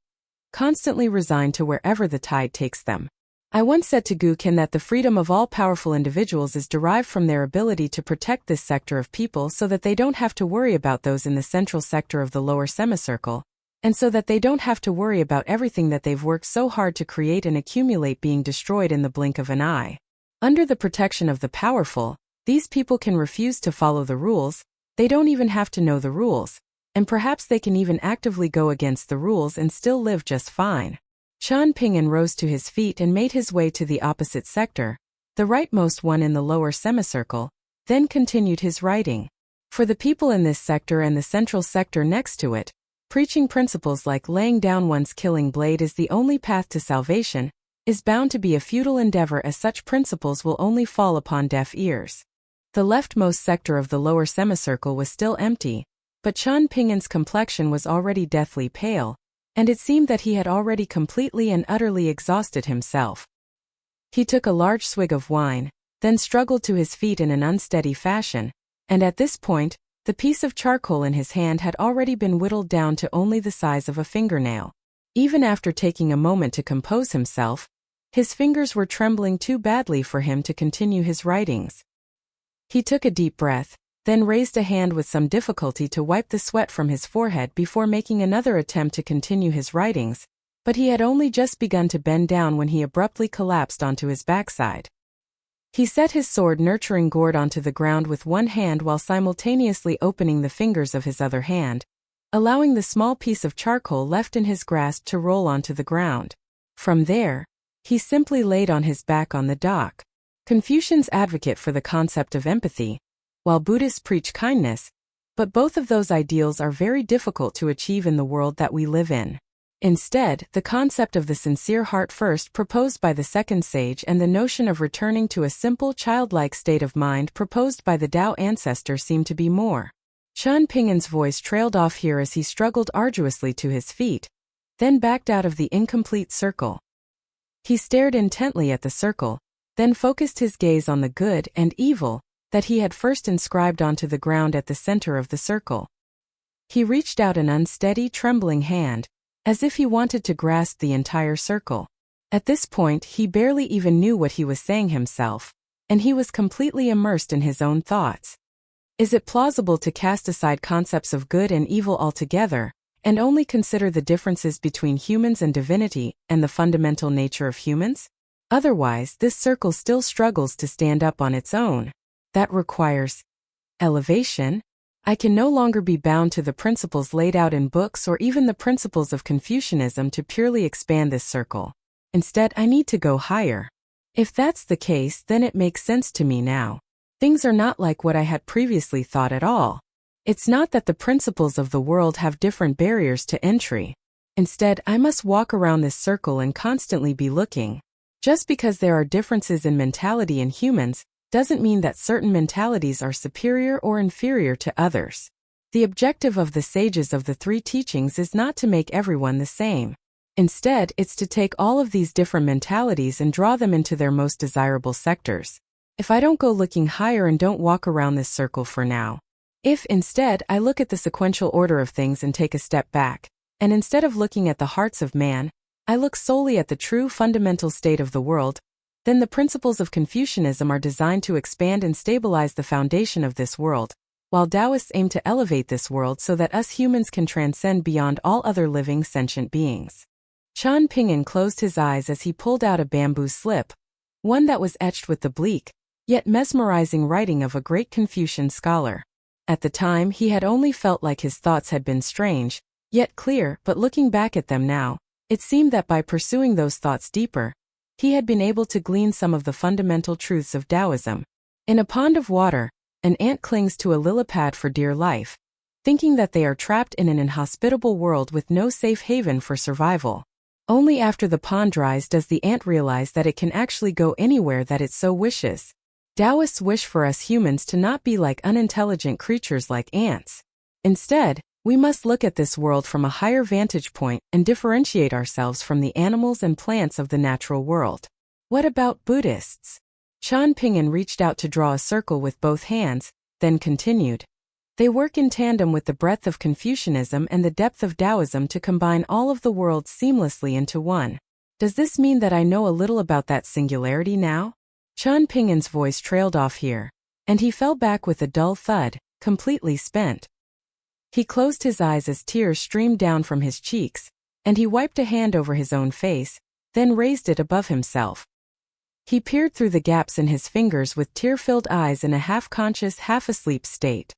constantly resigned to wherever the tide takes them. I once said to Gukin that the freedom of all powerful individuals is derived from their ability to protect this sector of people so that they don't have to worry about those in the central sector of the lower semicircle, and so that they don't have to worry about everything that they've worked so hard to create and accumulate being destroyed in the blink of an eye. Under the protection of the powerful, these people can refuse to follow the rules, they don't even have to know the rules, and perhaps they can even actively go against the rules and still live just fine. Chan Ping'an rose to his feet and made his way to the opposite sector, the rightmost one in the lower semicircle, then continued his writing. For the people in this sector and the central sector next to it, preaching principles like laying down one's killing blade is the only path to salvation, is bound to be a futile endeavor as such principles will only fall upon deaf ears. The leftmost sector of the lower semicircle was still empty, but Chan Ping'an's complexion was already deathly pale, and it seemed that he had already completely and utterly exhausted himself. He took a large swig of wine, then struggled to his feet in an unsteady fashion, and at this point, the piece of charcoal in his hand had already been whittled down to only the size of a fingernail. Even after taking a moment to compose himself, his fingers were trembling too badly for him to continue his writings. He took a deep breath, then raised a hand with some difficulty to wipe the sweat from his forehead before making another attempt to continue his writings, but he had only just begun to bend down when he abruptly collapsed onto his backside. He set his sword-nurturing gourd onto the ground with one hand while simultaneously opening the fingers of his other hand, allowing the small piece of charcoal left in his grasp to roll onto the ground. From there, he simply laid on his back on the dock. Confucians advocate for the concept of empathy, while Buddhists preach kindness, but both of those ideals are very difficult to achieve in the world that we live in. Instead, the concept of the sincere heart first proposed by the second sage and the notion of returning to a simple childlike state of mind proposed by the Tao ancestor seem to be more. Chan Ping'an's voice trailed off here as he struggled arduously to his feet, then backed out of the incomplete circle. He stared intently at the circle, then focused his gaze on the good and evil that he had first inscribed onto the ground at the center of the circle. He reached out an unsteady, trembling hand, as if he wanted to grasp the entire circle. At this point, he barely even knew what he was saying himself, and he was completely immersed in his own thoughts. Is it plausible to cast aside concepts of good and evil altogether, and only consider the differences between humans and divinity and the fundamental nature of humans? Otherwise, this circle still struggles to stand up on its own. That requires elevation. I can no longer be bound to the principles laid out in books or even the principles of Confucianism to purely expand this circle. Instead, I need to go higher. If that's the case, then it makes sense to me now. Things are not like what I had previously thought at all. It's not that the principles of the world have different barriers to entry. Instead, I must walk around this circle and constantly be looking. Just because there are differences in mentality in humans, doesn't mean that certain mentalities are superior or inferior to others. The objective of the sages of the three teachings is not to make everyone the same. Instead, it's to take all of these different mentalities and draw them into their most desirable sectors. If I don't go looking higher and don't walk around this circle for now. If, instead, I look at the sequential order of things and take a step back, and instead of looking at the hearts of man, I look solely at the true fundamental state of the world, then the principles of Confucianism are designed to expand and stabilize the foundation of this world, while Taoists aim to elevate this world so that us humans can transcend beyond all other living sentient beings. Qian Pinyin closed his eyes as he pulled out a bamboo slip, one that was etched with the bleak, yet mesmerizing writing of a great Confucian scholar. At the time, he had only felt like his thoughts had been strange, yet clear, but looking back at them now, it seemed that by pursuing those thoughts deeper, he had been able to glean some of the fundamental truths of Taoism. In a pond of water, an ant clings to a lily pad for dear life, thinking that they are trapped in an inhospitable world with no safe haven for survival. Only after the pond dries does the ant realize that it can actually go anywhere that it so wishes. Taoists wish for us humans to not be like unintelligent creatures like ants. Instead, we must look at this world from a higher vantage point and differentiate ourselves from the animals and plants of the natural world. What about Buddhists? Qian Pinyin reached out to draw a circle with both hands, then continued. They work in tandem with the breadth of Confucianism and the depth of Taoism to combine all of the worlds seamlessly into one. Does this mean that I know a little about that singularity now? Qian Pinyin's voice trailed off here, and he fell back with a dull thud, completely spent. He closed his eyes as tears streamed down from his cheeks, and he wiped a hand over his own face, then raised it above himself. He peered through the gaps in his fingers with tear-filled eyes in a half-conscious, half-asleep state.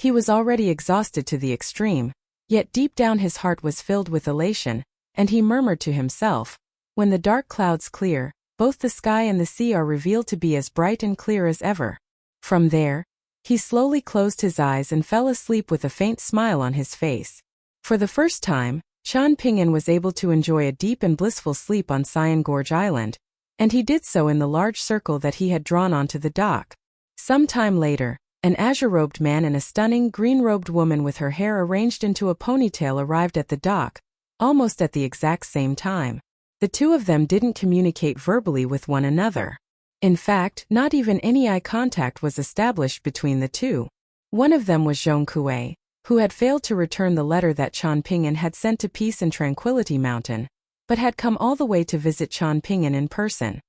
He was already exhausted to the extreme, yet deep down his heart was filled with elation, and he murmured to himself, "When the dark clouds clear, both the sky and the sea are revealed to be as bright and clear as ever." From there, he slowly closed his eyes and fell asleep with a faint smile on his face. For the first time, Qian Pinyin was able to enjoy a deep and blissful sleep on Cyan Gorge Island, and he did so in the large circle that he had drawn onto the dock. Some time later, an azure-robed man and a stunning green-robed woman with her hair arranged into a ponytail arrived at the dock, almost at the exact same time. The two of them didn't communicate verbally with one another. In fact, not even any eye contact was established between the two. One of them was Zhong Kuei, who had failed to return the letter that Qian Pinyin had sent to Peace and Tranquility Mountain, but had come all the way to visit Qian Pinyin in person.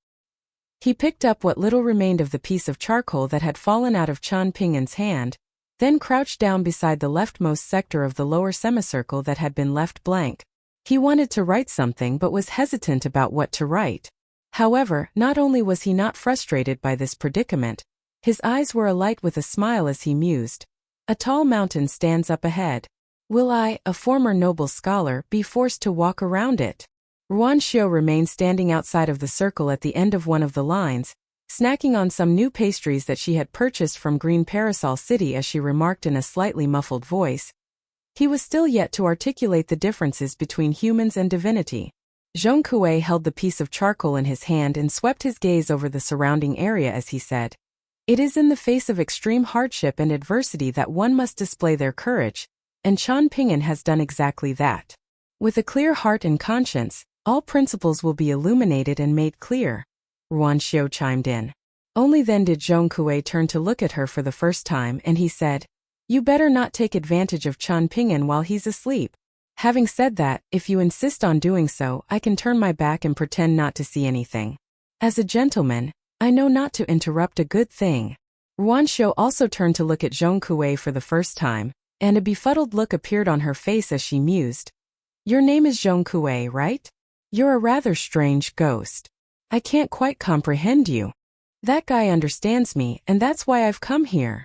He picked up what little remained of the piece of charcoal that had fallen out of Qian Pinyin's hand, then crouched down beside the leftmost sector of the lower semicircle that had been left blank. He wanted to write something but was hesitant about what to write. However, not only was he not frustrated by this predicament, his eyes were alight with a smile as he mused. A tall mountain stands up ahead. Will I, a former noble scholar, be forced to walk around it? Ruan Xiu remained standing outside of the circle at the end of one of the lines, snacking on some new pastries that she had purchased from Green Parasol City as she remarked in a slightly muffled voice. He was still yet to articulate the differences between humans and divinity. Zhong Kuei held the piece of charcoal in his hand and swept his gaze over the surrounding area as he said, "It is in the face of extreme hardship and adversity that one must display their courage, and Qian Pinyin has done exactly that. With a clear heart and conscience, all principles will be illuminated and made clear." Ruan Xiu chimed in. Only then did Zhong Kuei turn to look at her for the first time, and he said, "You better not take advantage of Qian Pinyin while he's asleep. Having said that, if you insist on doing so, I can turn my back and pretend not to see anything. As a gentleman, I know not to interrupt a good thing." Ruan Xiu also turned to look at Zhong Kuei for the first time, and a befuddled look appeared on her face as she mused. "Your name is Zhong Kuei, right? You're a rather strange ghost. I can't quite comprehend you. That guy understands me, and that's why I've come here,"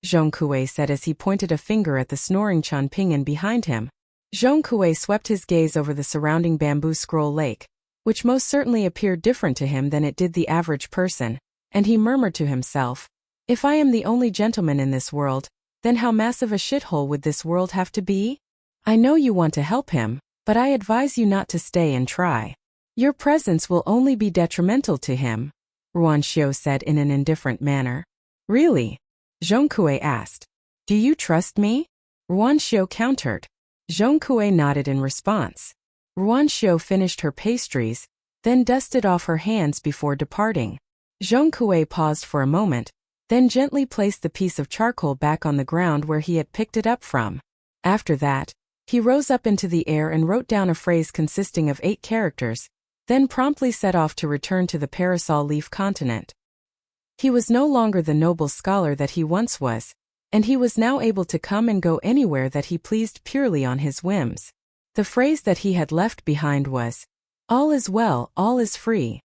Zhong Kuei said as he pointed a finger at the snoring Qian Pinyin behind him. Zhong Kuei swept his gaze over the surrounding bamboo scroll lake, which most certainly appeared different to him than it did the average person, and he murmured to himself, "If I am the only gentleman in this world, then how massive a shithole would this world have to be? I know you want to help him, but I advise you not to stay and try. Your presence will only be detrimental to him," Ruan Xiu said in an indifferent manner. "Really?" Zhong Kuei asked. "Do you trust me?" Ruanxiu countered. Zhongkue nodded in response. Ruanxiu finished her pastries, then dusted off her hands before departing. Zhongkue paused for a moment, then gently placed the piece of charcoal back on the ground where he had picked it up from. After that, he rose up into the air and wrote down a phrase consisting of 8 characters, then promptly set off to return to the parasol leaf continent. He was no longer the noble scholar that he once was, and he was now able to come and go anywhere that he pleased purely on his whims. The phrase that he had left behind was, "All is well, all is free."